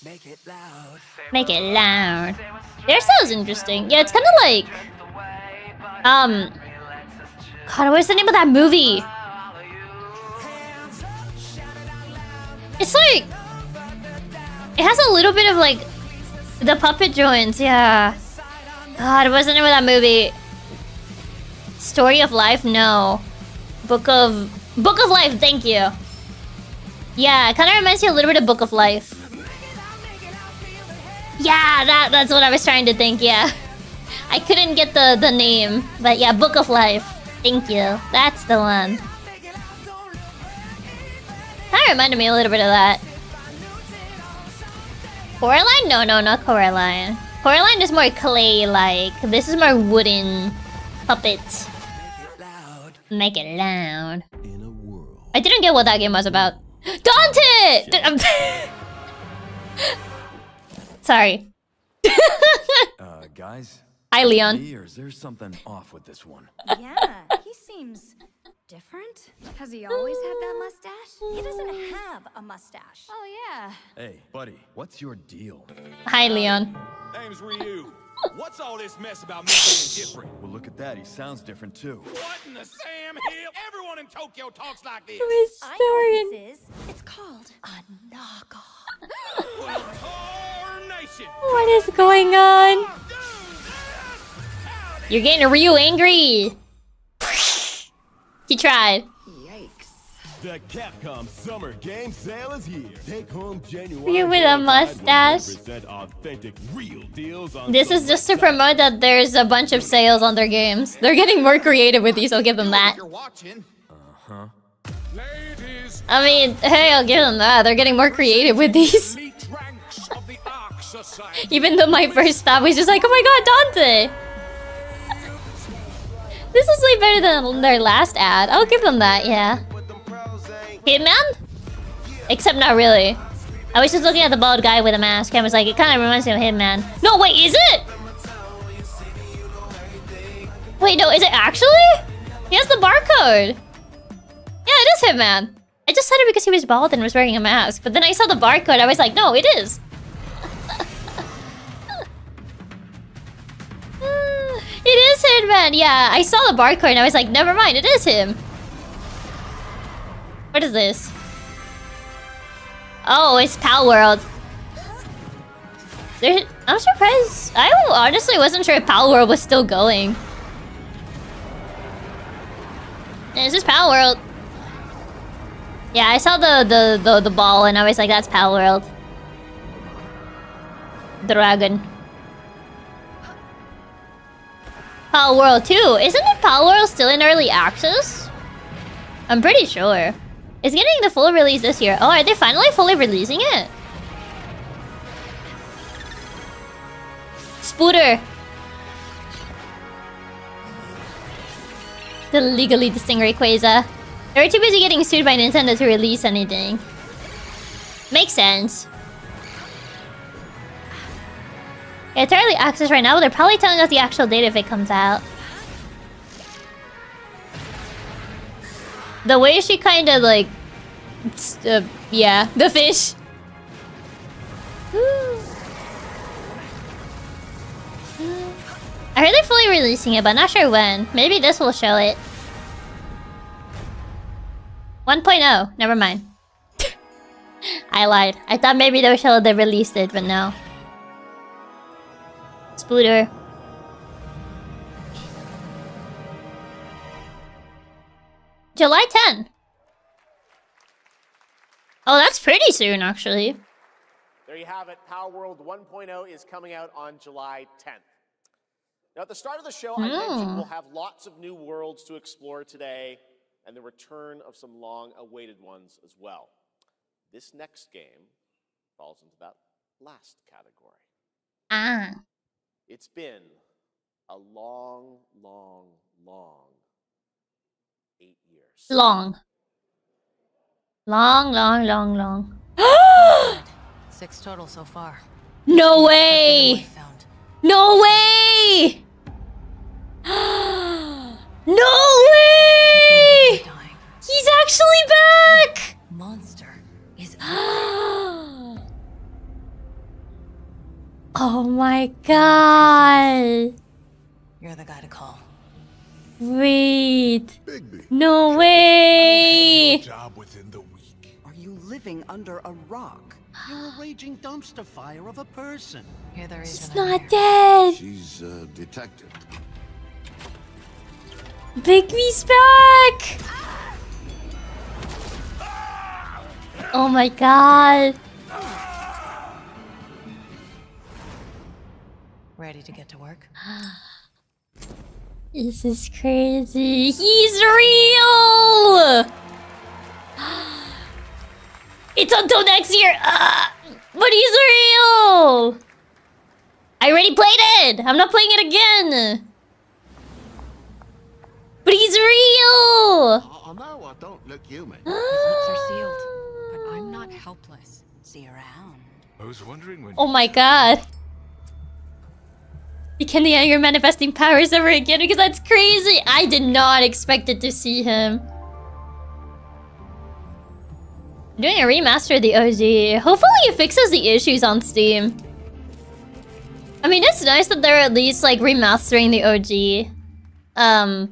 [SPEAKER 1] Make it loud. Make it loud. Their sounds interesting. Yeah, it's kind of like... God, what's the name of that movie? It's like... It has a little bit of like... The puppet joints, yeah. God, what's the name of that movie? Story of Life? No. Book of Life, thank you. Yeah, it kind of reminds me a little bit of Book of Life. Yeah, that's what I was trying to think, yeah. I couldn't get the name, but yeah, Book of Life. Thank you. That's the one. That reminded me a little bit of that. Coraline? No, not Coraline. Coraline is more clay-like. This is more wooden puppet. Make it loud. I didn't get what that game was about. Dante! Sorry.
[SPEAKER 3] Guys?
[SPEAKER 1] Hi, Leon.
[SPEAKER 3] Or is there something off with this one?
[SPEAKER 18] Yeah, he seems different. Has he always had that mustache? He doesn't have a mustache. Oh, yeah.
[SPEAKER 3] Hey, buddy, what's your deal?
[SPEAKER 1] Hi, Leon.
[SPEAKER 13] Name's Ryu. What's all this mess about me being different?
[SPEAKER 3] Well, look at that. He sounds different, too.
[SPEAKER 13] What in the Sam Hill? Everyone in Tokyo talks like this.
[SPEAKER 18] I know what this is. It's called a knockoff.
[SPEAKER 13] Well, tarnation.
[SPEAKER 1] What is going on? You're getting real angry. He tried.
[SPEAKER 13] The Capcom Summer Game Sale is here. Take home genuine.
[SPEAKER 1] You with a mustache.
[SPEAKER 13] Authentic, real deals on
[SPEAKER 1] This is just to promote that there's a bunch of sales on their games. They're getting more creative with these, I'll give them that.
[SPEAKER 3] Uh-huh.
[SPEAKER 1] I mean, hey, I'll give them that. They're getting more creative with these. Even though my first thought was just like, oh my god, Dante! This is way better than their last ad. I'll give them that, yeah. Hitman? Except not really. I was just looking at the bald guy with a mask and I was like, it kind of reminds me of Hitman. No, wait, is it? Wait, no, is it actually? He has the barcode. Yeah, it is Hitman. I just said it because he was bald and was wearing a mask. But then I saw the barcode. I was like, no, it is. It is Hitman. Yeah, I saw the barcode and I was like, never mind, it is him. What is this? Oh, it's Pal World. I'm surprised. I honestly wasn't sure if Pal World was still going. This is Pal World. Yeah, I saw the ball and I was like, that's Pal World. Dragon. Pal World 2. Isn't it Pal World still in early access? I'm pretty sure. It's getting the full release this year. Oh, are they finally fully releasing it? Spooter. The legally distinct Rayquaza. They were too busy getting sued by Nintendo to release anything. Makes sense. Yeah, it's early access right now, but they're probably telling us the actual date if it comes out. The way she kind of like... yeah, the fish. I heard they're fully releasing it, but not sure when. Maybe this will show it. 1.0. Never mind. I lied. I thought maybe they'll show they released it, but no. Spooter. July 10. Oh, that's pretty soon, actually.
[SPEAKER 2] There you have it. Power World 1.0 is coming out on July 10th. Now, at the start of the show, I mentioned we'll have lots of new worlds to explore today, and the return of some long-awaited ones as well. This next game falls into that last category.
[SPEAKER 1] Ah.
[SPEAKER 2] It's been a long 8 years.
[SPEAKER 1] Long. Long.
[SPEAKER 20] 6 total so far.
[SPEAKER 1] No way! No way! No way! He's actually back!
[SPEAKER 20] Monster is
[SPEAKER 1] Oh my god.
[SPEAKER 20] You're the guy to call.
[SPEAKER 1] Wait. No way.
[SPEAKER 13] Job within the week.
[SPEAKER 4] Are you living under a rock? You're a raging dumpster fire of a person.
[SPEAKER 20] Here there is
[SPEAKER 1] She's not dead.
[SPEAKER 15] She's a detective.
[SPEAKER 1] Bigby's back. Oh my god.
[SPEAKER 20] Ready to get to work?
[SPEAKER 1] This is crazy. He's real! It's until next year! But he's real! I already played it! I'm not playing it again! But he's real!
[SPEAKER 15] I know I don't look human.
[SPEAKER 20] His lips are sealed, but I'm not helpless. See you around.
[SPEAKER 13] I was wondering when.
[SPEAKER 1] Oh my god. Can the anger manifesting powers ever again? Because that's crazy! I did not expect it to see him. Doing a remaster of the OG. Hopefully it fixes the issues on Steam. I mean, it's nice that they're at least like remastering the OG.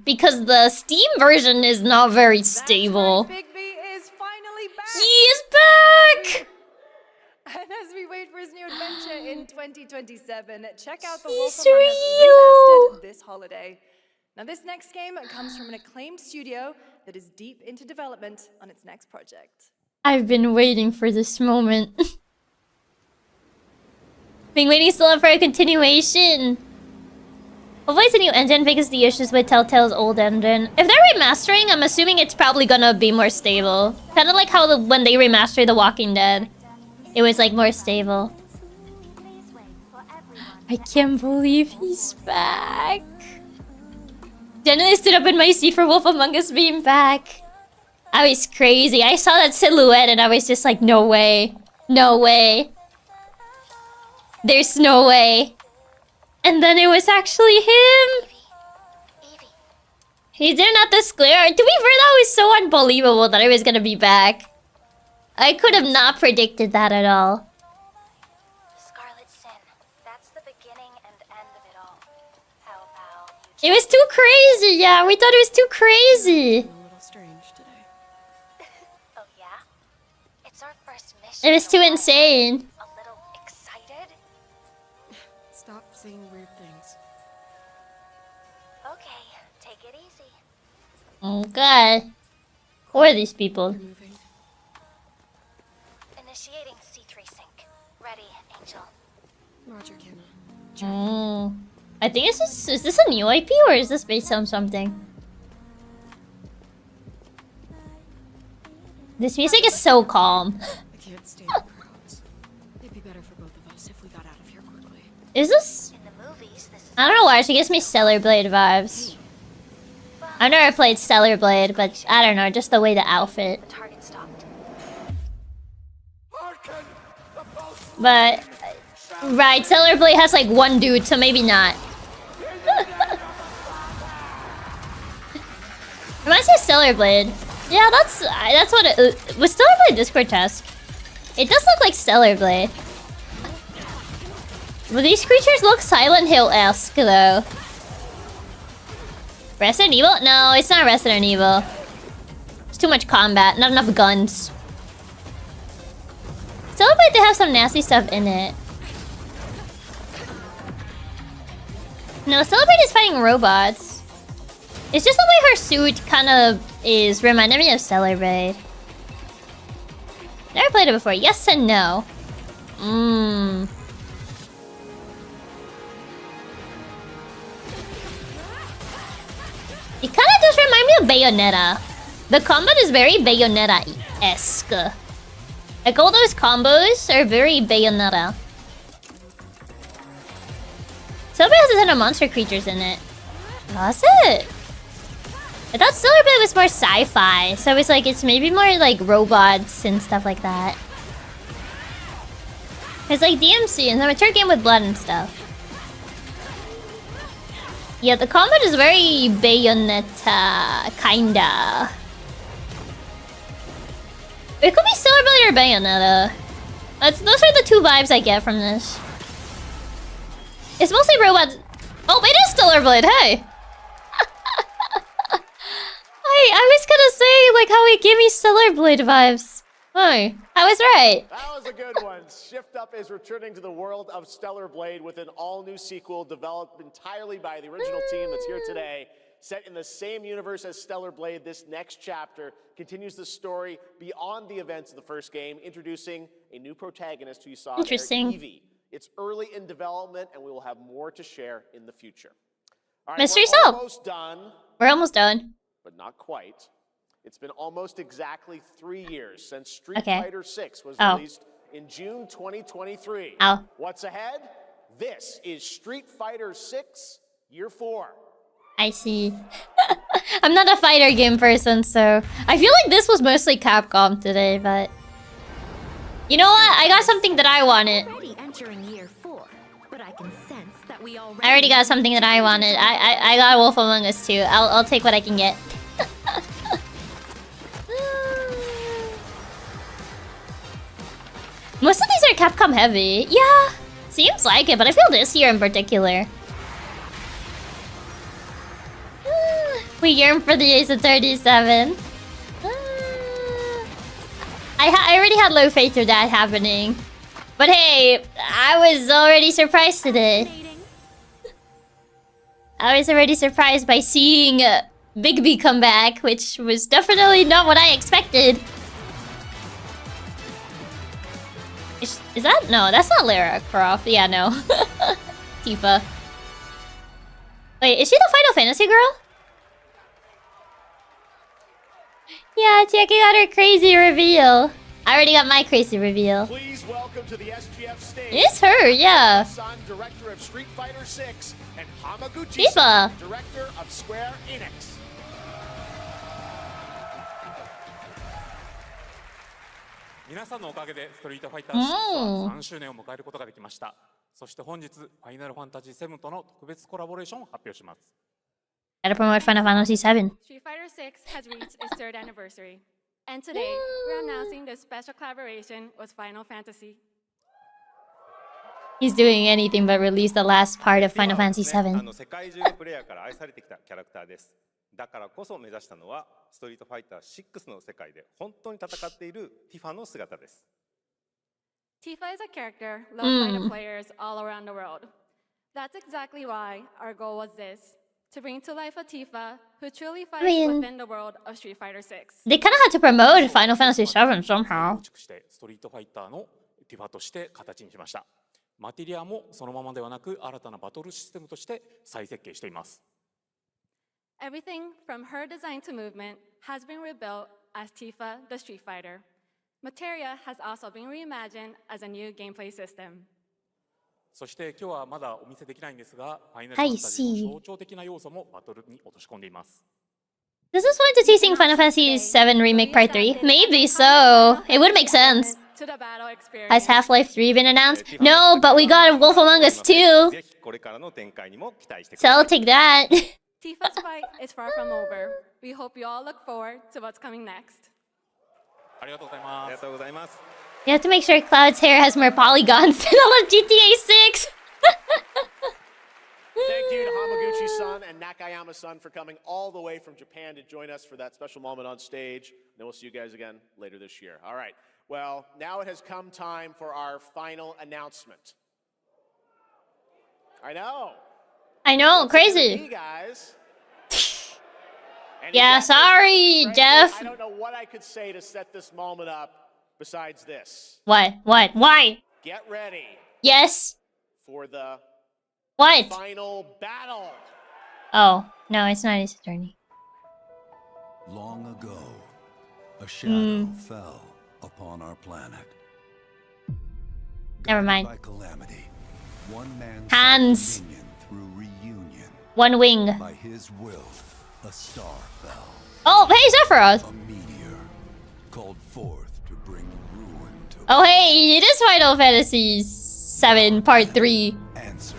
[SPEAKER 1] Because the Steam version is not very stable.
[SPEAKER 9] Bigby is finally back!
[SPEAKER 1] He is back!
[SPEAKER 9] And as we wait for his new adventure in 2027, check out the
[SPEAKER 1] He's
[SPEAKER 9] Wolf Among Us
[SPEAKER 1] real!
[SPEAKER 9] remastered this holiday. Now this next game comes from an acclaimed studio that is deep into development on its next project.
[SPEAKER 1] I've been waiting for this moment. Been waiting still for a continuation. Hopefully it's a new engine fixes the issues with Telltale's old engine. If they're remastering, I'm assuming it's probably gonna be more stable. Kind of like how when they remastered The Walking Dead. It was like more stable. I can't believe he's back. Generally stood up in my seat for Wolf Among Us being back. I was crazy. I saw that silhouette and I was just like, no way. No way. There's no way. And then it was actually him. He didn't have to glare. To be fair, that was so unbelievable that I was gonna be back. I could have not predicted that at all.
[SPEAKER 18] Scarlet Sin. That's the beginning and end of it all. How about
[SPEAKER 1] It was too crazy. Yeah, we thought it was too crazy.
[SPEAKER 20] A little strange today.
[SPEAKER 18] Oh yeah? It's our first mission.
[SPEAKER 1] It was too insane.
[SPEAKER 18] A little excited?
[SPEAKER 20] Stop saying weird things.
[SPEAKER 18] Okay, take it easy.
[SPEAKER 1] Oh god. Who are these people?
[SPEAKER 18] Initiating C3 sync. Ready, Angel.
[SPEAKER 20] Roger, Kenna.
[SPEAKER 1] Oh. I think is this a new IP or is this based on something? This music is so calm.
[SPEAKER 20] I can't stand crowds. It'd be better for both of us if we got out of here quickly.
[SPEAKER 1] Is this? I don't know why she gives me Stellar Blade vibes. I've never played Stellar Blade, but I don't know, just the way the outfit. But right, Stellar Blade has like one dude, so maybe not. Reminds me of Stellar Blade. Yeah, that's what it was. Stellar Blade Discord task. It does look like Stellar Blade. But these creatures look Silent Hill-esque though. Resident Evil? No, it's not Resident Evil. It's too much combat, not enough guns. Stellar Blade, they have some nasty stuff in it. No, Stellar Blade is fighting robots. It's just the way her suit kind of is reminding me of Stellar Blade. Never played it before. Yes and no. It kind of does remind me of Bayonetta. The combat is very Bayonetta-esque. Like all those combos are very Bayonetta. Stellar Blade has a ton of monster creatures in it. Does it? I thought Stellar Blade was more sci-fi, so it's like it's maybe more like robots and stuff like that. It's like DMC and the mature game with blood and stuff. Yeah, the combat is very Bayonetta, kinda. It could be Stellar Blade or Bayonetta. Those are the two vibes I get from this. It's mostly robots. Oh, it is Stellar Blade, hey! I was gonna say, like, how it gave me Stellar Blade vibes. Oh, I was right.
[SPEAKER 2] That was a good one. Shift Up is returning to the world of Stellar Blade with an all-new sequel developed entirely by the original team that's here today. Set in the same universe as Stellar Blade, this next chapter continues the story beyond the events of the first game, introducing a new protagonist who you saw there, Evie. It's early in development, and we will have more to share in the future. All right,
[SPEAKER 1] Mystery
[SPEAKER 2] we're
[SPEAKER 1] Soap.
[SPEAKER 2] almost done.
[SPEAKER 1] We're almost done.
[SPEAKER 2] But not quite. It's been almost exactly 3 years since Street Fighter 6 was released in June 2023. What's ahead? This is Street Fighter 6 Year 4.
[SPEAKER 1] I see. I'm not a fighter game person, so I feel like this was mostly Capcom today, but you know what? I got something that I wanted. I already got something that I wanted. I got Wolf Among Us too. I'll take what I can get. Most of these are Capcom heavy. Yeah, seems like it, but I feel this year in particular. We yearn for the Ace of 37. I already had low faith through that happening. But hey, I was already surprised today. I was already surprised by seeing Bigby come back, which was definitely not what I expected. Is that? No, that's not Lara Croft. Yeah, no. Tifa. Wait, is she the Final Fantasy girl? Yeah, Chiaki got her crazy reveal. I already got my crazy reveal.
[SPEAKER 2] Please welcome to the SGF stage.
[SPEAKER 1] It's her, yeah.
[SPEAKER 2] Son, director of Street Fighter 6, and Hamaguchi,
[SPEAKER 1] Tifa.
[SPEAKER 2] director of Square Enix.
[SPEAKER 10] 皆さんのおかげでストリートファイター6は3周年を迎えることができました。そして本日、ファイナルファンタジー7との特別コラボレーションを発表します。
[SPEAKER 1] Gotta promote Final Fantasy 7.
[SPEAKER 5] Street Fighter 6 has reached its 3rd anniversary. And today, we're announcing the special collaboration with Final Fantasy.
[SPEAKER 1] He's doing anything but release the last part of Final Fantasy 7.
[SPEAKER 16] 世界中のプレイヤーから愛されてきたキャラクターです。だからこそ目指したのはストリートファイター6の世界で本当に戦っているティファの姿です。
[SPEAKER 5] Tifa is a character loved by the players all around the world. That's exactly why our goal was this. To bring to life a Tifa who truly fights within the world of Street Fighter 6.
[SPEAKER 1] They kind of had to promote Final Fantasy 7 somehow.
[SPEAKER 10] ストリートファイターのティファとして形にしました。マテリアもそのままではなく新たなバトルシステムとして再設計しています。
[SPEAKER 5] Everything from her design to movement has been rebuilt as Tifa the Street Fighter. Materia has also been reimagined as a new gameplay system.
[SPEAKER 10] そして今日はまだお見せできないんですが、ファイナルファンタジーの象徴的な要素もバトルに落とし込んでいます。
[SPEAKER 1] Does this point to teasing Final Fantasy 7 Remake Part 3? Maybe so. It would make sense. Has Half-Life 3 been announced? No, but we got a Wolf Among Us 2. So I'll take that.
[SPEAKER 5] Tifa's fight is far from over. We hope you all look forward to what's coming next.
[SPEAKER 10] ありがとうございます。ありがとうございます。
[SPEAKER 1] You have to make sure Cloud's hair has more polygons than all of GTA 6.
[SPEAKER 2] Thank you to Hamaguchi-san and Nakayama-san for coming all the way from Japan to join us for that special moment on stage. Then we'll see you guys again later this year. All right. Well, now it has come time for our final announcement. I know,
[SPEAKER 1] crazy.
[SPEAKER 2] Me, guys.
[SPEAKER 1] Yeah, sorry, Jeff.
[SPEAKER 2] I don't know what I could say to set this moment up besides this.
[SPEAKER 1] What? Why?
[SPEAKER 2] Get ready.
[SPEAKER 1] Yes.
[SPEAKER 2] For the final battle.
[SPEAKER 1] Oh, no, it's not his journey.
[SPEAKER 4] Long ago, a shadow fell upon our planet.
[SPEAKER 1] Never mind.
[SPEAKER 4] By calamity, one man
[SPEAKER 1] Hands.
[SPEAKER 4] Through reunion.
[SPEAKER 1] One wing.
[SPEAKER 4] By his will, a star fell.
[SPEAKER 1] Oh, hey, Sephiroth.
[SPEAKER 4] A meteor called forth to bring ruin to.
[SPEAKER 1] Oh, hey, it is Final Fantasy 7 Part 3.
[SPEAKER 4] Answer.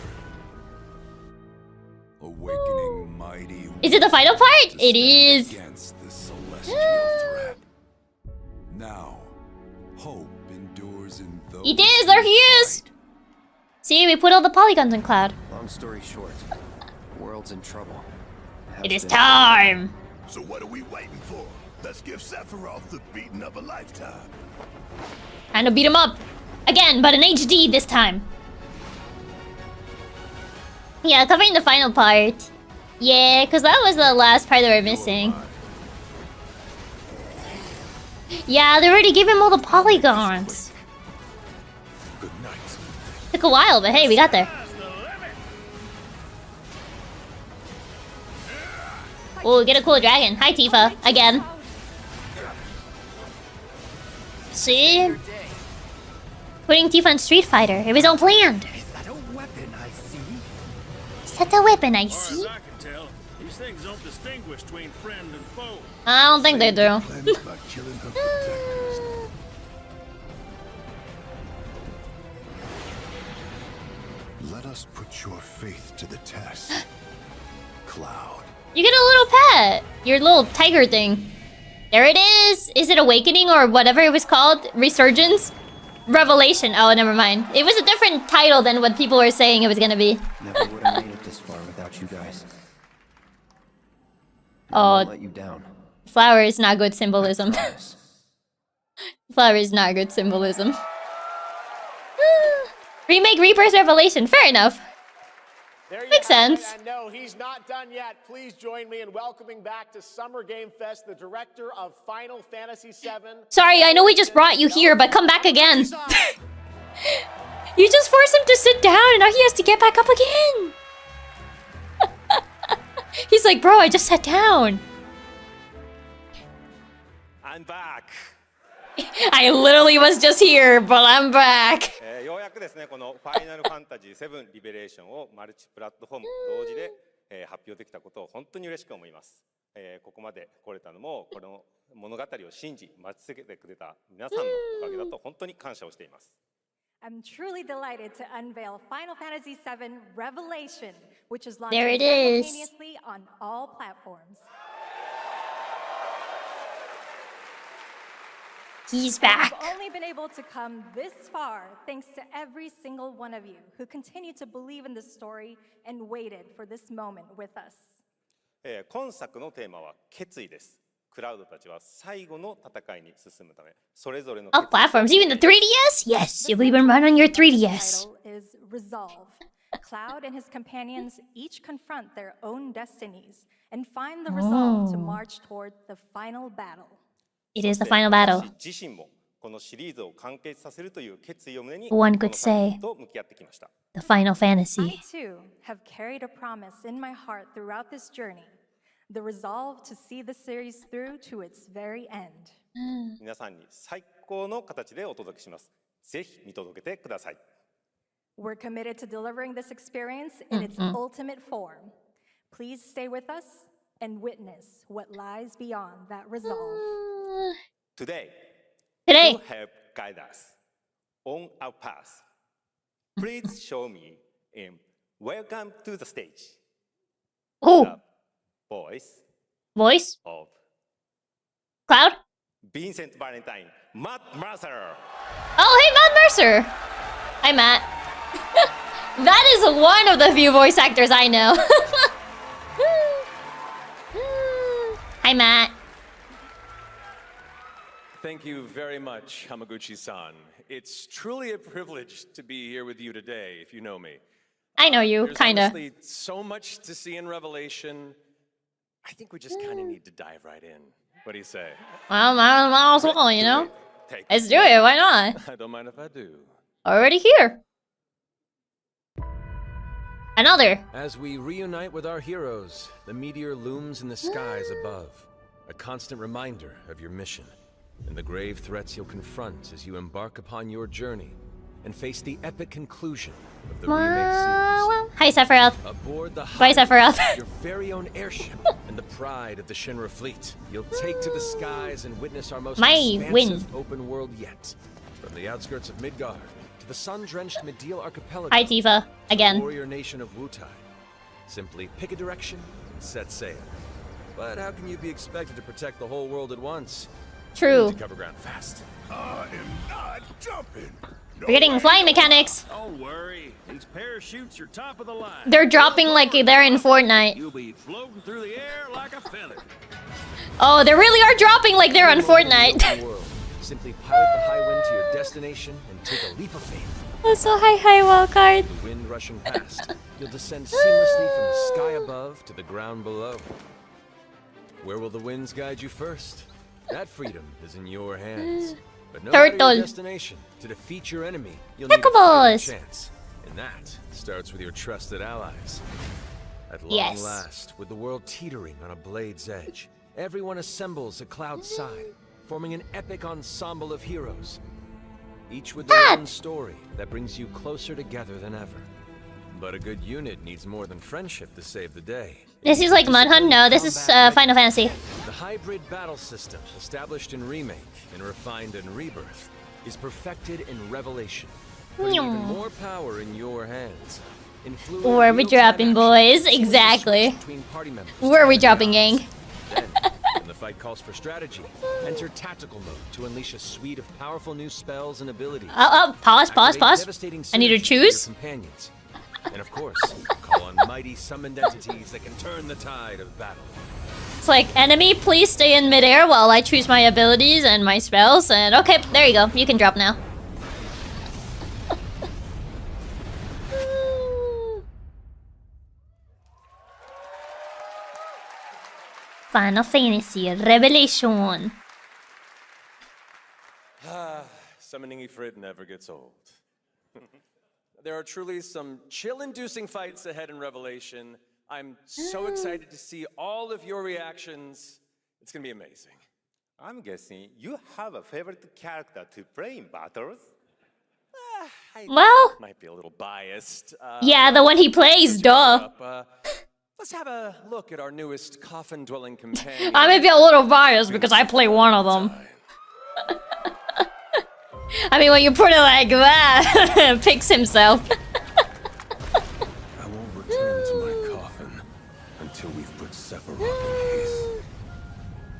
[SPEAKER 4] Awakening mighty.
[SPEAKER 1] Is it the final part? It is.
[SPEAKER 4] Against the celestial threat. Now, hope endures in those.
[SPEAKER 1] It is. There he is. See, we put all the polygons in Cloud.
[SPEAKER 23] Long story short, the world's in trouble.
[SPEAKER 1] It is time.
[SPEAKER 7] So what are we waiting for? Let's give Sephiroth the beating of a lifetime.
[SPEAKER 1] Time to beat him up again, but in HD this time. Yeah, covering the final part. Yeah, because that was the last part that we're missing. Yeah, they already gave him all the polygons.
[SPEAKER 7] Good night.
[SPEAKER 1] Took a while, but hey, we got there. Oh, get a cool dragon. Hi, Tifa. Again. See? Putting Tifa in Street Fighter. It was all planned.
[SPEAKER 7] Is that a weapon I see?
[SPEAKER 1] Is that the weapon I see?
[SPEAKER 8] As I can tell, these things don't distinguish between friend and foe.
[SPEAKER 1] I don't think they do.
[SPEAKER 7] Let us put your faith to the test. Cloud.
[SPEAKER 1] You get a little pet. Your little tiger thing. There it is. Is it Awakening or whatever it was called? Resurgence? Revelation. Oh, never mind. It was a different title than what people were saying it was gonna be.
[SPEAKER 23] Never would have made it this far without you guys.
[SPEAKER 1] Oh,
[SPEAKER 23] I'll let you down.
[SPEAKER 1] flower is not good symbolism. Flower is not good symbolism. Remake Reaper's Revelation. Fair enough.
[SPEAKER 2] There you
[SPEAKER 1] Makes
[SPEAKER 2] have it.
[SPEAKER 1] sense.
[SPEAKER 2] And no, he's not done yet. Please join me in welcoming back to Summer Game Fest the director of Final Fantasy VII.
[SPEAKER 1] Sorry, I know we just brought you here, but come back again. You just forced him to sit down and now he has to get back up again. He's like, bro, I just sat down.
[SPEAKER 16] I'm back.
[SPEAKER 1] I literally was just here, but I'm back.
[SPEAKER 16] ようやくですね、このファイナルファンタジー7リベレーションをマルチプラットフォーム同時で、発表できたことを本当に嬉しく思います。ここまで来れたのもこの物語を信じ待ち続けてくれた皆さんのおかげだと本当に感謝をしています。
[SPEAKER 18] I'm truly delighted to unveil Final Fantasy VII Revelation, which is
[SPEAKER 1] There
[SPEAKER 18] launching
[SPEAKER 1] it is.
[SPEAKER 18] simultaneously on all platforms.
[SPEAKER 1] He's back.
[SPEAKER 18] We've only been able to come this far thanks to every single one of you who continue to believe in this story and waited for this moment with us.
[SPEAKER 16] 今作のテーマは決意です。クラウドたちは最後の戦いに進むため、それぞれの
[SPEAKER 1] All platforms, even the 3DS? Yes, you'll even run on your 3DS.
[SPEAKER 18] The title is Resolve. Cloud and his companions each confront their own destinies and find the resolve to march toward the final battle.
[SPEAKER 1] It is the final battle.
[SPEAKER 16] 自身もこのシリーズを完結させるという決意を胸に
[SPEAKER 1] One could say
[SPEAKER 16] と向き合ってきました。
[SPEAKER 1] the Final
[SPEAKER 18] I
[SPEAKER 1] Fantasy.
[SPEAKER 18] too have carried a promise in my heart throughout this journey, the resolve to see the series through to its very end.
[SPEAKER 16] 皆さんに最高の形でお届けします。ぜひ見届けてください。
[SPEAKER 18] We're committed to delivering this experience in its ultimate form. Please stay with us and witness what lies beyond that resolve.
[SPEAKER 16] Today,
[SPEAKER 1] Today.
[SPEAKER 16] you help guide us on our path. Please show me and welcome to the stage.
[SPEAKER 1] Oh.
[SPEAKER 16] The
[SPEAKER 1] Voice
[SPEAKER 16] of
[SPEAKER 1] Cloud?
[SPEAKER 16] Vincent Valentine, Matt Mercer.
[SPEAKER 1] Oh, hey, Matt Mercer. Hi, Matt. That is one of the few voice actors I know. Hi, Matt.
[SPEAKER 17] Thank you very much, Hamaguchi-san. It's truly a privilege to be here with you today, if you know me.
[SPEAKER 1] I know you,
[SPEAKER 17] There's
[SPEAKER 1] kinda.
[SPEAKER 17] honestly so much to see in Revelation. I think we just kind of need to dive right in. What do you say?
[SPEAKER 1] Well, might as well, you know? Let's do it, why not?
[SPEAKER 17] I don't mind if I do.
[SPEAKER 1] Already here. Another.
[SPEAKER 24] As we reunite with our heroes, the meteor looms in the skies above. A constant reminder of your mission and the grave threats you'll confront as you embark upon your journey and face the epic conclusion of the remake series.
[SPEAKER 1] Hi, Sephiroth.
[SPEAKER 24] Aboard the
[SPEAKER 1] Bye, Sephiroth.
[SPEAKER 24] your very own airship and the pride of the Shinra fleet, you'll take to the skies and witness our most
[SPEAKER 1] My
[SPEAKER 24] expansive open world yet. From the outskirts of Midgard to the sun-drenched Midil archipelago.
[SPEAKER 1] Hi, Tifa. Again.
[SPEAKER 24] The warrior nation of Wutai. Simply pick a direction and set sail. But how can you be expected to protect the whole world at once?
[SPEAKER 1] True.
[SPEAKER 24] You need to cover ground fast.
[SPEAKER 7] I am not jumping.
[SPEAKER 1] We're getting flying mechanics.
[SPEAKER 8] Don't worry. These parachutes are top of the line.
[SPEAKER 1] They're dropping like they're in Fortnite.
[SPEAKER 8] You'll be floating through the air like a feather.
[SPEAKER 1] Oh, they really are dropping like they're on Fortnite.
[SPEAKER 24] Simply pilot the high wind to your destination and take a leap of faith.
[SPEAKER 1] That's so high wildcard.
[SPEAKER 24] The wind rushing past, you'll descend seamlessly from the sky above to the ground below. Where will the winds guide you first? That freedom is in your hands. But no matter your destination, to defeat your enemy, you'll need a fighting chance. And that starts with your trusted allies. At long last, with the world teetering on a blade's edge, everyone assembles at Cloud's side, forming an epic ensemble of heroes. Each with their own story that brings you closer together than ever. But a good unit needs more than friendship to save the day.
[SPEAKER 1] This is like Mudhunt? No, this is Final Fantasy.
[SPEAKER 24] The hybrid battle system, established in Remake and refined in Rebirth, is perfected in Revelation, putting even more power in your hands.
[SPEAKER 1] Where are we dropping, boys? Exactly. Where are we dropping, gang?
[SPEAKER 24] Then, when the fight calls for strategy, enter tactical mode to unleash a suite of powerful new spells and abilities.
[SPEAKER 1] Pause. I need to choose.
[SPEAKER 24] And of course, call on mighty summoned entities that can turn the tide of battle.
[SPEAKER 1] It's like, enemy, please stay in midair while I choose my abilities and my spells. And okay, there you go. You can drop now. Final Fantasy Revelation.
[SPEAKER 17] Summoning Ifrit never gets old. There are truly some chill-inducing fights ahead in Revelation. I'm so excited to see all of your reactions. It's gonna be amazing.
[SPEAKER 16] I'm guessing you have a favorite character to play in battles?
[SPEAKER 1] Well,
[SPEAKER 17] might be a little biased.
[SPEAKER 1] Yeah, the one he plays, duh.
[SPEAKER 17] Let's have a look at our newest coffin-dwelling companion.
[SPEAKER 1] I may be a little biased because I play one of them. I mean, when you put it like that, picks himself.
[SPEAKER 13] I won't return to my coffin until we've put Sephiroth in his.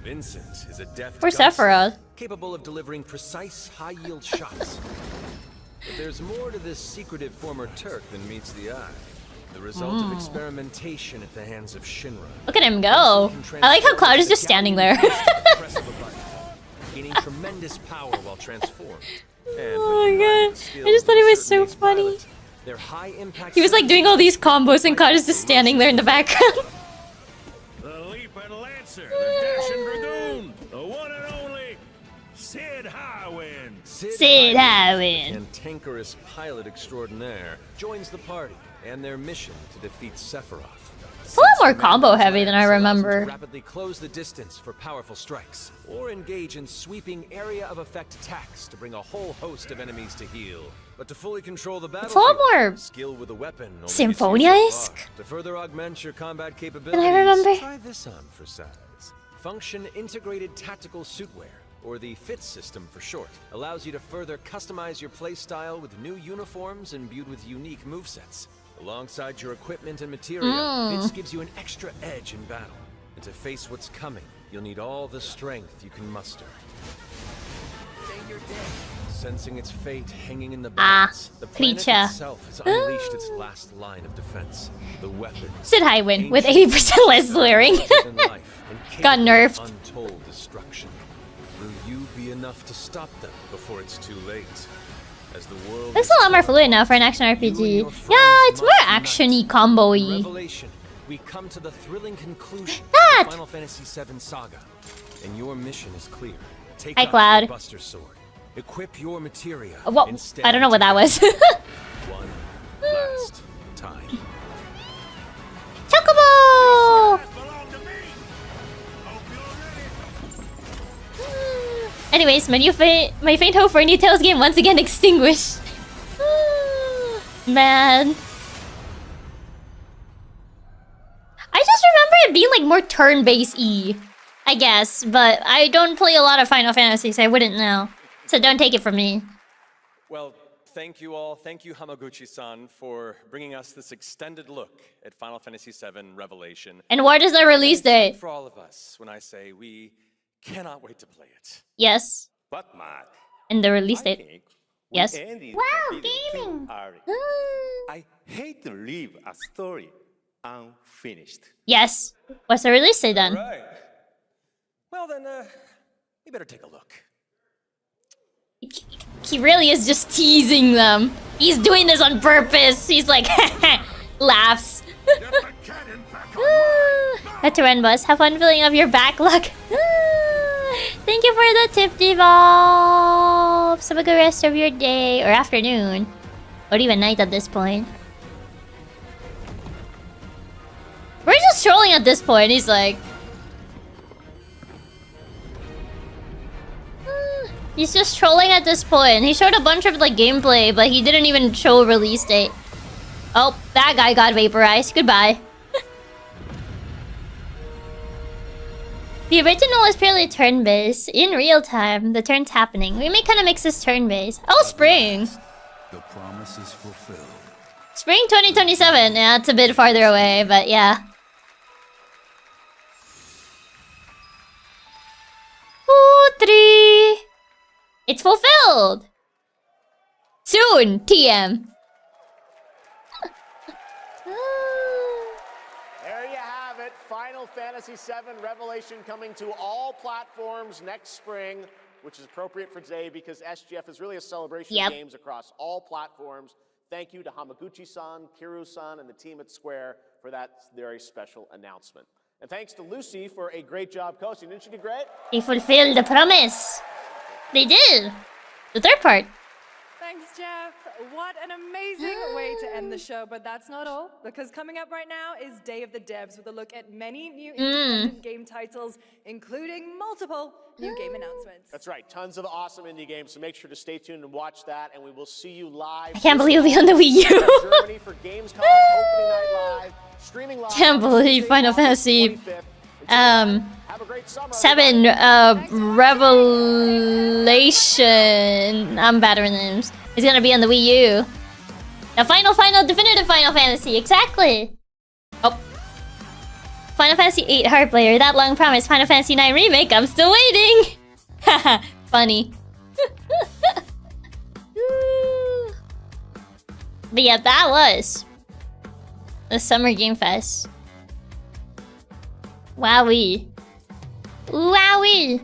[SPEAKER 24] Vincent is a deft
[SPEAKER 1] Or Sephiroth.
[SPEAKER 24] capable of delivering precise, high-yield shots. But there's more to this secretive former Turk than meets the eye. The result of experimentation at the hands of Shinra.
[SPEAKER 1] Look at him go. I like how Cloud is just standing there.
[SPEAKER 24] Gaining tremendous power while transformed.
[SPEAKER 1] Oh my god. I just thought it was so funny.
[SPEAKER 24] Their high impact
[SPEAKER 1] He was like doing all these combos and Cloud is just standing there in the background.
[SPEAKER 8] The Leaping Lancer, the Dashing Dragoon, the one and only Sid Highwind.
[SPEAKER 1] Sid Highwind.
[SPEAKER 24] Cantankerous pilot extraordinaire joins the party and their mission to defeat Sephiroth.
[SPEAKER 1] It's a lot more combo heavy than I remember.
[SPEAKER 24] Rapidly close the distance for powerful strikes, or engage in sweeping area of effect attacks to bring a whole host of enemies to heal. But to fully control the
[SPEAKER 1] It's a lot more
[SPEAKER 24] skill with a weapon
[SPEAKER 1] Symphonia-esque
[SPEAKER 24] to further augment your combat capabilities.
[SPEAKER 1] than I remember.
[SPEAKER 24] Try this on for size. Function Integrated Tactical Suitwear, or the FIT system for short, allows you to further customize your playstyle with new uniforms imbued with unique movesets. Alongside your equipment and materia, FITS gives you an extra edge in battle. And to face what's coming, you'll need all the strength you can muster. Sensing its fate hanging in the balance, the planet itself has unleashed its last line of defense. The weapon.
[SPEAKER 1] Sid Highwind with 80% less slurring. Got nerfed.
[SPEAKER 24] Untold destruction. Will you be enough to stop them before it's too late? As the world
[SPEAKER 1] Looks a lot more fluid now for an action RPG. Yeah, it's more action-y, combo-y.
[SPEAKER 24] Revelation, we come to the thrilling conclusion
[SPEAKER 1] That!
[SPEAKER 24] of the Final Fantasy VII Saga. And your mission is clear. Take
[SPEAKER 1] Hi,
[SPEAKER 24] out
[SPEAKER 1] Cloud.
[SPEAKER 24] your Buster Sword. Equip your materia.
[SPEAKER 1] What?
[SPEAKER 24] And stand
[SPEAKER 1] I don't know what that was.
[SPEAKER 24] one last time.
[SPEAKER 1] Chocobo! Anyways, my faint hope for a new Tales game once again extinguished. Man. I just remember it being like more turn-based-y, I guess, but I don't play a lot of Final Fantasy, so I wouldn't know. So don't take it from me.
[SPEAKER 17] Well, thank you all. Thank you, Hamaguchi-san, for bringing us this extended look at Final Fantasy VII Revelation.
[SPEAKER 1] And what is the release date?
[SPEAKER 17] For all of us, when I say we cannot wait to play it.
[SPEAKER 1] Yes.
[SPEAKER 16] But Matt,
[SPEAKER 1] And the release date.
[SPEAKER 16] think
[SPEAKER 1] Yes.
[SPEAKER 16] Wow, gaming! I hate to leave a story unfinished.
[SPEAKER 1] Yes. What's the release date then?
[SPEAKER 17] Right. Well then, we better take a look.
[SPEAKER 1] He really is just teasing them. He's doing this on purpose. He's like, laughs. That's a run, boss. Have fun filling up your backlog. Thank you for the tip, Devolves. Have a good rest of your day or afternoon, or even night at this point. We're just trolling at this point. He's like, he's just trolling at this point. He showed a bunch of like gameplay, but he didn't even show a release date. Oh, that guy got vaporized. Goodbye. The original is purely turn-based. In real time, the turn's happening. We may kind of mix this turn-based. Oh, spring!
[SPEAKER 7] The promise is fulfilled.
[SPEAKER 1] Spring 2027. Yeah, it's a bit farther away, but yeah. Putri! It's fulfilled! Soon, TM.
[SPEAKER 2] There you have it. Final Fantasy VII Revelation coming to all platforms next spring, which is appropriate for today because SGF is really a celebration of games across all platforms. Thank you to Hamaguchi-san, Kiru-san, and the team at Square for that very special announcement. And thanks to Lucy for a great job coaching. Didn't she do great?
[SPEAKER 1] They fulfilled the promise. They did. The third part.
[SPEAKER 9] Thanks, Jeff. What an amazing way to end the show, but that's not all, because coming up right now is Day of the Devs with a look at many new independent game titles, including multiple new game announcements.
[SPEAKER 2] That's right, tons of awesome indie games, so make sure to stay tuned and watch that, and we will see you live.
[SPEAKER 1] I can't believe it'll be on the Wii U.
[SPEAKER 2] Germany for Gamescom opening night live, streaming live.
[SPEAKER 1] Can't believe Final Fantasy 7 Revelation. I'm bad at names. It's gonna be on the Wii U. The final definitive Final Fantasy, exactly. Oh, Final Fantasy 8 hard player. That long promised Final Fantasy 9 remake. I'm still waiting. Haha, funny. But yeah, that was the Summer Game Fest. Wowee. Wowee.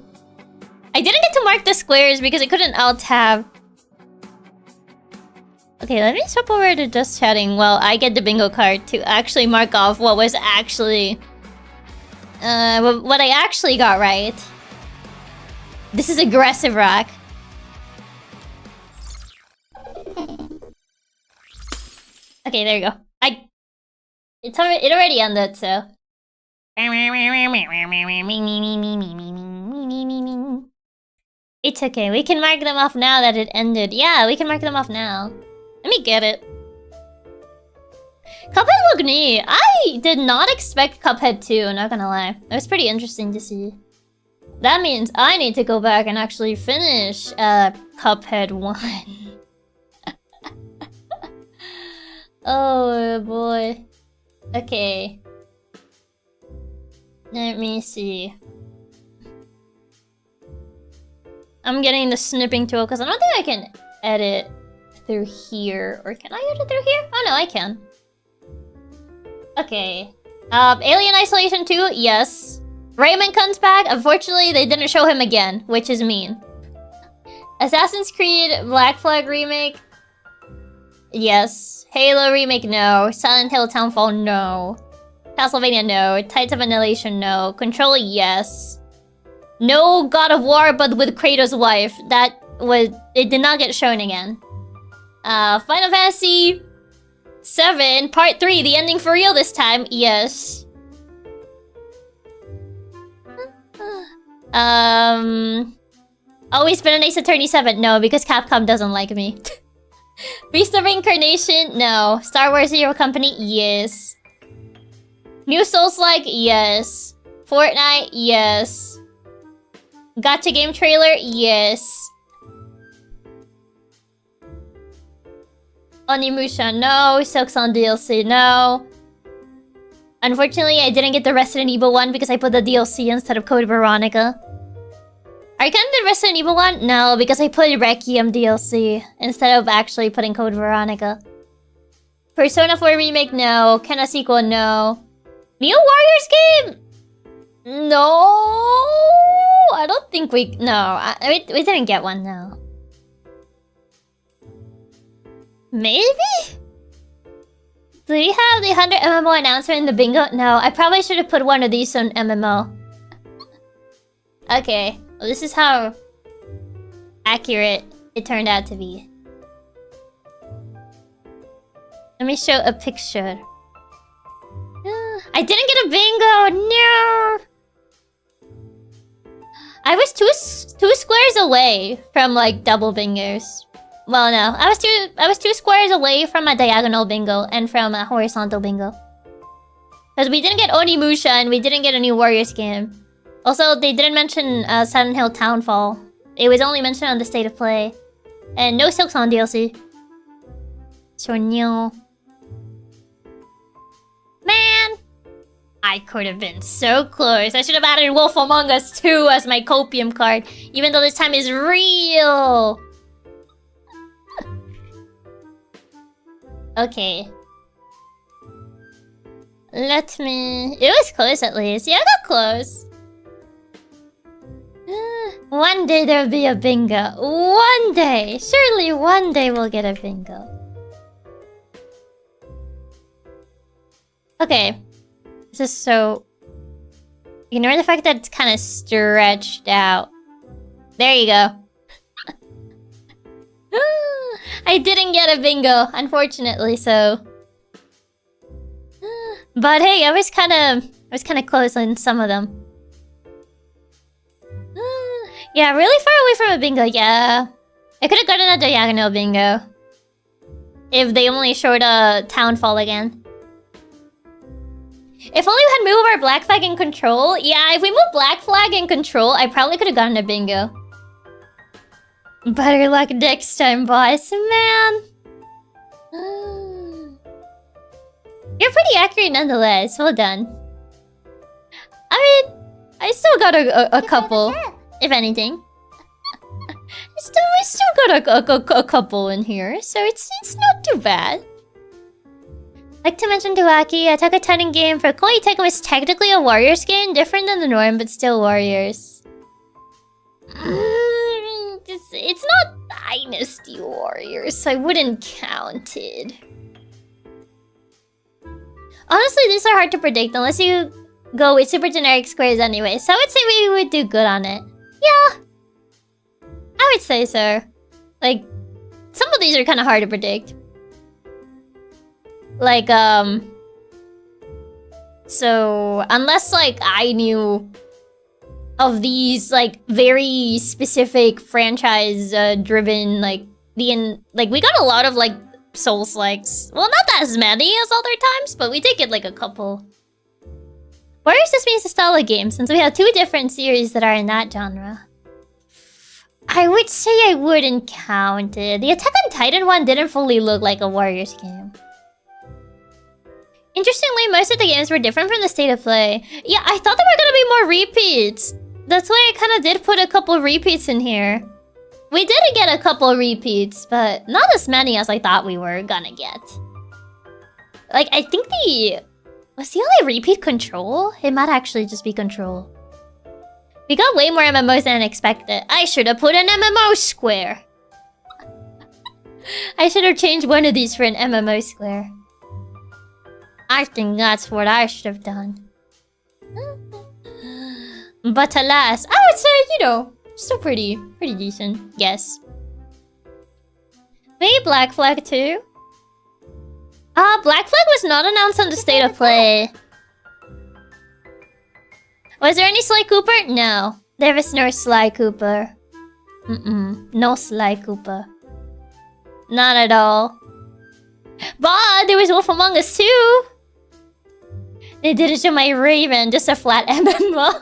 [SPEAKER 1] I didn't get to mark the squares because I couldn't alt-tab. Okay, let me swap over to just chatting while I get the bingo card to actually mark off what was actually... what I actually got right. This is aggressive rock. Okay, there you go. It already ended, so... It's okay, we can mark them off now that it ended. Yeah, we can mark them off now. Let me get it. Cuphead looked neat. I did not expect Cuphead 2, not gonna lie. It was pretty interesting to see. That means I need to go back and actually finish Cuphead 1. Oh boy. Okay. Let me see. I'm getting the snipping tool because I don't think I can edit through here. Or can I edit through here? Oh no, I can. Okay. Alien Isolation 2, yes. Rayman comes back. Unfortunately, they didn't show him again, which is mean. Assassin's Creed Black Flag remake, yes. Halo remake, no. Silent Hill Townfall, no. Castlevania, no. Tides of Annihilation, no. Control, yes. No God of War, but with Kratos' wife. That was... It did not get shown again. Final Fantasy 7, Part 3, the ending for real this time, yes. Always been an Ace Attorney 7, no, because Capcom doesn't like me. Beast of Reincarnation, no. Star Wars Hero Company, yes. New Souls-like, yes. Fortnite, yes. Gacha game trailer, yes. Onimusha, no. Silksong DLC, no. Unfortunately, I didn't get the Resident Evil one because I put the DLC instead of Code Veronica. Are you counting the Resident Evil one? No, because I put Requiem DLC instead of actually putting Code Veronica. Persona 4 Remake, no. Kenna sequel, no. New Warriors game? No, I don't think we... No, we didn't get one, no. Maybe? Do you have the 100 MMO announcement in the bingo? No, I probably should have put one of these on MMO. Okay, well, this is how accurate it turned out to be. Let me show a picture. I didn't get a bingo! No! I was two squares away from like double bingos. Well, no, I was two squares away from a diagonal bingo and from a horizontal bingo. Because we didn't get Onimusha and we didn't get a new Warriors game. Also, they didn't mention Silent Hill Townfall. It was only mentioned on the State of Play. And no Silksong DLC. So no. Man! I could have been so close. I should have added Wolf Among Us 2 as my copium card. Even though this time is real. Okay. Let me... It was close at least. Yeah, I got close. One day there'll be a bingo. One day. Surely one day we'll get a bingo. Okay. This is so... Ignore the fact that it's kind of stretched out. There you go. I didn't get a bingo, unfortunately, so... But hey, I was kind of close on some of them. Yeah, really far away from a bingo, yeah. I could have gotten a diagonal bingo. If they only showed a Townfall again. If only we had moved our Black Flag in Control. Yeah, if we moved Black Flag in Control, I probably could have gotten a bingo. Better luck next time, boss, man. You're pretty accurate nonetheless. Well done. I mean, I still got a couple, if anything. I still got a couple in here, so it's not too bad. Like to mention Tuaki, Attack on Titan game for Koei Tecmo is technically a Warriors game, different than the norm, but still Warriors. It's not Dynasty Warriors, so I wouldn't count it. Honestly, these are hard to predict unless you go with super generic squares anyway, so I would say we would do good on it. Yeah, I would say so. Like, some of these are kind of hard to predict. Like, so, unless, like, I knew of these, like, very specific franchise-driven, like, we got a lot of, like, Souls-likes. Well, not as many as other times, but we did get, like, a couple. Warriors just means the style of game, since we have two different series that are in that genre. I would say I wouldn't count it. The Attack on Titan one didn't fully look like a Warriors game. Interestingly, most of the games were different from the State of Play. Yeah, I thought there were gonna be more repeats. That's why I kind of did put a couple repeats in here. We did get a couple repeats, but not as many as I thought we were gonna get. Like, I think was the only repeat Control? It might actually just be Control. We got way more MMOs than expected. I should have put an MMO square. I should have changed one of these for an MMO square. I think that's what I should have done. But alas, I would say, you know, still pretty decent. Yes. Maybe Black Flag too? Black Flag was not announced on the State of Play. Was there any Sly Cooper? No. There was no Sly Cooper. No Sly Cooper. Not at all. But there was Wolf Among Us too. They didn't show my Raven, just a flat MMO.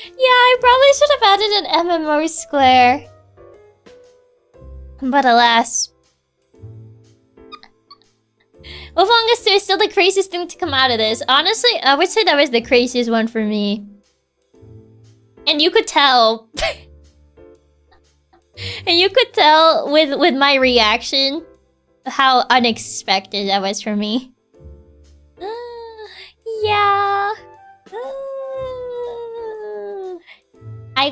[SPEAKER 1] Yeah, I probably should have added an MMO square. But alas. Wolf Among Us 2 is still the craziest thing to come out of this. Honestly, I would say that was the craziest one for me. And you could tell. And you could tell with my reaction how unexpected that was for me. Yeah. I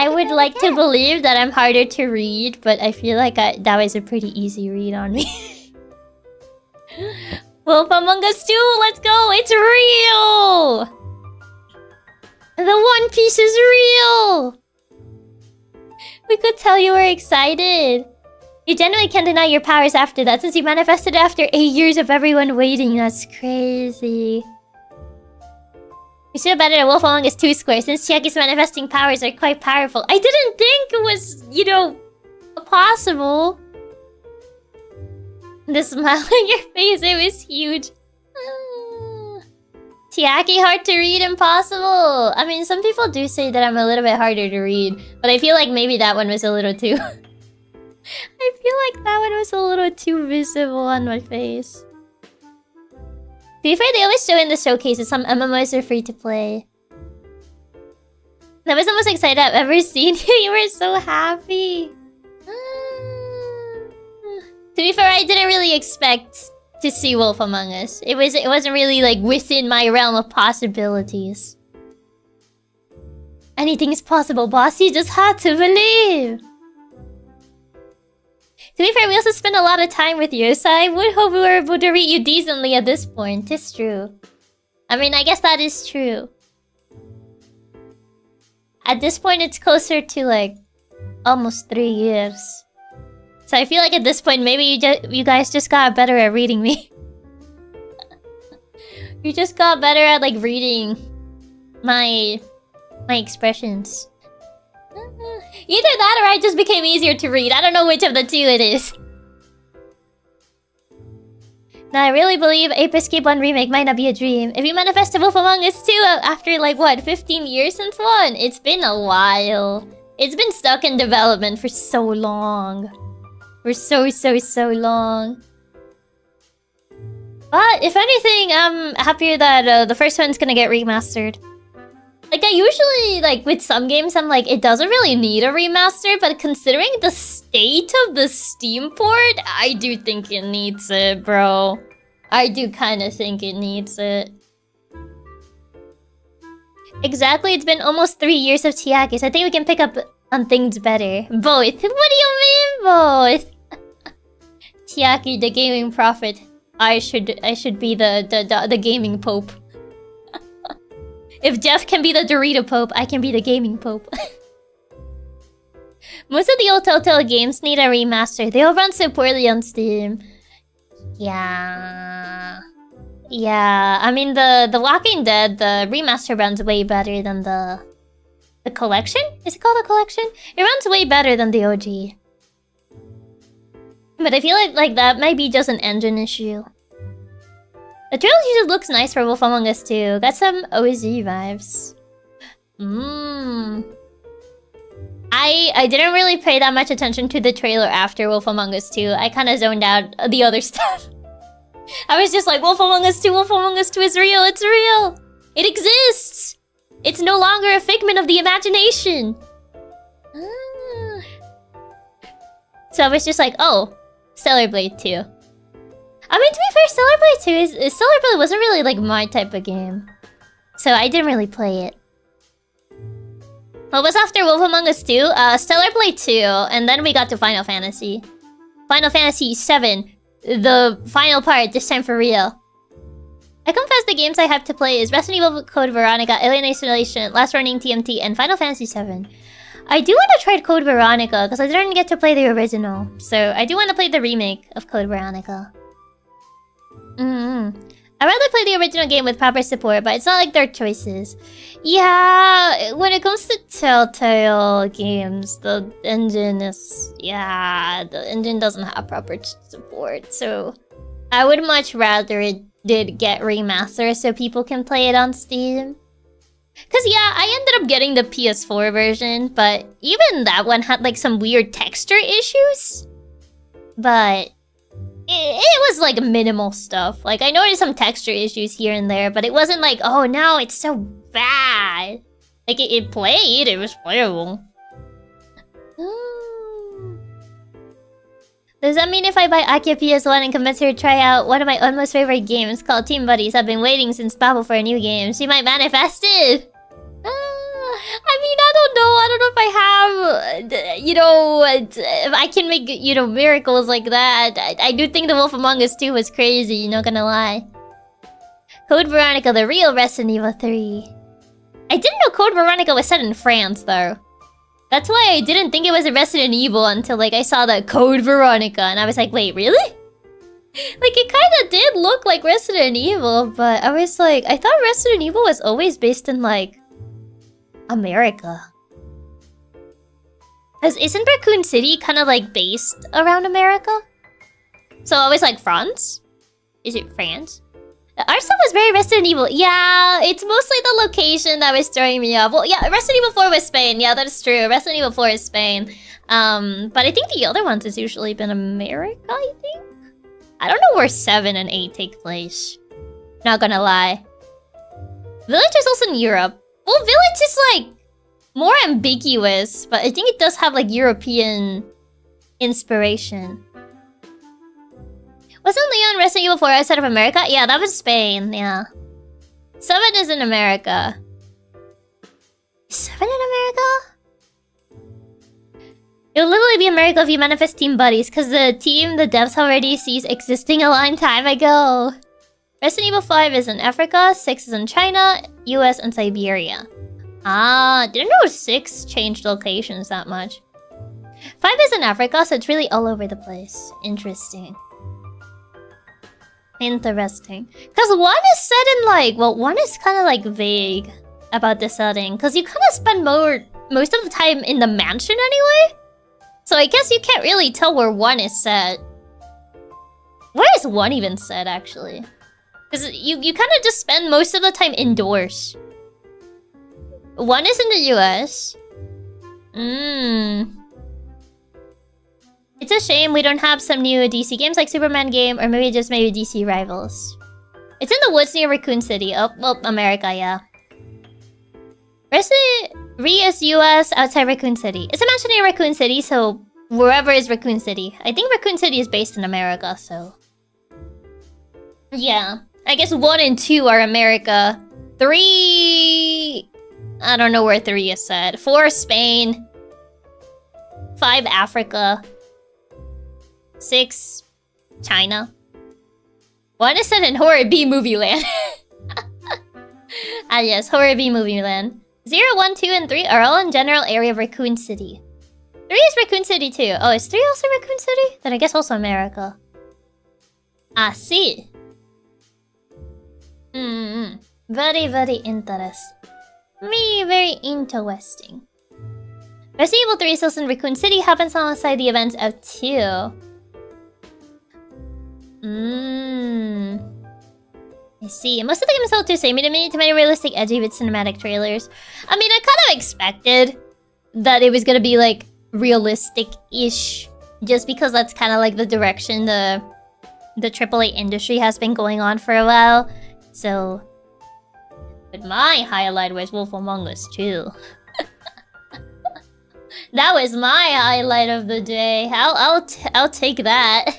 [SPEAKER 1] would like to believe that I'm harder to read, but I feel like that was a pretty easy read on me. Wolf Among Us 2, let's go! It's real! The One Piece is real! We could tell you were excited. You genuinely can't deny your powers after that, since you manifested after 8 years of everyone waiting. That's crazy. You should have betted a Wolf Among Us 2 square, since Chiaki's manifesting powers are quite powerful. I didn't think it was, you know, possible. The smile on your face, it was huge. Chiaki, hard to read, impossible. I mean, some people do say that I'm a little bit harder to read, but I feel like maybe that one was a little too... I feel like that one was a little too visible on my face. To be fair, they always show in the showcases some MMOs are free to play. That was the most excited I've ever seen you. You were so happy. To be fair, I didn't really expect to see Wolf Among Us. It wasn't really like within my realm of possibilities. Anything is possible, boss. You just had to believe. To be fair, we also spent a lot of time with you, so I would hope we were able to read you decently at this point. It's true. I mean, I guess that is true. At this point, it's closer to like almost 3 years. So I feel like at this point, maybe you guys just got better at reading me. You just got better at like reading my expressions. Either that or I just became easier to read. I don't know which of the two it is. Now I really believe Ape Escape 1 remake might not be a dream. If you manifest a Wolf Among Us 2 after like what, 15 years since 1? It's been a while. It's been stuck in development for so long. For so long. But if anything, I'm happier that the first one's gonna get remastered. Like, I usually, like, with some games, I'm like, it doesn't really need a remaster, but considering the state of the Steam port, I do think it needs it, bro. I do kind of think it needs it. Exactly, it's been almost 3 years of Chiaki, so I think we can pick up on things better. Both? What do you mean, both? Chiaki, the gaming prophet. I should be the gaming pope. If Jeff can be the Dorito Pope, I can be the gaming Pope. Most of the old Telltale games need a remaster. They all run so poorly on Steam. Yeah. Yeah, I mean the Walking Dead, the remaster runs way better than the collection? Is it called the collection? It runs way better than the OG. But I feel like that might be just an engine issue. The trilogy just looks nice for Wolf Among Us 2. Got some OZ vibes. I didn't really pay that much attention to the trailer after Wolf Among Us 2. I kind of zoned out the other stuff. I was just like, Wolf Among Us 2, Wolf Among Us 2 is real, it's real! It exists! It's no longer a figment of the imagination! So I was just like, oh, Stellar Blade 2. I mean, to be fair, Stellar Blade 2 Stellar Blade wasn't really like my type of game. So I didn't really play it. What was after Wolf Among Us 2? Stellar Blade 2, and then we got to Final Fantasy. Final Fantasy 7. The final part, this time for real. I confess the games I have to play is Resident Evil Code Veronica, Alien Isolation, Last Running TMT, and Final Fantasy 7. I do want to try Code Veronica, because I didn't get to play the original. So I do want to play the remake of Code Veronica. I'd rather play the original game with proper support, but it's not like their choices. Yeah, when it comes to Telltale games, the engine is... Yeah, the engine doesn't have proper support, so... I would much rather it did get remastered so people can play it on Steam. Cause yeah, I ended up getting the PS4 version, but even that one had like some weird texture issues. But... It was like minimal stuff. Like, I noticed some texture issues here and there, but it wasn't like, oh no, it's so bad. Like, it played, it was playable. Does that mean if I buy Akia PS1 and convince her to try out one of my own most favorite games called Team Buddies, I've been waiting since Babel for a new game, she might manifest it? I mean, I don't know. I don't know if I have, you know, if I can make, you know, miracles like that. I do think The Wolf Among Us 2 was crazy, not gonna lie. Code Veronica, the real Resident Evil 3. I didn't know Code Veronica was set in France, though. That's why I didn't think it was a Resident Evil until, like, I saw the Code Veronica, and I was like, wait, really? Like, it kinda did look like Resident Evil, but I was like, I thought Resident Evil was always based in, like, America. Cause isn't Raccoon City kind of like based around America? So I was like, France? Is it France? Our stuff was very Resident Evil. Yeah, it's mostly the location that was throwing me off. Well, yeah, Resident Evil 4 was Spain. Yeah, that's true. Resident Evil 4 is Spain. But I think the other ones has usually been America, I think? I don't know where 7 and 8 take place. Not gonna lie. Village is also in Europe. Well, Village is, like, more ambiguous, but I think it does have, like, European inspiration. Wasn't Leon Resident Evil 4 outside of America? Yeah, that was Spain, yeah. 7 is in America. 7 in America? It would literally be a miracle if you manifest Team Buddies, because the devs already ceased existing a long time ago. Resident Evil 5 is in Africa, 6 is in China, US, and Siberia. Ah, didn't know 6 changed locations that much. 5 is in Africa, so it's really all over the place. Interesting. Interesting. Because 1 is set in, like... Well, 1 is kind of, like, vague about the setting. Because you kind of spend most of the time in the mansion anyway. So I guess you can't really tell where 1 is set. Where is 1 even set, actually? Because you kind of just spend most of the time indoors. 1 is in the US. It's a shame we don't have some new DC games like Superman game, or maybe DC Rivals. It's in the woods near Raccoon City. Oh, well, America, yeah. Is US outside Raccoon City. It's a mansion near Raccoon City, so wherever is Raccoon City. I think Raccoon City is based in America, so... Yeah. I guess 1 and 2 are America. 3... I don't know where 3 is set. 4 Spain. 5 Africa. 6 China. 1 is set in Horror B Movie Land. Ah yes, Horror B Movie Land. 0, 1, 2, and 3 are all in general area of Raccoon City. 3 is Raccoon City too. Oh, is 3 also Raccoon City? Then I guess also America. Ah, see. Very, very interesting. Very interesting. Resident Evil 3 is also in Raccoon City, happens alongside the events of 2. I see. Most of the games felt too samey to me, too many realistic, edgy with cinematic trailers. I mean, I kind of expected that it was gonna be, like, realistic-ish. Just because that's kind of, like, the direction the AAA industry has been going on for a while. So... But my highlight was Wolf Among Us 2. That was my highlight of the day. I'll take that.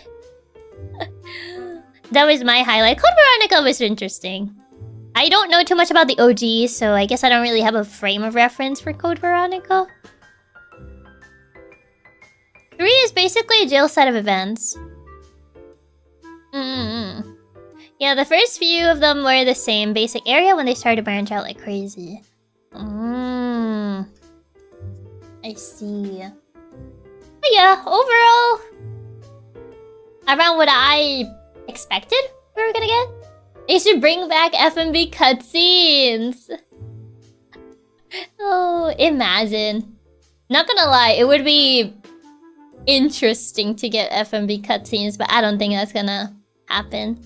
[SPEAKER 1] That was my highlight. Code Veronica was interesting. I don't know too much about the OG, so I guess I don't really have a frame of reference for Code Veronica. 3 is basically a jail set of events. Yeah, the first few of them were the same basic area when they started to branch out like crazy. I see. But yeah, overall, around what I expected we were gonna get. They should bring back FMV cutscenes. Oh, imagine. Not gonna lie, it would be interesting to get FMV cutscenes, but I don't think that's gonna happen.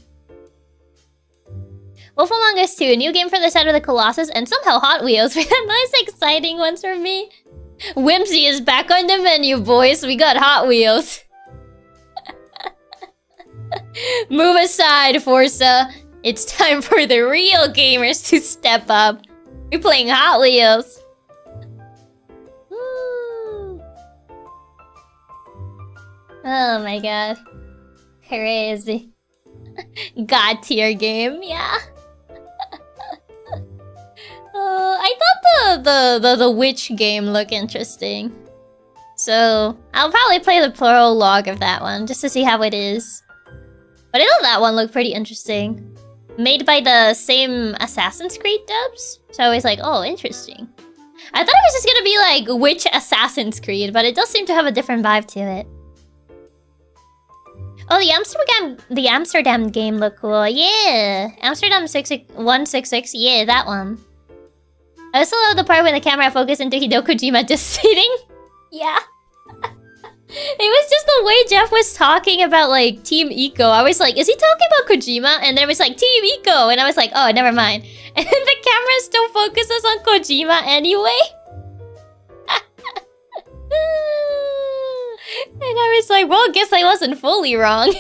[SPEAKER 1] Wolf Among Us 2, a new game from the side of the Colossus, and somehow Hot Wheels were the most exciting ones for me. Whimsy is back on the menu, boys. We got Hot Wheels. Move aside, Forza. It's time for the real gamers to step up. We're playing Hot Wheels. Oh my god. Crazy. God tier game, yeah. I thought the witch game looked interesting. So I'll probably play the prologue of that one just to see how it is. But I thought that one looked pretty interesting. Made by the same Assassin's Creed dubs. So I was like, oh, interesting. I thought it was just gonna be like which Assassin's Creed, but it does seem to have a different vibe to it. Oh, the Amsterdam game looked cool. Yeah, Amsterdam 166. Yeah, that one. I also love the part when the camera focused into Hideo Kojima just sitting. Yeah. It was just the way Jeff was talking about like Team Eco. I was like, is he talking about Kojima? And then it was like Team Eco, and I was like, oh, never mind. And then the camera still focuses on Kojima anyway. And I was like, well, guess I wasn't fully wrong.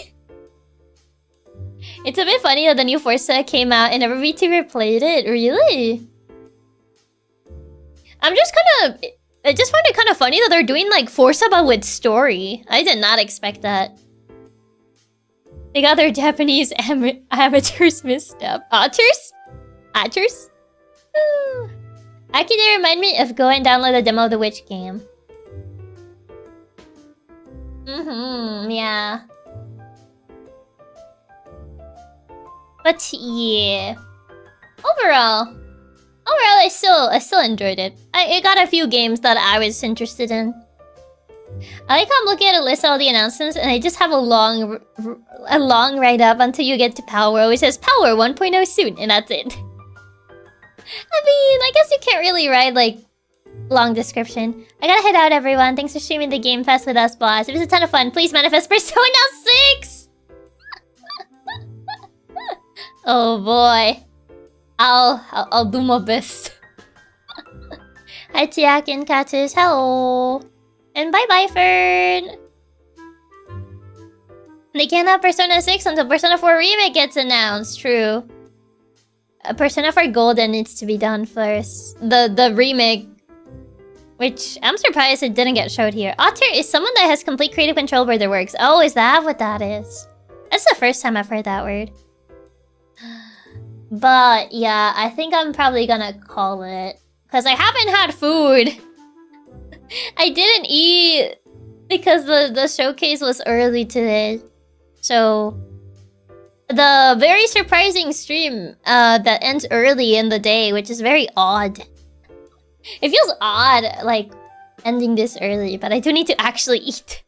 [SPEAKER 1] It's a bit funny that the new Forza came out and never Vtuber played it. Really? I just find it kind of funny that they're doing like Forza but with story. I did not expect that. They got their Japanese amateurs misstep. Otters? Otters? Actually, they remind me of go and download the demo of the Witch game. Yeah. But yeah. Overall, I still enjoyed it. It got a few games that I was interested in. I like how I'm looking at a list of all the announcements and they just have a long write-up until you get to Power, which says Power 1.0 soon, and that's it. I mean, I guess you can't really write, like, long description. I gotta head out, everyone. Thanks for streaming the Game Fest with us, boss. It was a ton of fun. Please manifest Persona 6! Oh boy. I'll do my best. Hi, Chiaki and Katsumi. Hello. And bye-bye, Fern. They can't have Persona 6 until Persona 4 Remake gets announced. True. Persona 4 Golden needs to be done first. The remake, which I'm surprised it didn't get showed here. Otter is someone that has complete creative control over their works. Oh, is that what that is? That's the first time I've heard that word. But yeah, I think I'm probably gonna call it. Because I haven't had food. I didn't eat because the showcase was early today. So the very surprising stream that ends early in the day, which is very odd. It feels odd, like, ending this early, but I do need to actually eat.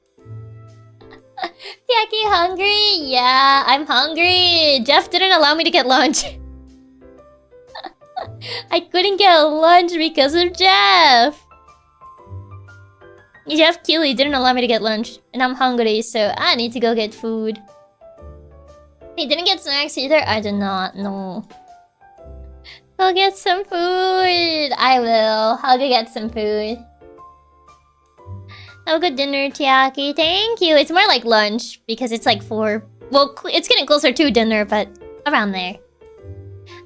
[SPEAKER 1] Chiaki, hungry? Yeah, I'm hungry. Jeff didn't allow me to get lunch. I couldn't get lunch because of Jeff. Jeff Keighley didn't allow me to get lunch, and I'm hungry, so I need to go get food. He didn't get snacks either? I did not, no. Go get some food! I will. I'll go get some food. Have a good dinner, Chiaki. Thank you. It's more like lunch, because it's like 4. Well, it's getting closer to dinner, but around there.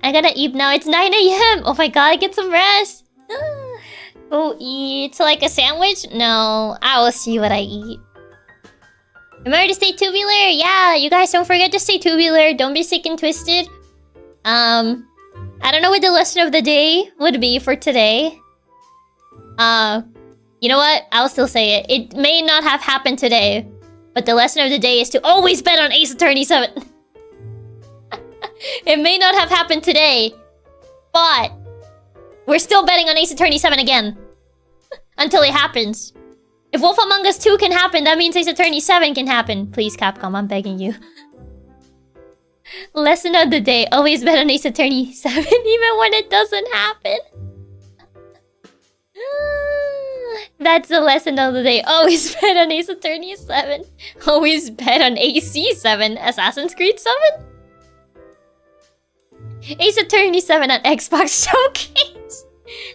[SPEAKER 1] I gotta eat now. It's 9 AM! Oh my god, get some rest! Go eat. Like a sandwich? No, I will see what I eat. Remember to stay tubular? Yeah, you guys don't forget to stay tubular. Don't be sick and twisted. I don't know what the lesson of the day would be for today. You know what? I'll still say it. It may not have happened today, but the lesson of the day is to always bet on Ace Attorney 7. It may not have happened today, but we're still betting on Ace Attorney 7 again. Until it happens. If Wolf Among Us 2 can happen, that means Ace Attorney 7 can happen. Please, Capcom, I'm begging you. Lesson of the day. Always bet on Ace Attorney 7, even when it doesn't happen. That's the lesson of the day. Always bet on Ace Attorney 7. Always bet on AC 7. Assassin's Creed 7? Ace Attorney 7 on Xbox Showcase.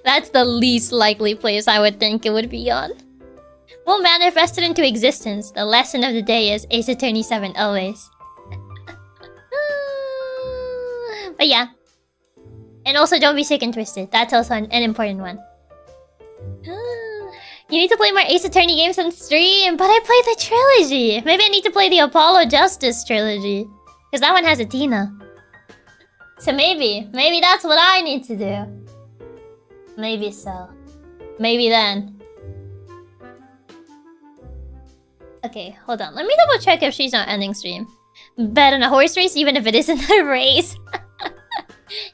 [SPEAKER 1] That's the least likely place I would think it would be on. We'll manifest it into existence. The lesson of the day is Ace Attorney 7 always. But yeah. And also don't be sick and twisted. That's also an important one. You need to play more Ace Attorney games on stream, but I played the trilogy. Maybe I need to play the Apollo Justice trilogy. Because that one has Athena. So maybe that's what I need to do. Maybe so. Maybe then. Okay, hold on. Let me double check if she's not ending stream. Bet on a horse race even if it isn't a race.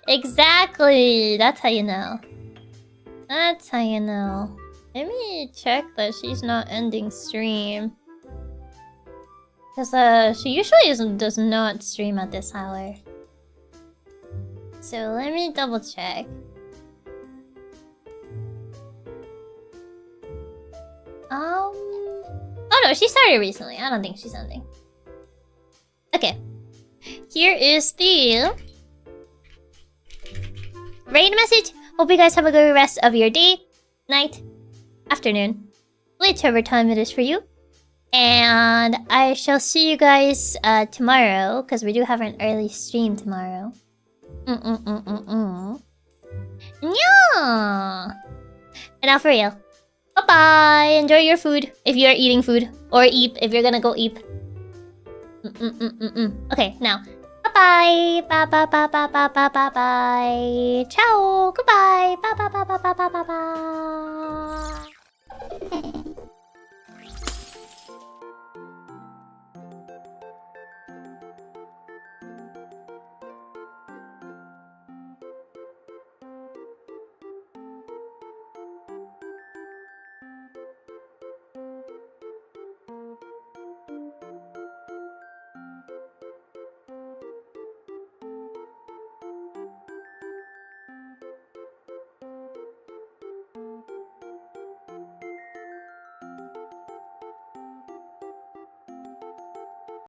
[SPEAKER 1] Exactly. That's how you know. That's how you know. Let me check that she's not ending stream. Because she usually does not stream at this hour. So let me double check. Oh no, she started recently. I don't think she's ending. Okay. Here is the raid message. Hope you guys have a good rest of your day, night, afternoon, whichever time it is for you. And I shall see you guys tomorrow, because we do have an early stream tomorrow. Nyaa! And now for real. Bye-bye! Enjoy your food, if you are eating food. Or eat, if you're gonna go eat. Okay, now. Bye-bye! Bye-bye-bye-bye-bye-bye-bye! Ciao! Goodbye! Bye-bye-bye-bye-bye-bye-bye!